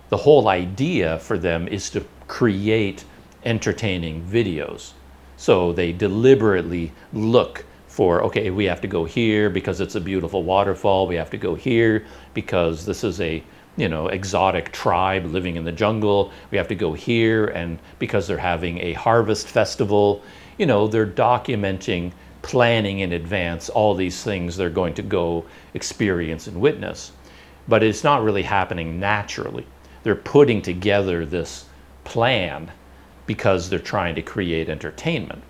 the whole idea for them is to create entertaining videos. So they deliberately look for, okay, we have to go here because it's a beautiful waterfall. We have to go here because this is a exotic tribe living in the jungle. We have to go here and because they're having a harvest festival. They're documenting, planning in advance all these things they're going to go experience and witness. But it's not really happening naturally. They're putting together this plan because they're trying to create entertainment.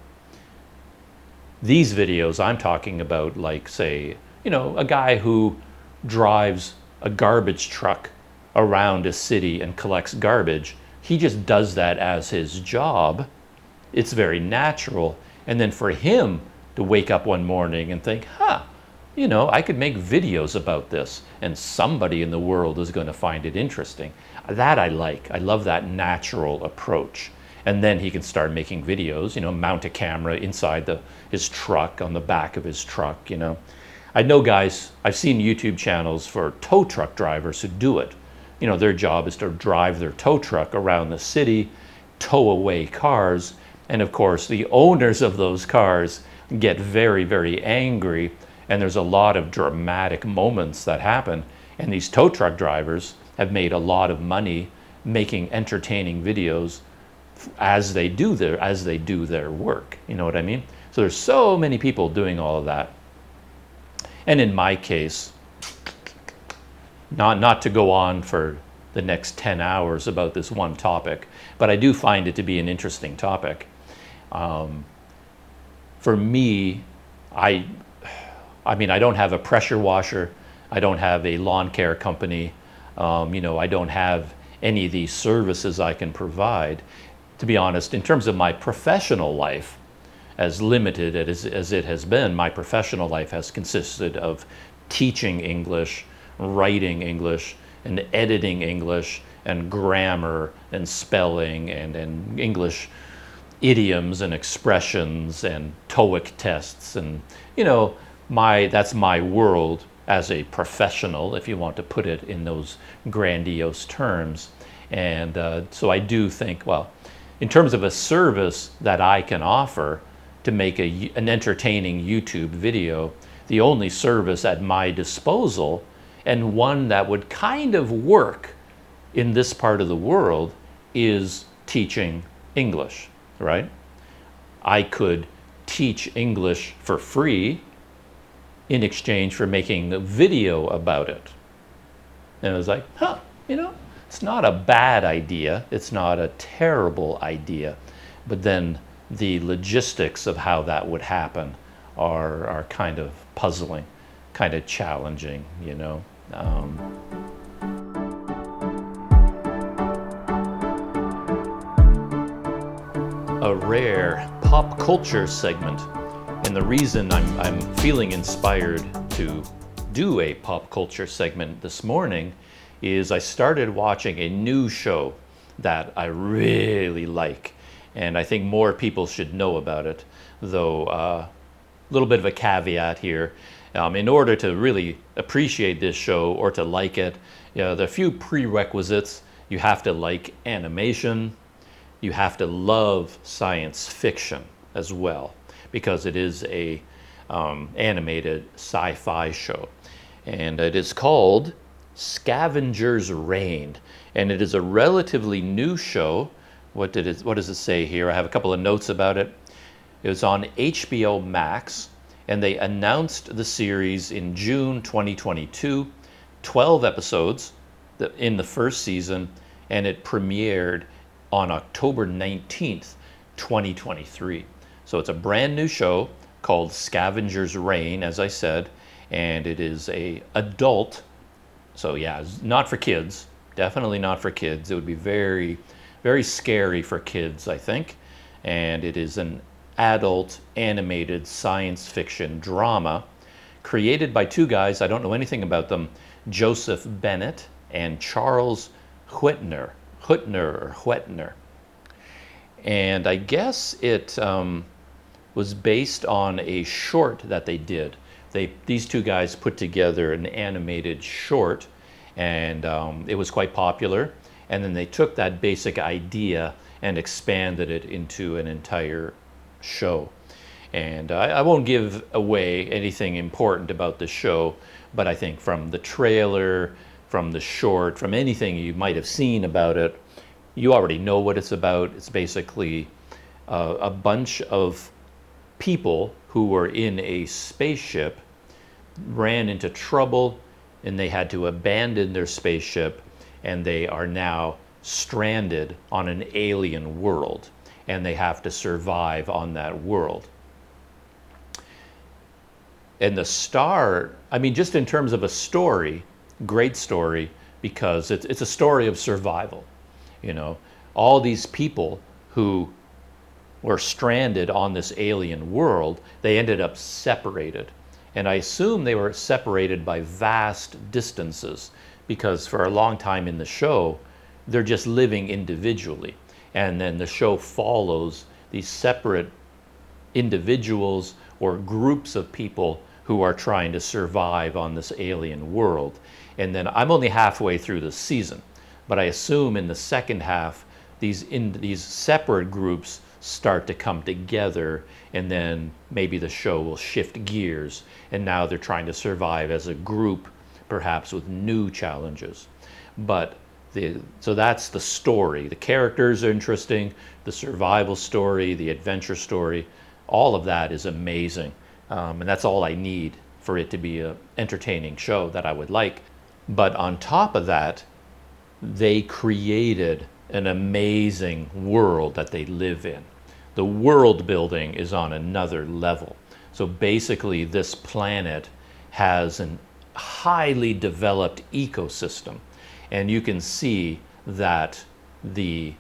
These videos I'm talking about, like say, a guy who drives a garbage truck around a city and collects garbage, he just does that as his job. It's very natural. And then for him to wake up one morning and think, I could make videos about this and somebody in the world is going to find it interesting. That I like. I love that natural approach. And then he can start making videos, mount a camera inside his truck, on the back of his truck, I know guys, I've seen YouTube channels for tow truck drivers who do it. Their job is to drive their tow truck around the city, tow away cars, and of course the owners of those cars get very, very angry, and there's a lot of dramatic moments that happen, and these tow truck drivers have made a lot of money making entertaining videos as they do their work. You know what I mean? So there's so many people doing all of that. And in my case, not to go on for the next 10 hours about this one topic, but I do find it to be an interesting topic. For me, I don't have a pressure washer. I don't have a lawn care company. I don't have any of these services I can provide. To be honest, in terms of my professional life, as limited as it has been, my professional life has consisted of teaching English, writing English, and editing English, and grammar, and spelling, and English idioms and expressions, and TOEIC tests, and that's my world as a professional, if you want to put it in those grandiose terms. And so I do think, well, in terms of a service that I can offer to make an entertaining YouTube video, the only service at my disposal, and one that would kind of work in this part of the world, is teaching English, right? I could teach English for free in exchange for making a video about it. And I was like, it's not a bad idea. It's not a terrible idea. But then the logistics of how that would happen are kind of puzzling, kind of challenging, A rare pop culture segment. And the reason I'm feeling inspired to do a pop culture segment this morning is I started watching a new show that I really like. And I think more people should know about it, though a little bit of a caveat here. In order to really appreciate this show or to like it, there are a few prerequisites. You have to like animation. You have to love science fiction as well, because it is a animated sci-fi show. And it is called Scavengers Reign. And it is a relatively new show. What does it say here? I have a couple of notes about it. It was on HBO Max, and they announced the series in June 2022, 12 episodes in the first season, and it premiered on October 19th, 2023. So it's a brand new show called Scavengers Reign, as I said, and it is a adult, so yeah, it's not for kids, definitely not for kids. It would be very, very scary for kids, I think. And it is an adult animated science fiction drama created by two guys, I don't know anything about them, Joseph Bennett and Charles Huetner. And I guess it was based on a short that they did. These two guys put together an animated short, and it was quite popular. And then they took that basic idea and expanded it into an entire show. And I won't give away anything important about the show, but I think from the trailer, from the short, from anything you might have seen about it, you already know what it's about. It's basically a bunch of people who were in a spaceship, ran into trouble, and they had to abandon their spaceship, and they are now stranded on an alien world, and they have to survive on that world. And the star, just in terms of a story, great story, because it's a story of survival. All these people who were stranded on this alien world, they ended up separated. And I assume they were separated by vast distances, because for a long time in the show, they're just living individually. And then the show follows these separate individuals or groups of people who are trying to survive on this alien world. And then I'm only halfway through the season, but I assume in the second half, these separate groups start to come together, and then maybe the show will shift gears, and now they're trying to survive as a group, perhaps with new challenges. But so that's the story. The characters are interesting, the survival story, the adventure story, all of that is amazing. And that's all I need for it to be an entertaining show that I would like. But on top of that, they created an amazing world that they live in. The world building is on another level. So basically, this planet has a highly developed ecosystem. And you can see that the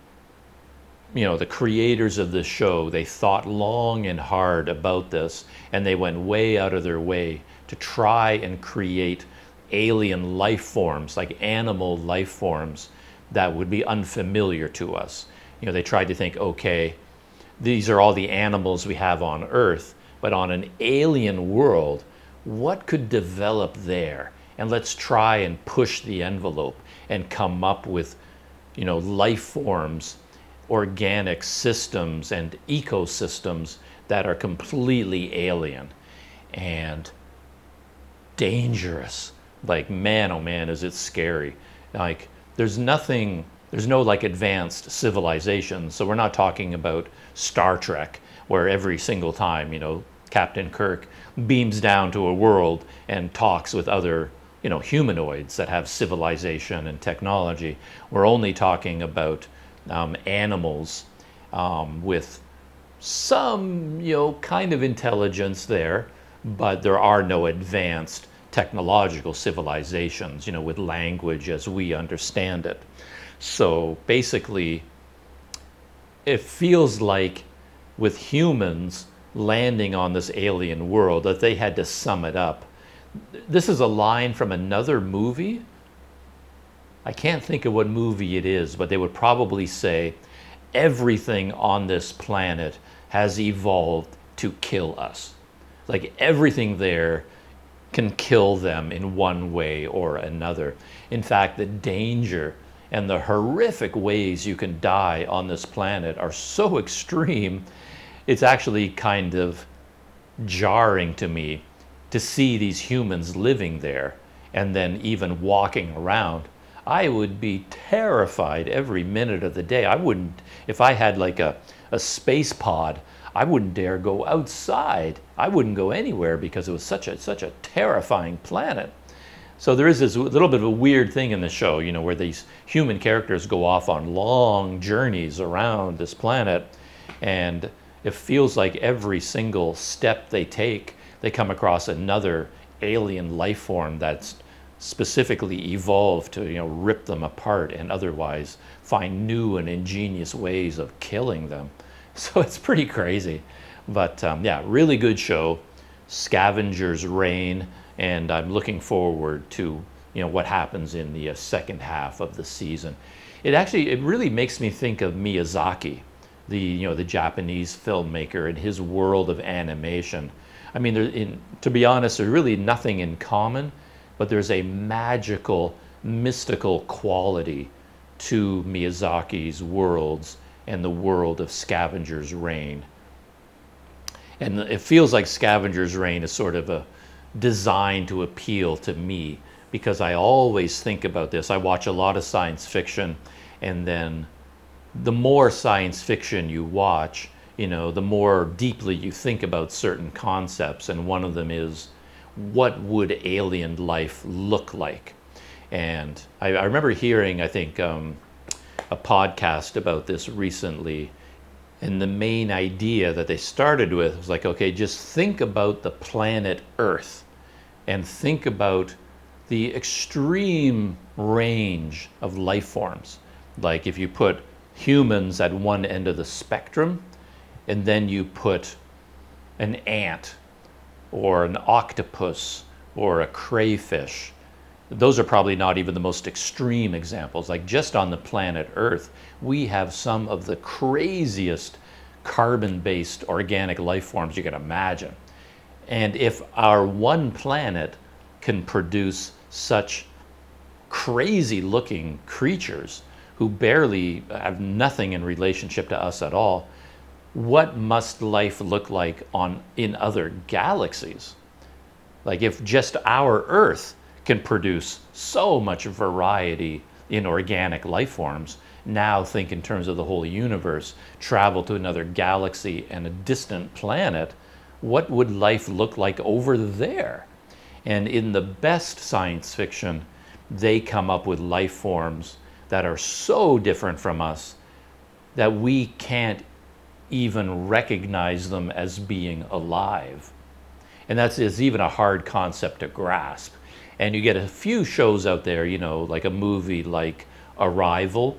creators of this show, they thought long and hard about this, and they went way out of their way to try and create alien life forms, like animal life forms, that would be unfamiliar to us. They tried to think, okay, these are all the animals we have on Earth, but on an alien world, what could develop there? And let's try and push the envelope and come up with, life forms, organic systems and ecosystems that are completely alien and dangerous. Like, man, oh man, is it scary. Like, there's no like advanced civilization. So we're not talking about Star Trek where every single time, Captain Kirk beams down to a world and talks with other, humanoids that have civilization and technology. We're only talking about animals with some, kind of intelligence there, but there are no advanced technological civilizations, with language as we understand it. So basically, it feels like with humans landing on this alien world that they had to sum it up. This is a line from another movie. I can't think of what movie it is, but they would probably say, everything on this planet has evolved to kill us. Like everything there can kill them in one way or another. In fact, the danger and the horrific ways you can die on this planet are so extreme, it's actually kind of jarring to me to see these humans living there and then even walking around. I would be terrified every minute of the day. I wouldn't, if I had like a space pod, I wouldn't dare go outside. I wouldn't go anywhere because it was such a terrifying planet. So there is this little bit of a weird thing in the show, where these human characters go off on long journeys around this planet, and it feels like every single step they take, they come across another alien life form that's specifically evolved to, rip them apart and otherwise find new and ingenious ways of killing them. So it's pretty crazy. But yeah, really good show, Scavengers Reign, and I'm looking forward to, what happens in the second half of the season. It really makes me think of Miyazaki, the Japanese filmmaker, and his world of animation. I mean, to be honest, there's really nothing in common, but there's a magical, mystical quality to Miyazaki's worlds and the world of Scavengers Reign. And it feels like Scavengers Reign is sort of designed to appeal to me, because I always think about this. I watch a lot of science fiction, and then the more science fiction you watch, the more deeply you think about certain concepts, and one of them is, what would alien life look like? And I remember hearing, I think, a podcast about this recently, and the main idea that they started with was like, okay, just think about the planet Earth and think about the extreme range of life forms. Like if you put humans at one end of the spectrum, and then you put an ant or an octopus or a crayfish. Those are probably not even the most extreme examples. Like just on the planet Earth, we have some of the craziest carbon-based organic life forms you can imagine. And if our one planet can produce such crazy-looking creatures who barely have nothing in relationship to us at all, what must life look like in other galaxies? Like if just our Earth can produce so much variety in organic life forms, now think in terms of the whole universe, travel to another galaxy and a distant planet, what would life look like over there? And in the best science fiction, they come up with life forms that are so different from us that we can't even recognize them as being alive. And is even a hard concept to grasp. And you get a few shows out there, like a movie like Arrival,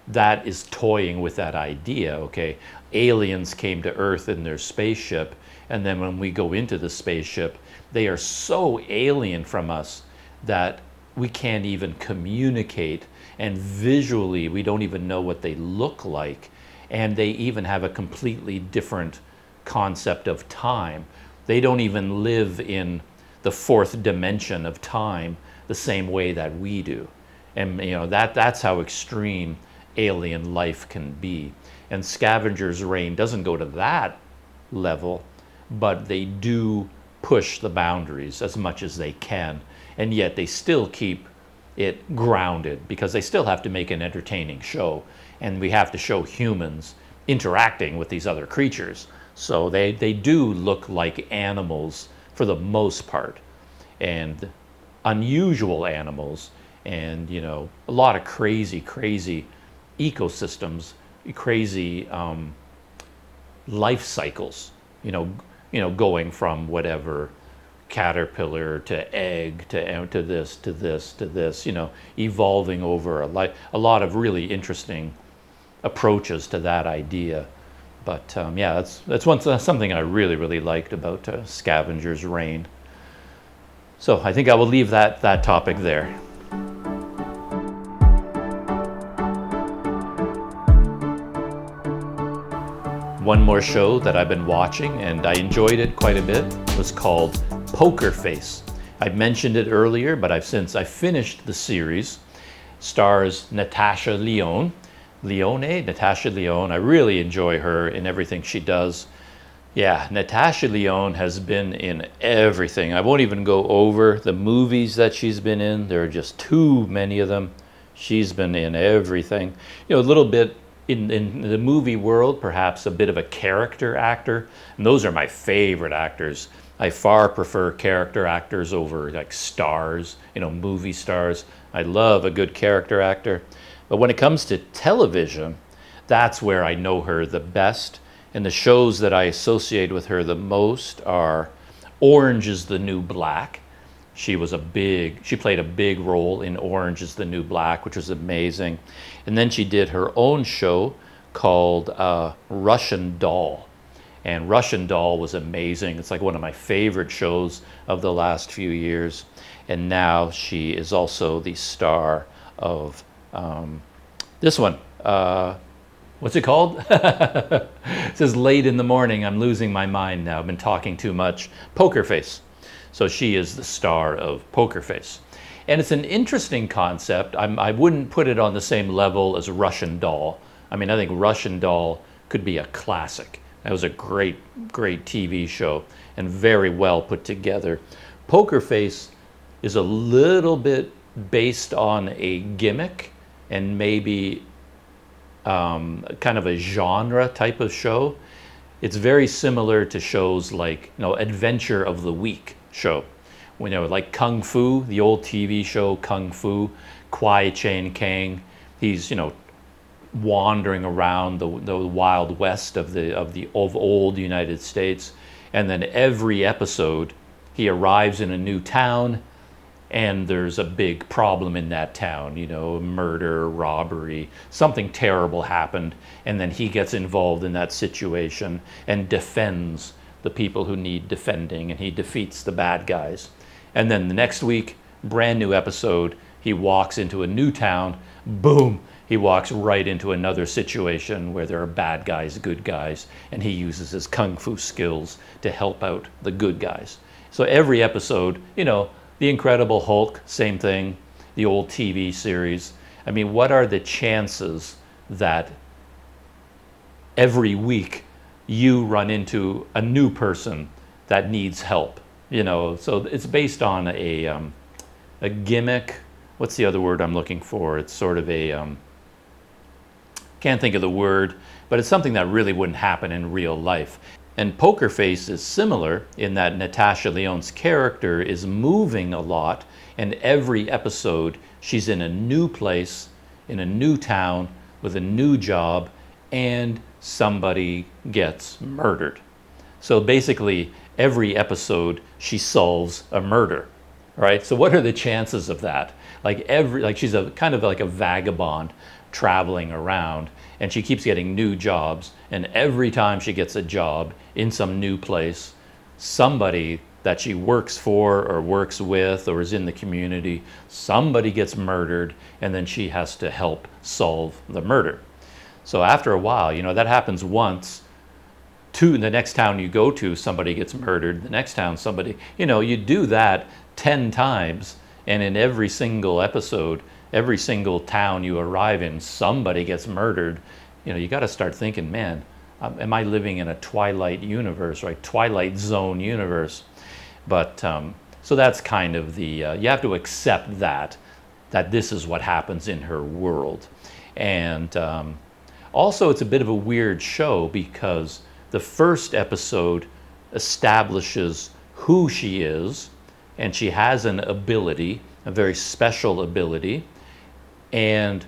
that is toying with that idea, okay? Aliens came to Earth in their spaceship, and then when we go into the spaceship, they are so alien from us that we can't even communicate, and visually we don't even know what they look like. And they even have a completely different concept of time. They don't even live in the fourth dimension of time the same way that we do. And that's how extreme alien life can be. And Scavengers Reign doesn't go to that level, but they do push the boundaries as much as they can, and yet they still keep it grounded, because they still have to make an entertaining show, and we have to show humans interacting with these other creatures. So they do look like animals for the most part, and unusual animals, and a lot of crazy ecosystems, crazy life cycles. Going from whatever caterpillar to egg to this, evolving over a lot of really interesting approaches to that idea. But yeah, that's something I really liked about Scavengers Reign. So I think I will leave that topic there. One more show that I've been watching, and I enjoyed it quite a bit, was called Poker Face. I mentioned it earlier, but I finished the series. Stars Natasha Lyonne. Natasha Lyonne. I really enjoy her in everything she does. Yeah, Natasha Lyonne has been in everything. I won't even go over the movies that she's been in. There are just too many of them. She's been in everything. A little bit in the movie world, perhaps a bit of a character actor. And those are my favorite actors. I far prefer character actors over like stars, movie stars. I love a good character actor. But when it comes to television, that's where I know her the best. And the shows that I associate with her the most are Orange is the New Black. She played a big role in Orange is the New Black, which was amazing. And then she did her own show called Russian Doll. And Russian Doll was amazing. It's like one of my favorite shows of the last few years. And now she is also the star of this one. What's it called? It says late in the morning. I'm losing my mind now. I've been talking too much. Poker Face. So she is the star of Poker Face. And it's an interesting concept. I wouldn't put it on the same level as Russian Doll. I think Russian Doll could be a classic. That was a great TV show and very well put together. Poker Face is a little bit based on a gimmick and maybe kind of a genre type of show. It's very similar to shows like Adventure of the Week show. Like Kung Fu, the old TV show Kung Fu, Kwai Chang Kang. He's wandering around the Wild West of old United States, and then every episode he arrives in a new town, and there's a big problem in that town. Murder, robbery, something terrible happened, and then he gets involved in that situation and defends the people who need defending, and he defeats the bad guys. And then the next week, brand new episode, he walks into a new town, boom, he walks right into another situation where there are bad guys, good guys, and he uses his kung fu skills to help out the good guys. So every episode, The Incredible Hulk, same thing, the old TV series. What are the chances that every week you run into a new person that needs help? So it's based on a gimmick. What's the other word I'm looking for? It's sort of can't think of the word, but it's something that really wouldn't happen in real life. And Poker Face is similar in that Natasha Lyonne's character is moving a lot, and every episode she's in a new place, in a new town, with a new job, and somebody gets murdered. So basically, every episode she solves a murder, right? So what are the chances of that? She's a kind of like a vagabond traveling around, and she keeps getting new jobs, and every time she gets a job in some new place, somebody that she works for or works with or is in the community, somebody gets murdered, and then she has to help solve the murder. So after a while, that happens once. The next town you go to, somebody gets murdered. The next town, somebody, you do that 10 times, and in every single episode, every single town you arrive in, somebody gets murdered. You got to start thinking, man, am I living in a Twilight universe, right? Twilight Zone universe. But so that's kind of you have to accept that this is what happens in her world. And also it's a bit of a weird show because the first episode establishes who she is, and she has an ability, a very special ability, and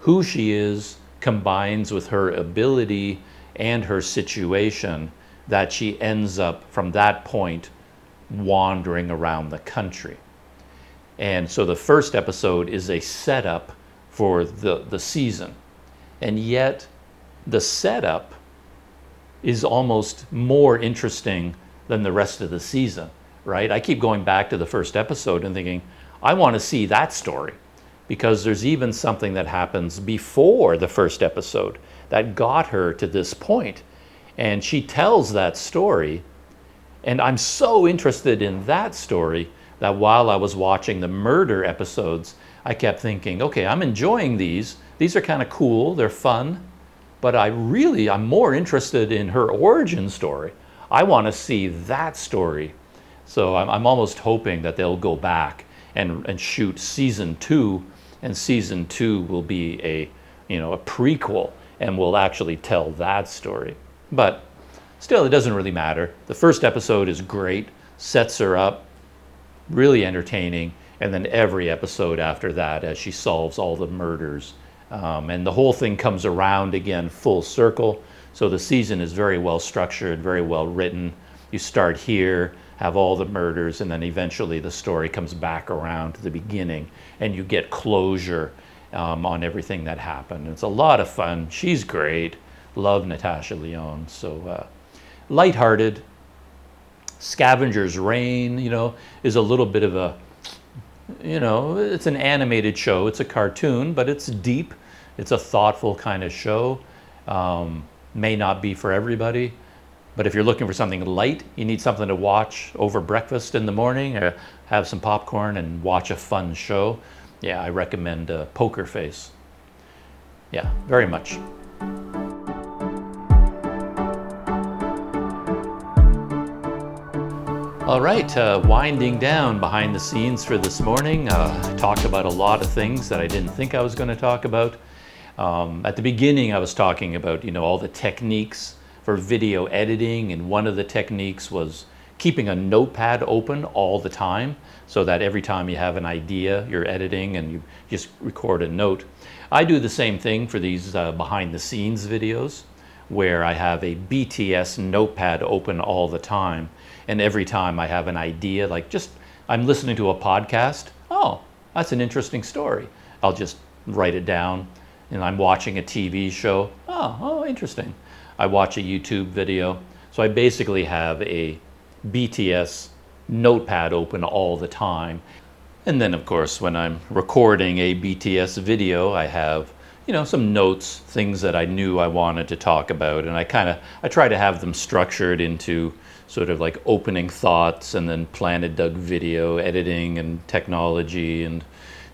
who she is combines with her ability and her situation that she ends up from that point wandering around the country. And so the first episode is a setup for the season. And yet the setup is almost more interesting than the rest of the season, right? I keep going back to the first episode and thinking, I want to see that story, because there's even something that happens before the first episode that got her to this point. And she tells that story, and I'm so interested in that story that while I was watching the murder episodes, I kept thinking, okay, I'm enjoying these. These are kind of cool, they're fun, but I'm more interested in her origin story. I want to see that story. So I'm almost hoping that they'll go back and shoot season 2, and season 2 will be a prequel and will actually tell that story. But still, it doesn't really matter. The first episode is great, sets her up, really entertaining, and then every episode after that as she solves all the murders. And the whole thing comes around again full circle. So the season is very well structured, very well written. You start here, have all the murders, and then eventually the story comes back around to the beginning, and you get closure on everything that happened. It's a lot of fun. She's great. Love Natasha Lyonne. So lighthearted. Scavengers Reign, is a little bit of a, it's an animated show. It's a cartoon, but it's deep. It's a thoughtful kind of show. May not be for everybody, but if you're looking for something light, you need something to watch over breakfast in the morning, or have some popcorn and watch a fun show. Yeah, I recommend Poker Face. Yeah, very much. All right, winding down behind the scenes for this morning. I talked about a lot of things that I didn't think I was going to talk about. At the beginning, I was talking about, all the techniques for video editing, and one of the techniques was keeping a notepad open all the time, so that every time you have an idea, you're editing and you just record a note. I do the same thing for these behind the scenes videos, where I have a BTS notepad open all the time. And every time I have an idea, like I'm listening to a podcast, oh, that's an interesting story, I'll just write it down. And I'm watching a TV show, oh, interesting. I watch a YouTube video. So I basically have a BTS notepad open all the time. And then of course, when I'm recording a BTS video, I have some notes, things that I knew I wanted to talk about, and I try to have them structured into sort of like opening thoughts, and then Planet Doug video editing and technology and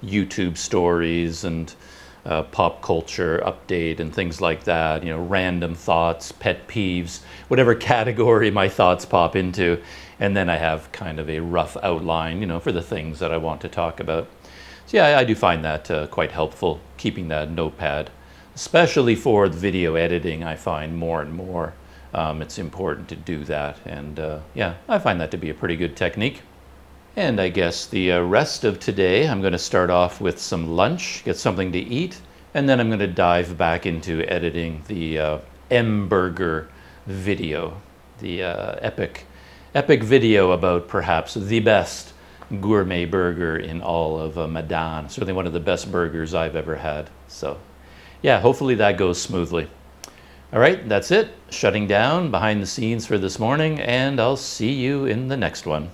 YouTube stories and pop culture update and things like that, random thoughts, pet peeves, whatever category my thoughts pop into. And then I have kind of a rough outline, for the things that I want to talk about. So yeah, I do find that quite helpful, keeping that notepad, especially for video editing. I find more and more it's important to do that. And yeah, I find that to be a pretty good technique. And I guess the rest of today, I'm going to start off with some lunch, get something to eat, and then I'm going to dive back into editing the M-Burger video, the epic video about perhaps the best gourmet burger in all of Medan. Certainly one of the best burgers I've ever had. So yeah, hopefully that goes smoothly. All right, that's it. Shutting down behind the scenes for this morning, and I'll see you in the next one.